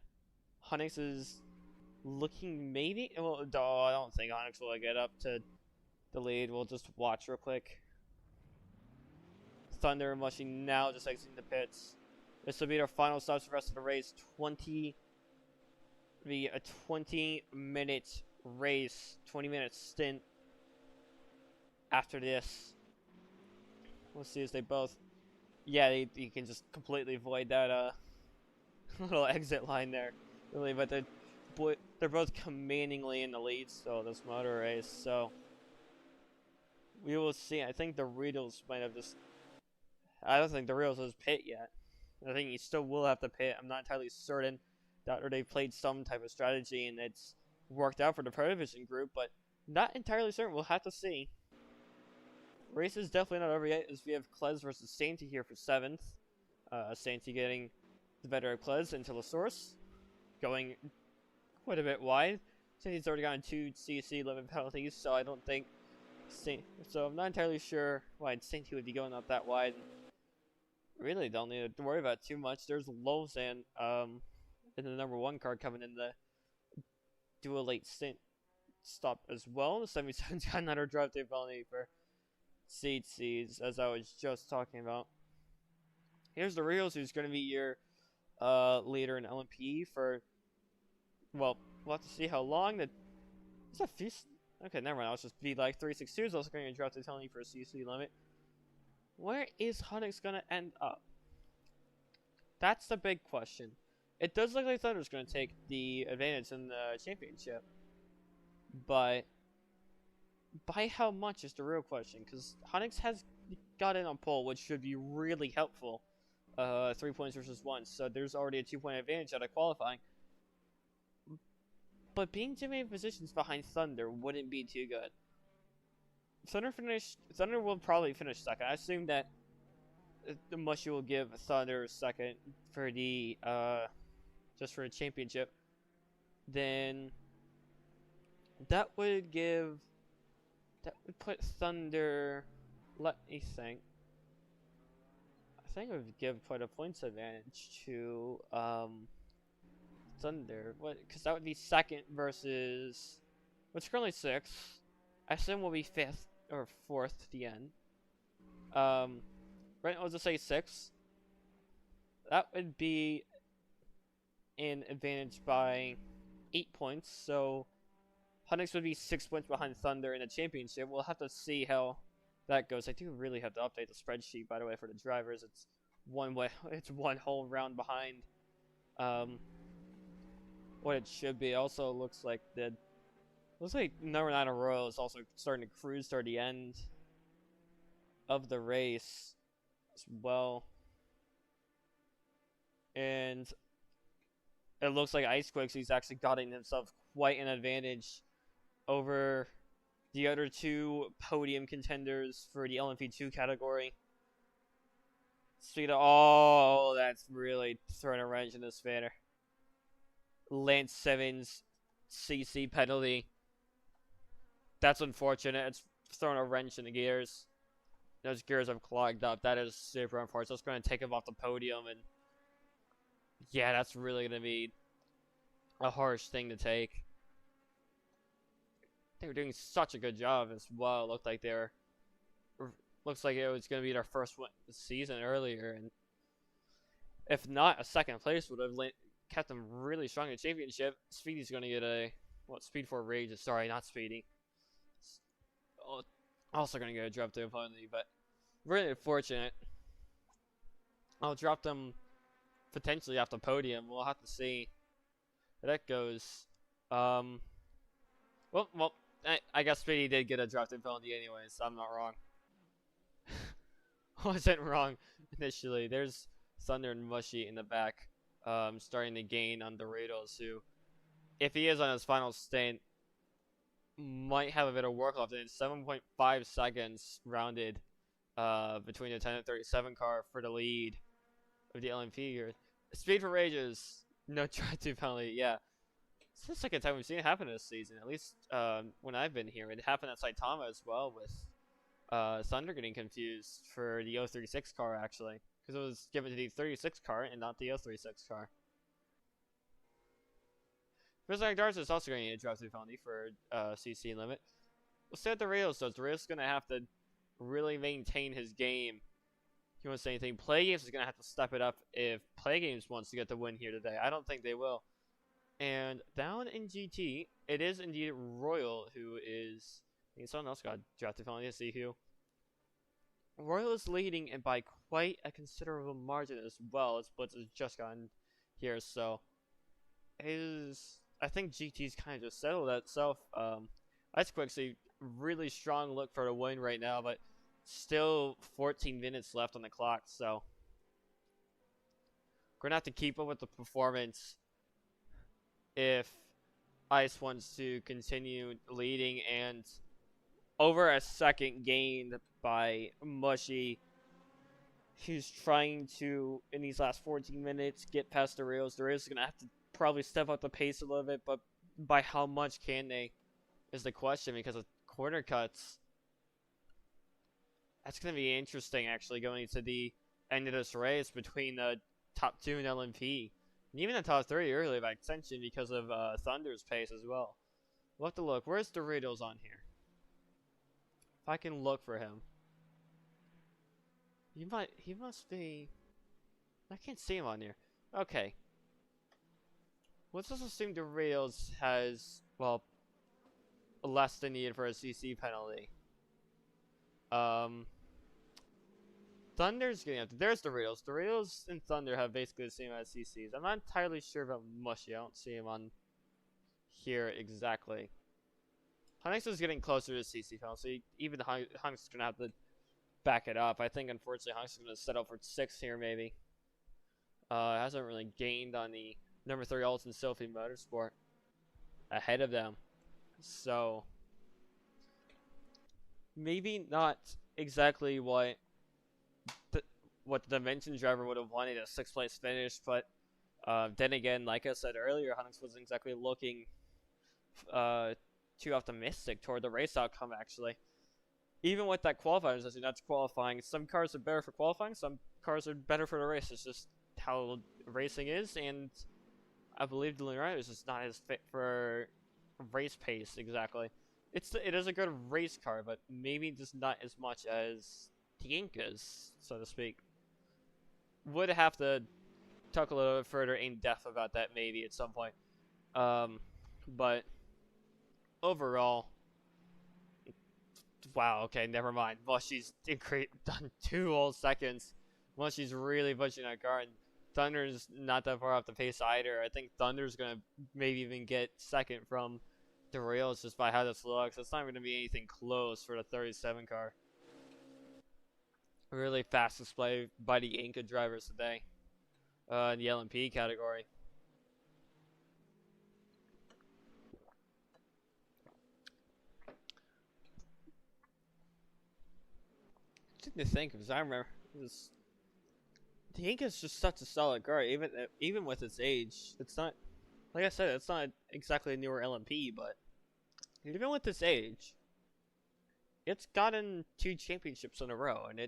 A: Hunix is looking maybe. Well, no, I don't think Hunix will get up to the lead. We'll just watch real quick. Thunder and Mushy now just exiting the pits. This will be their final stops for the rest of the race. 20-minute race, 20-minute stint. After this, we'll see as they both. Yeah, you can just completely avoid that little exit line there, really. But they're both commandingly in the lead still this motor race, so we will see. I think the Riddles might have just. I don't think the Riddles has pit yet. I think he still will have to pit. I'm not entirely certain that or they've played some type of strategy and it's worked out for the Pro Division group, but not entirely certain. We'll have to see. Race is definitely not over yet, as we have Klez versus Sainty here for 7th. Sainty getting the better of Klez into La Source, going quite a bit wide. Sainty's already gotten 2 CC limit penalties, so I don't think so I'm not entirely sure why Sainty would be going up that wide. Really don't need to worry about too much. There's Lozan in the number 1 car coming in the dual late stop as well. The 77's got another drive through penalty for CCs, as I was just talking about. Here's the Reals, who's going to be your leader in LMP for, well, we'll have to see how long. There's a few. Okay, never mind. I'll just be like 362 is also going to drop the penalty for a CC limit. Where is Hunix going to end up? That's the big question. It does look like Thunder's going to take the advantage in the championship, but by how much is the real question, because Hunix has got in on pole, which should be really helpful. 3 points versus 1, so there's already a 2-point advantage out of qualifying. But being too many positions behind Thunder wouldn't be too good. Thunder will probably finish second. I assume that the Mushy will give Thunder second for the just for the championship. Then that would put Thunder. Let me think. I think it would give quite a points advantage to Thunder. Because that would be second versus what's currently 6th. I assume will be 5th or 4th to the end. Right, I'll just say 6th. That would be an advantage by 8 points. So Hunix would be 6 points behind Thunder in the championship. We'll have to see how that goes. I do really have to update the spreadsheet, by the way, for the drivers. It's one whole round behind what it should be. Also looks like number 9 Royal is also starting to cruise toward the end of the race as well. And it looks like Icequakes, he's actually gotten himself quite an advantage over the other two podium contenders for the LMP2 category. Speaking of, oh, that's really throwing a wrench in this banner. Lance Simmons CC penalty. That's unfortunate. It's throwing a wrench in the gears. Those gears have clogged up. That is super unfortunate. It's going to take him off the podium, and yeah, that's really going to be a harsh thing to take. They were doing such a good job as well. It looked like they were. Looks like it was going to be their first win season earlier, and if not, a second place would have kept them really strong in the championship. Speedy's going to get a Speed 4 Rage. Sorry, not Speedy. Also going to get a drop through penalty, but really unfortunate. I'll drop them potentially off the podium. We'll have to see how that goes. Well, I guess Speedy did get a drop through penalty anyway, so I'm not wrong. Wasn't wrong initially. There's Thunder and Mushy in the back, starting to gain on Doritos, who, if he is on his final stint, might have a bit of work left. And 7.5 seconds rounded between the 10 and 37 car for the lead of the LMP here. Speed for Rages, no drive-through penalty. Yeah, it's the second time we've seen it happen this season. At least when I've been here, it happened at Saitama as well, with Thunder getting confused for the 036 car, actually, because it was given to the 36 car and not the 036 car. Prismatic Darts is also going to get a drive-through penalty for CC limit. We'll see what Doritos does. Doritos is going to have to really maintain his game. If you want to say anything, Play Games is going to have to step it up if Play Games wants to get the win here today. I don't think they will. And down in GT, it is indeed Royal who is. I think someone else got drafted penalty. Let's see who. Royal is leading, and by quite a considerable margin as well, as Blitz has just gotten here. So, I think GT's kind of just settled that itself. Ice Quickly, really strong look for the win right now, but still 14 minutes left on the clock. So, we're going to have to keep up with the performance if Ice wants to continue leading, and over a second gained by Mushy. He's trying to, in these last 14 minutes, get past the rails. The rails are going to have to probably step up the pace a little bit, but by how much can they is the question, because of corner cuts. That's going to be interesting, actually, going into the end of this race between the top 2 and LMP. And even the top 3 early by extension because of Thunder's pace as well. We'll have to look. Where's Doritos on here? If I can look for him. He must be. I can't see him on here. Okay. Let's just assume Doritos has, well, less than needed for a CC penalty. Thunder's getting up. There's Doritos. Doritos and Thunder have basically the same as CCs. I'm not entirely sure about Mushy. I don't see him on here exactly. Hunix is getting closer to CC penalty. Even Hunix is going to have to back it up. I think, unfortunately, Hunix is going to settle for 6 here, maybe. Hasn't really gained on the number 3 Alton Sophie Motorsport ahead of them. So, maybe not exactly what the Dimension driver would have wanted, a 6th place finish, but then again, like I said earlier, Hunix wasn't exactly looking too optimistic toward the race outcome, actually. Even with that qualifying session, that's qualifying. Some cars are better for qualifying, some cars are better for the race. It's just how racing is, and I believe Dylan is just not as fit for race pace, exactly. It is a good race car, but maybe just not as much as the Incas, so to speak. Would have to talk a little bit further in depth about that maybe at some point. But overall, wow, okay, never mind. Mushy's done 2 whole seconds. Mushy's really pushing that car, and Thunder's not that far off the pace either. I think Thunder's going to maybe even get second from the rails just by how this looks. It's not going to be anything close for the 37 car. Really fast display by the Inca drivers today in the LMP category. to think, because I remember the Ink is just such a solid car, even with its age. It's not, like I said, it's not exactly a newer LMP, but even with its age, it's gotten 2 championships in a row, and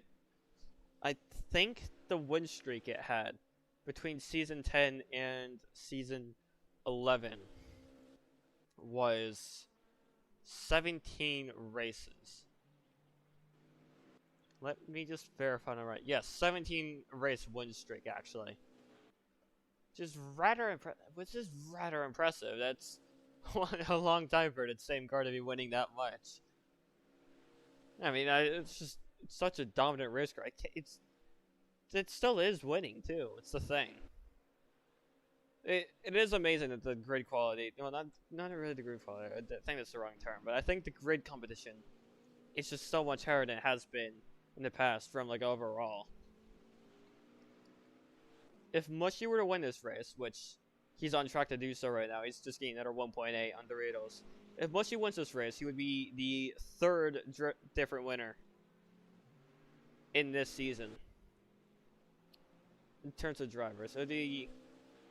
A: I think the win streak it had between season 10 and season 11 was 17 races. Let me just verify I'm right. Yes, 17 race win streak actually. Which is rather impressive. That's a long time for the same car to be winning that much. I mean, it's such a dominant race car. It still is winning too. It's the thing. It is amazing that the grid quality. Well, not really the grid quality. I think that's the wrong term. But I think the grid competition is just so much higher than it has been in the past from like overall. If Mushy were to win this race, which he's on track to do so right now, he's just getting another 1.8 on Doritos. If Mushy wins this race, he would be the 3rd different winner in this season in terms of drivers. So the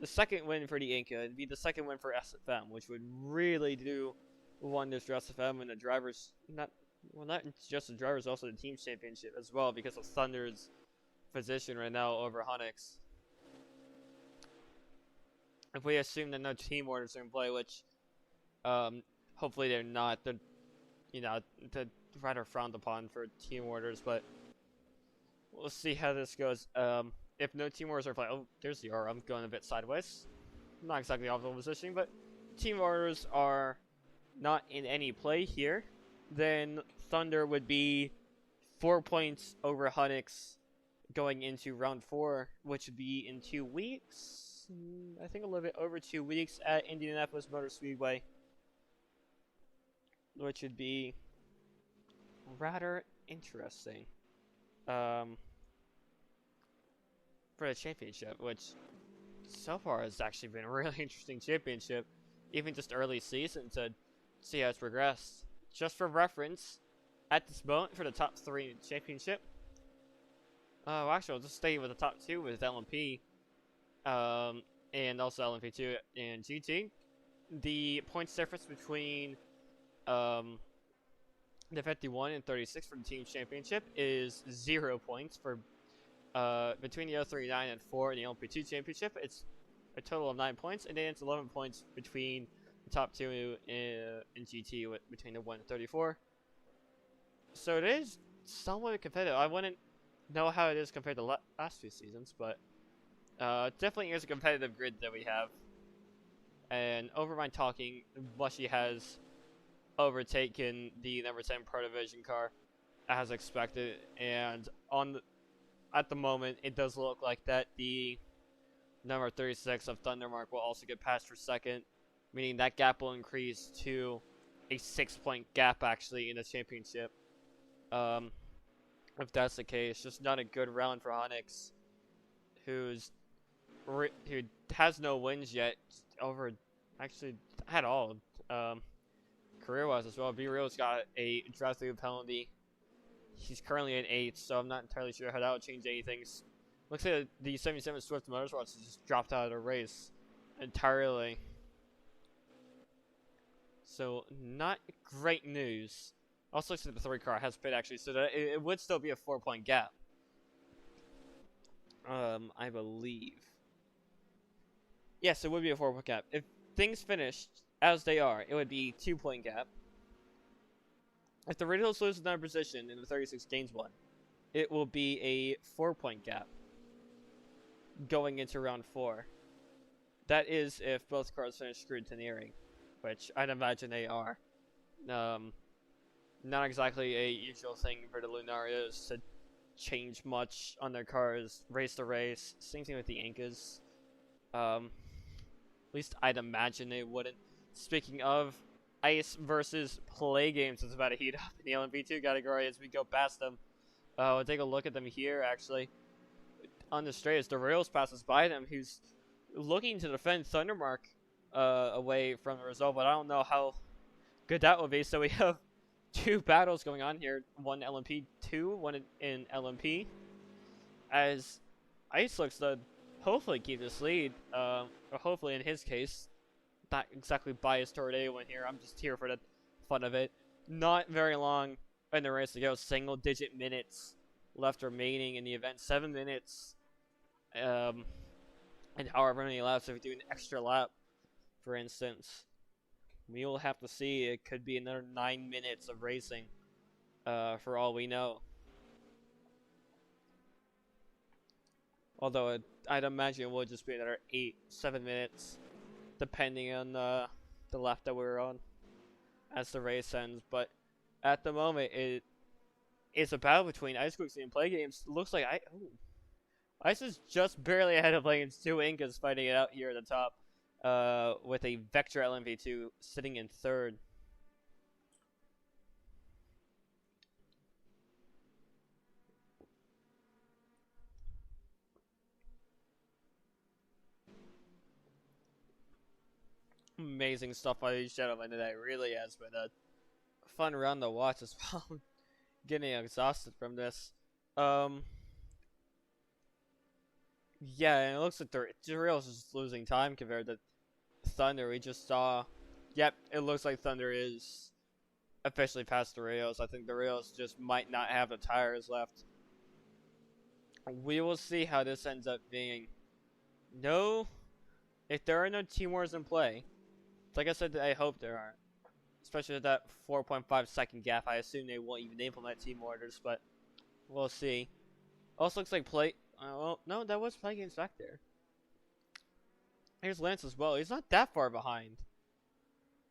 A: 2nd win for the Inca, it'd be the 2nd win for SFM, which would really do wonders for SFM and the drivers. Not just the drivers, also the team championship as well, because of Thunder's position right now over Honix. If we assume that no team orders are in play, which hopefully they're not, they're rather frowned upon for team orders, but we'll see how this goes. If no team orders are in play, oh, there's the R. I'm going a bit sideways. Not exactly optimal positioning, but team orders are not in any play here, then Thunder would be 4 points over Honix going into round 4, which would be in 2 weeks. I think a little bit over 2 weeks at Indianapolis Motor Speedway, which would be rather interesting for the championship, which so far has actually been a really interesting championship, even just early season to see how it's progressed. Just for reference, at this moment for the top 3 in the championship, actually I'll just stay with the top 2 with LMP. And also LMP2 and GT. The points difference between the 51 and 36 for the team championship is 0 points for between the 039 and 4 in the LMP2 championship. It's a total of 9 points, and then it's 11 points between the top 2 in GT between the 1 and 34. So it is somewhat competitive. I wouldn't know how it is compared to last few seasons, but definitely is a competitive grid that we have. And over my talking, Mushy has overtaken the number 10 Pro Division car as expected, and at the moment it does look like that the number 36 of Thundermark will also get passed for 2nd, meaning that gap will increase to a 6-point gap actually in the championship. If that's the case, just not a good round for Honix, who has no wins yet over actually at all career-wise as well. B-Real's got a drive-through penalty. He's currently at 8th, so I'm not entirely sure how that would change anything. Looks like the 77 Swift Motorsports has just dropped out of the race entirely. So not great news. Also looks like the 3 car has pit actually, so that it would still be a 4-point gap. I believe. Yes, it would be a 4-point gap. If things finished as they are, it would be 2-point gap. If the Riddles loses another position and the 36 gains 1, it will be a 4-point gap going into round 4. That is if both cars finish scrutineering, which I'd imagine they are. Not exactly a usual thing for the Lunarios to change much on their cars race to race. Same thing with the Incas. At least I'd imagine they wouldn't. Speaking of ice versus play games, it's about to heat up in the LMP2 category as we go past them. We'll take a look at them here actually. On the straight as the Rails passes by them, who's looking to defend Thundermark away from the result, but I don't know how good that will be. So we have two battles going on here. One LMP, one in LMP. As Ice looks to hopefully keep this lead. Or hopefully in his case, not exactly biased toward anyone here. I'm just here for the fun of it. Not very long in the race to go. Single digit minutes left remaining in the event. 7 minutes. And however many laps, if we do an extra lap, for instance, we will have to see. It could be another 9 minutes of racing, for all we know. Although I'd imagine it would just be another 7 minutes, depending on the lap that we're on as the race ends. But at the moment, it's a battle between Ice Quixie and Play Games. Looks like Ice is just barely ahead of Play Games. Two Incas fighting it out here at the top, with a Vector LMV2 sitting in third. Amazing stuff by these gentlemen today. Really has been a fun run to watch as well. Getting exhausted from this. Yeah, and it looks like the Reals is just losing time compared to Thunder. We just saw. Yep, it looks like Thunder is officially past the Reals. I think the Reals just might not have the tires left. We will see how this ends up being. No, if there are no team wars in play, like I said, I hope there aren't. Especially with that 4.5 second gap, I assume they won't even implement team orders, but we'll see. Also looks like well, no, that was Play Games back there. Here's Lance as well. He's not that far behind.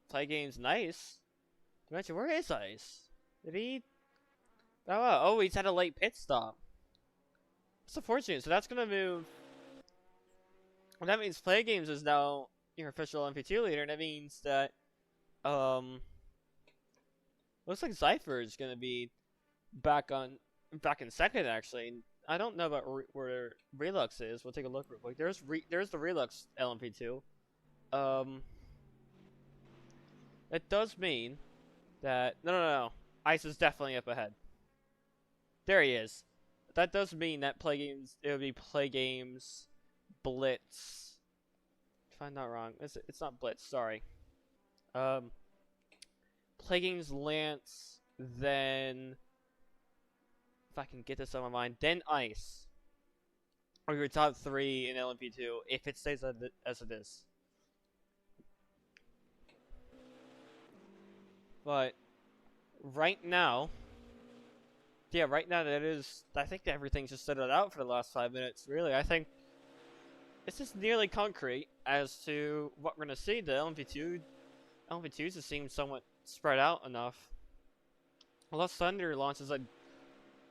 A: Play Games, nice. Imagine, where is Ice? Did he? Oh, he's had a late pit stop. That's unfortunate. So that's gonna move. Well, that means Play Games is now your official MP2 leader, and that means that looks like Cypher is gonna be back in second actually. I don't know about where Relux is. We'll take a look real quick. There's the Relux LMP2. It does mean that no. Ice is definitely up ahead. There he is. That does mean that it would be Play Games Blitz. If I'm not wrong, it's not Blitz. Sorry. Play Games Lance, then if I can get this on my mind, then Ice. Or your top 3 in LMP2 if it stays as it is. But right now, that is. I think everything's just settled out for the last 5 minutes. Really, I think it's just nearly concrete as to what we're gonna see. The LMP2s just seem somewhat spread out enough. Unless Thunder launches the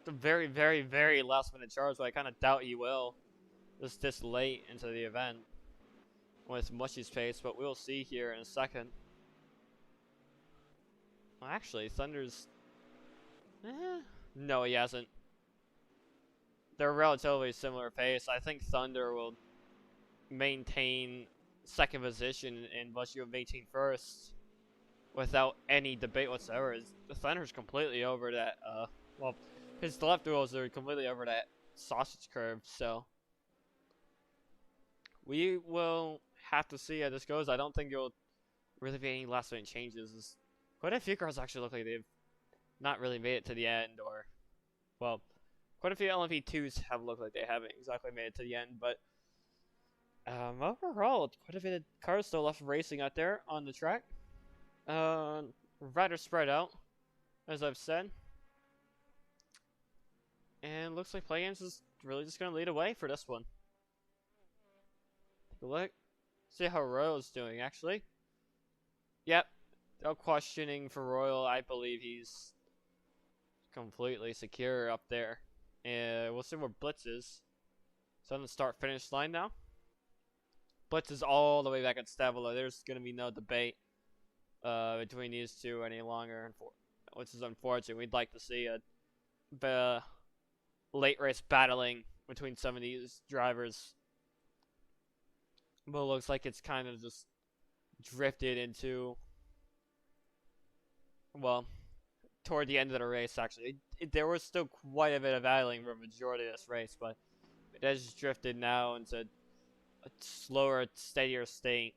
A: very, very, very last minute charge, but I kind of doubt he will. Just this late into the event with Mushy's pace, but we'll see here in a second. Well, actually, Thunder's. No, he hasn't. They're relatively similar pace. I think Thunder will maintain second position and Mushy will maintain first without any debate whatsoever. The Thunder's completely over that. Well, his left wheels are completely over that sausage curve, so we will have to see how this goes. I don't think there will really be any last minute changes. Quite a few cars actually look like they've not really made it to the end, or, well, quite a few LMP2s have looked like they haven't exactly made it to the end, but overall, quite a bit of cars still left racing out there on the track. Rather spread out, as I've said. And looks like Play Games is really just going to lead away for this one. Take a look. See how Royal's doing, actually. Yep. No questioning for Royal. I believe he's completely secure up there. And we'll see where Blitz is. So on the start-finish line now. Blitz is all the way back at Stavolo. There's going to be no debate between these two any longer, which is unfortunate. We'd like to see the late race battling between some of these drivers. But it looks like it's kind of just drifted into, well, toward the end of the race, actually. There was still quite a bit of battling for the majority of this race, but it has drifted now into a slower, steadier state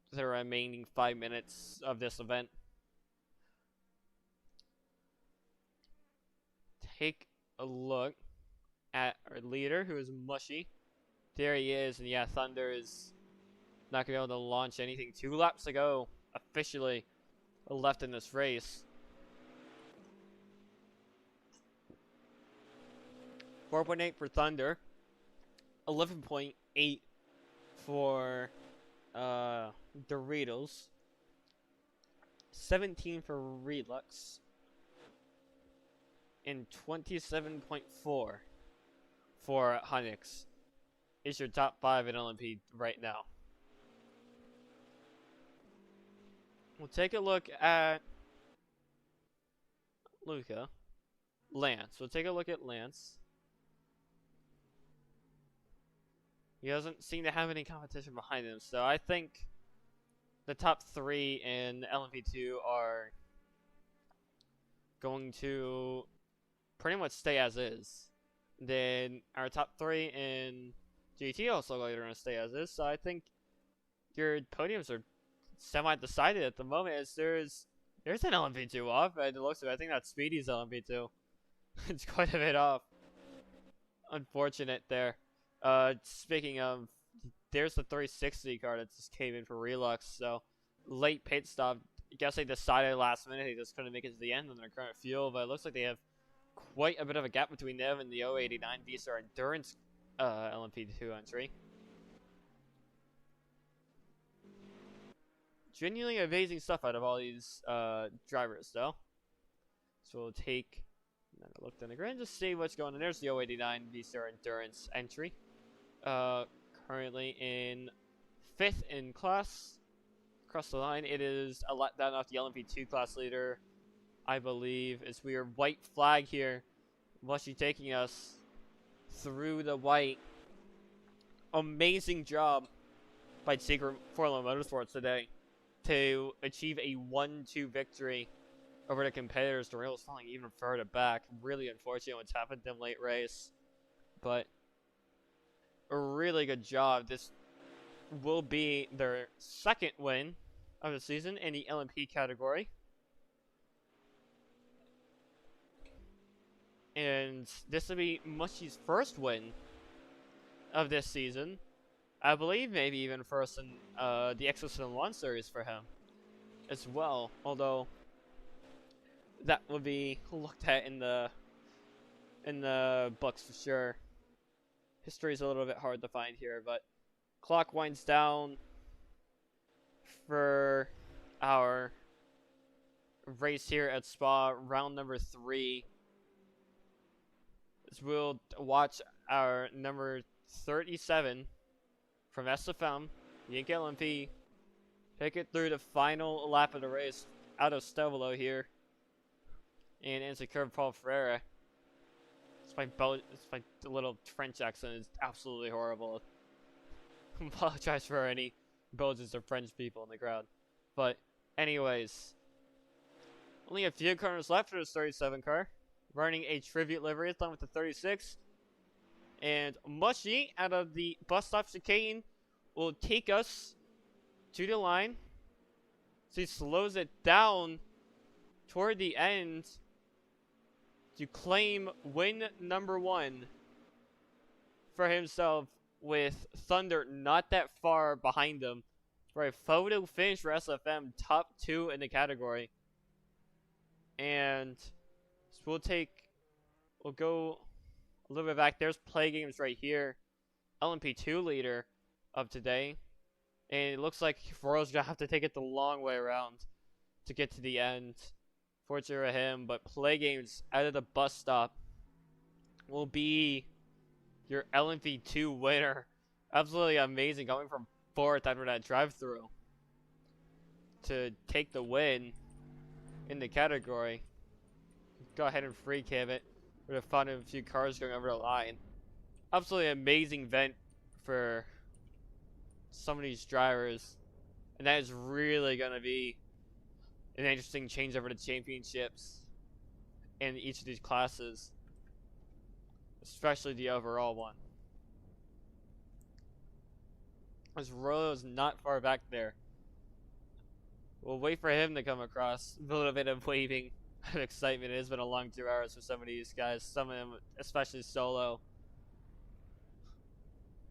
A: for the remaining 5 minutes of this event. Take a look at our leader, who is Mushy. There he is, and yeah, Thunder is not going to be able to launch anything. 2 laps to go, officially left in this race. 4.8 for Thunder, 11.8 for Doritos, 17 for Relux, and 27.4 for Honix. Is your top 5 in LMP right now. We'll take a look at Lance. We'll take a look at Lance. He doesn't seem to have any competition behind him, so I think the top 3 in LMP2 are going to pretty much stay as is. Then our top 3 in GT also going to stay as is, so I think your podiums are semi-decided at the moment. As there's an LMP2 off, and it looks like I think that's Speedy's LMP2. It's quite a bit off. Unfortunate there. Speaking of, there's the 360 car that just came in for Relux, so late pit stop. I guess they decided last minute they just couldn't make it to the end on their current fuel, but it looks like they have quite a bit of a gap between them and the 089 VSR Endurance LMP2 entry. Genuinely amazing stuff out of all these drivers, though. So we'll take another look down the grid and just see what's going on. There's the 089 VSR Endurance entry. Currently in 5th in class. Across the line, it is a letdown off the LMP2 class leader, I believe, as we are white flag here. Mushy taking us through the white. Amazing job by Secret Formula Motorsports today to achieve a 1-2 victory over the competitors. The rails falling even further back. Really unfortunate what's happened in late race, but a really good job. This will be their 2nd win of the season in the LMP category. And this will be Mushy's 1st win of this season. I believe maybe even first in the XLMS series for him as well. Although that will be looked at in the books for sure. History is a little bit hard to find here, but clock winds down for our race here at Spa, round number 3. As we'll watch our number 37 from SFM, Yankee LMP, take it through the final lap of the race out of Stevolo here, and into curve Paul Ferreira. My little French accent is absolutely horrible. Apologize for any Belgians or French people in the crowd. But anyways, only a few corners left for this 37 car. Running a tribute livery along with the 36. And Mushy out of the bus stop chicane will take us to the line. So he slows it down toward the end to claim win number 1 for himself, with Thunder not that far behind him for a photo finish for SFM, top 2 in the category. And so we'll go a little bit back. There's Play Games right here, LMP2 leader of today. And it looks like Royal's gonna have to take it the long way around to get to the end. Fortunate for him, but Play Games out of the bus stop will be your LMP2 winner. Absolutely amazing, going from 4th after that drive-through to take the win in the category. Go ahead and free cam it. We're gonna find a few cars going over the line. Absolutely amazing event for some of these drivers, and that is really gonna be an interesting change over the championships in each of these classes, especially the overall one. As Royal is not far back there. We'll wait for him to come across. A little bit of waving of excitement. It has been a long 2 hours for some of these guys. Some of them, especially solo.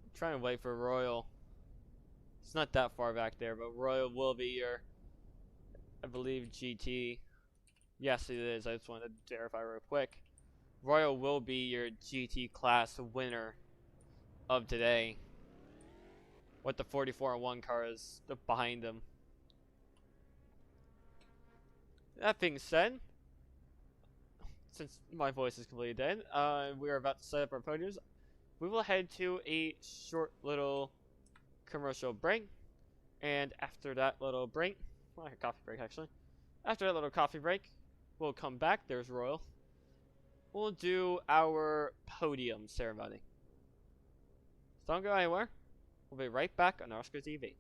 A: I'm trying to wait for Royal. It's not that far back there, but Royal will be your, I believe, GT. Yes, it is. I just wanted to verify real quick. Royal will be your GT class winner of today. With the 44-1 cars behind him. That being said, since my voice is completely dead, we are about to set up our podiums. We will head to a short little commercial break. And after that little break, well, a coffee break actually. After that little coffee break, we'll come back. There's Royal. We'll do our podium ceremony. So don't go anywhere. We'll be right back on RSCA TV.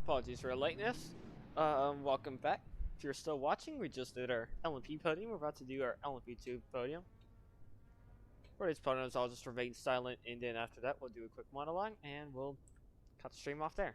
A: Apologies for the lateness. Welcome back. If you're still watching, we just did our LMP podium. We're about to do our LMP2 podium. For these podiums, I'll just remain silent, and then after that, we'll do a quick monologue, and we'll cut the stream off there.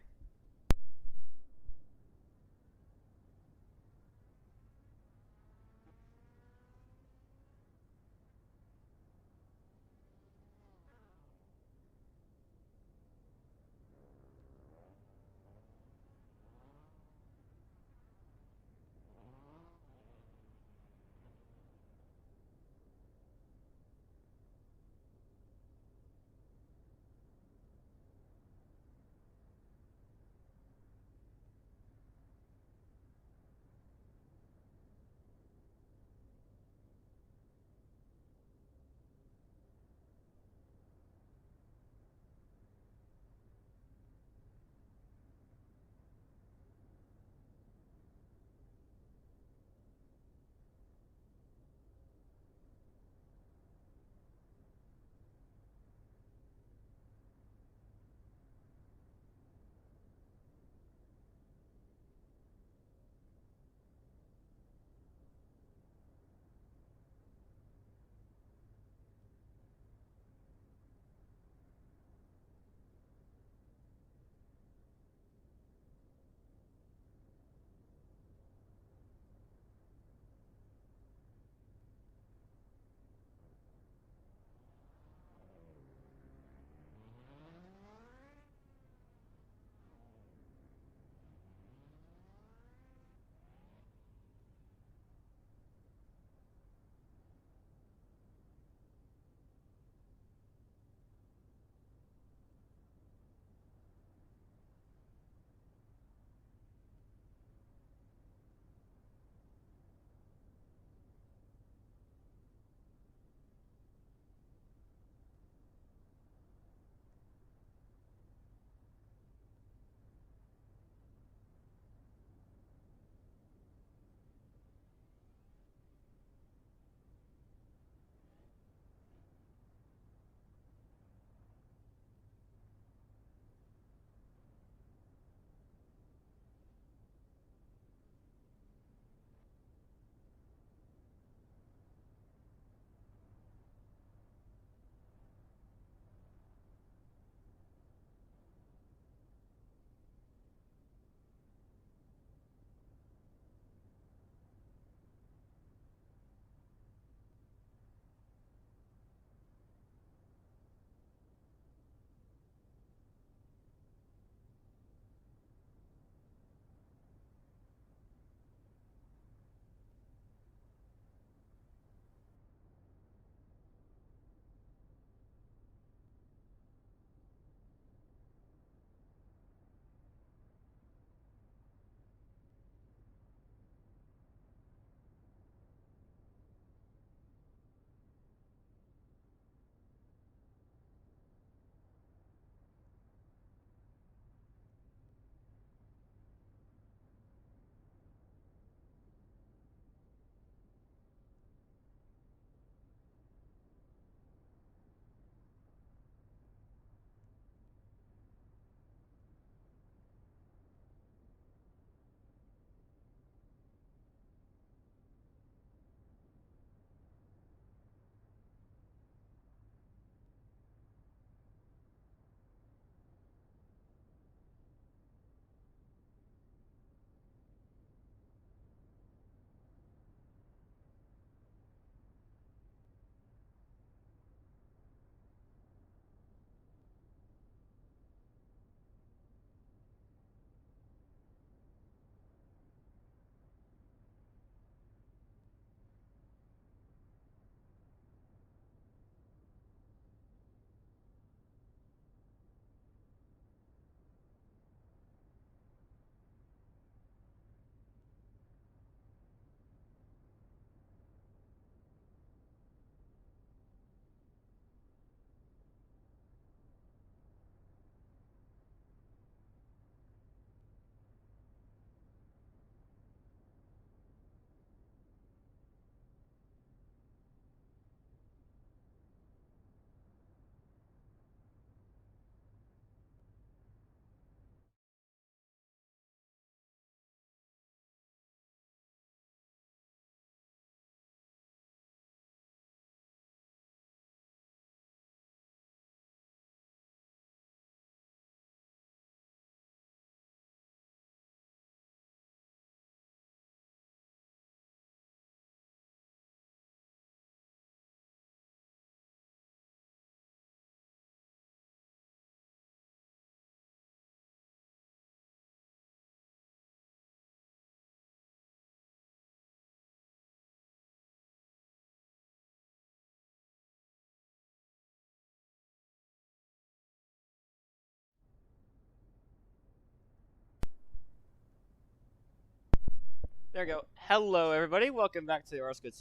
A: There we go. Hello, everybody. Welcome back to RSCA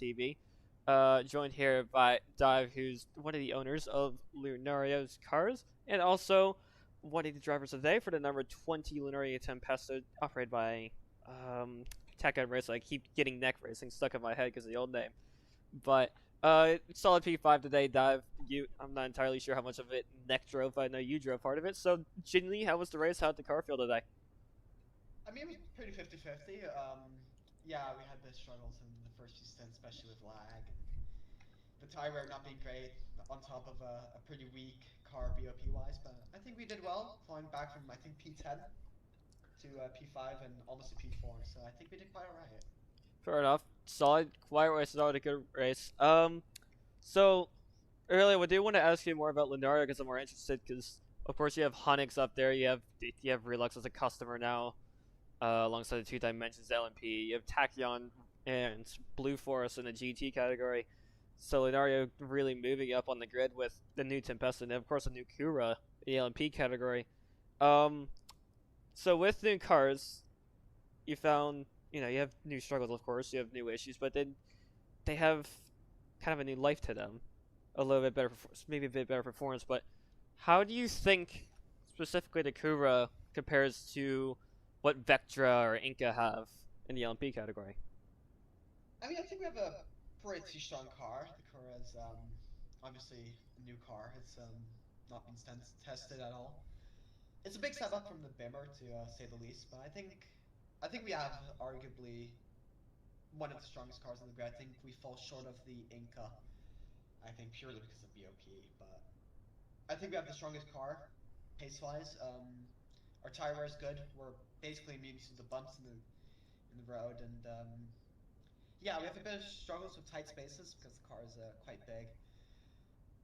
A: TV. Joined here by Dive, who's one of the owners of Lunario's cars, and also one of the drivers of the day for the number 20 Lunario Tempesta, operated by Tech Ed Race. I keep getting neck racing stuck in my head because of the old name. But solid P5 today, Dive. I'm not entirely sure how much of it Neck drove, but I know you drove part of it. So, genuinely, how was the race? How'd the car feel today?
B: I mean, it was pretty 50-50. Yeah, we had the struggles in the first few stints, especially with lag and the tire wear not being great, on top of a pretty weak car BOP wise. But I think we did well, climbing back from I think P10 to P5 and almost a P4. So I think we did quite alright.
A: Fair enough. Solid, quiet race, solid, a good race. So earlier, I do want to ask you more about Lunario because I'm more interested. Because of course you have Honix up there, you have Relux as a customer now, alongside the Two Dimensions LMP. You have Tachyon and Blue Forest in the GT category. So Lunario really moving up on the grid with the new Tempesta and of course a new Cura in the LMP category. Um, so with new cars, you found you have new struggles, of course, you have new issues, but then they have kind of a new life to them, a little bit better, maybe a bit better performance. But how do you think specifically the Cura compares to what Vectra or Inca have in the LMP category?
B: I mean, I think we have a pretty strong car. The car is obviously a new car. It's not been tested at all. It's a big step up from the Bimmer, to say the least. But I think we have arguably one of the strongest cars on the grid. I think we fall short of the Inca. I think purely because of BOP, but I think we have the strongest car, pace-wise. Our tire wear is good. We're basically immune to the bumps in the road, and yeah, we have a bit of struggles with tight spaces because the car is quite big.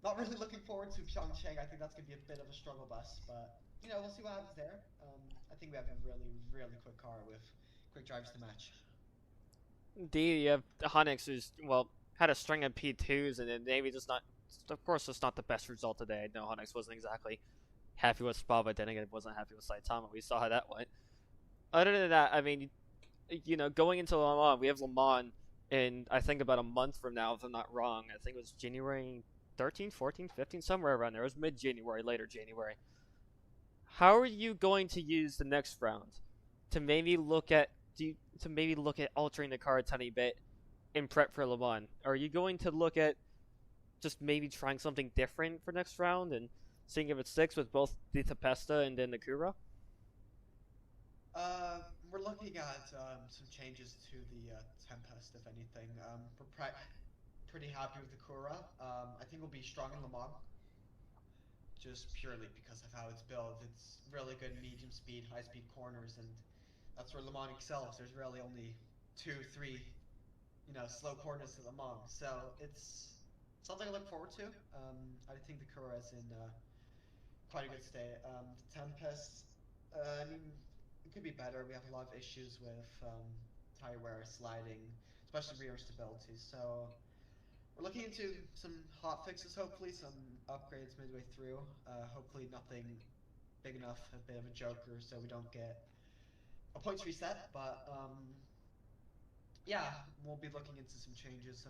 B: Not really looking forward to Pyeongchang. I think that's gonna be a bit of a struggle bus, but we'll see what happens there. I think we have a really, really quick car with quick drives to match.
A: D, you have Honix, who's had a string of P2s, and then maybe just not. Of course, it's not the best result today. No, Honix wasn't exactly happy with Spa, but then again, wasn't happy with Saitama. We saw how that went. Other than that, I mean, going into Le Mans, we have Le Mans in, I think, about a month from now, if I'm not wrong. I think it was January 13th, 14th, 15th, somewhere around there. It was mid-January, later January. How are you going to use the next round to maybe look at altering the car a tiny bit in prep for Le Mans? Are you going to look at just maybe trying something different for next round and seeing if it sticks with both the Tempesta and then the Cura?
B: We're looking at some changes to the Tempest, if anything. We're pretty happy with the Cura. I think we'll be strong in Le Mans, just purely because of how it's built. It's really good medium speed, high speed corners, and that's where Le Mans excels. There's really only two, three, slow corners at Le Mans, so it's something I look forward to. I think the Cura is in quite a good state. The Tempest, I mean, it could be better. We have a lot of issues with tire wear, sliding, especially rear stability. So we're looking into some hot fixes, hopefully some upgrades midway through. Hopefully nothing big enough, a bit of a joker, so we don't get a points reset. But yeah, we'll be looking into some changes.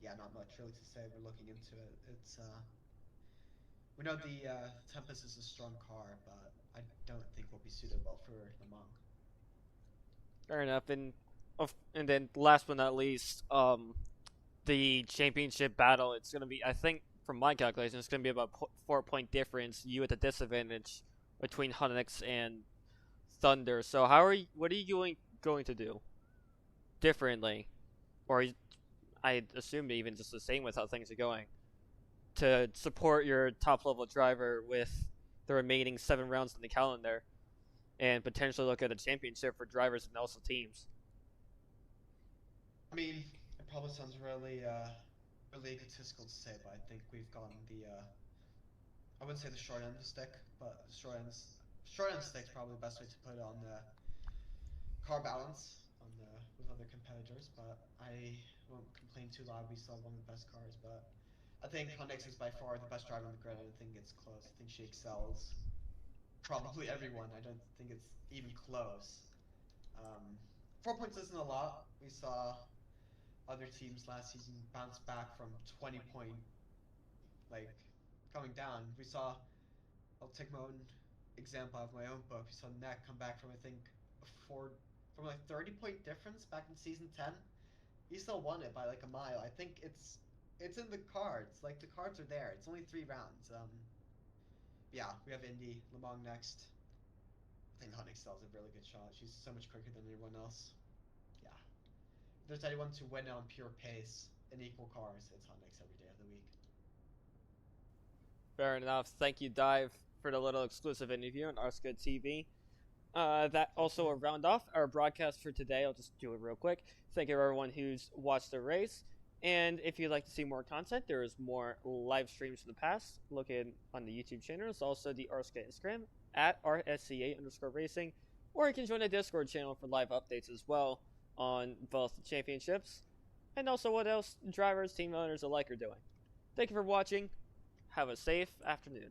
B: Yeah, not much really to say. We're looking into it. It's we know the Tempest is a strong car, but I don't think will be suitable for Le Mans.
A: Fair enough. And then last but not least, the championship battle. It's gonna be, I think, from my calculation, it's gonna be about 4 point difference. You at the disadvantage between Hunix and Thunder. So what are you going to do differently, or I assume even just the same with how things are going, to support your top level driver with the remaining 7 rounds in the calendar and potentially look at a championship for drivers and also teams?
B: I mean, it probably sounds really, really egotistical to say, but I think we've gotten I wouldn't say the short end of the stick, but the short end of the stick's probably the best way to put it on the car balance with other competitors. But I won't complain too loud. We still have one of the best cars, but I think Hondex is by far the best driver on the grid. I don't think it's close. I think she excels probably everyone. I don't think it's even close. Um, 4 points isn't a lot. We saw other teams last season bounce back from 20 point, like, coming down. We saw, I'll take my own example out of my own book. We saw Neck come back from, I think, from like 30 point difference back in season 10. He still won it by like a mile. I think it's in the cards. Like, the cards are there. It's only 3 rounds. Yeah, we have Indy Lemong next. I think Honey still has a really good shot. She's so much quicker than everyone else. Yeah. If there's anyone to win on pure pace and equal cars, it's Honix every day of the week.
A: Fair enough. Thank you, Dive, for the little exclusive interview on RSCA TV. That also will round off our broadcast for today. I'll just do it real quick. Thank you, everyone who's watched the race. And if you'd like to see more content, there is more live streams in the past located on the YouTube channel. There's also the RSCA Instagram at RSCA_racing. Or you can join the Discord channel for live updates as well on both the championships and also what else drivers, team owners alike are doing. Thank you for watching. Have a safe afternoon.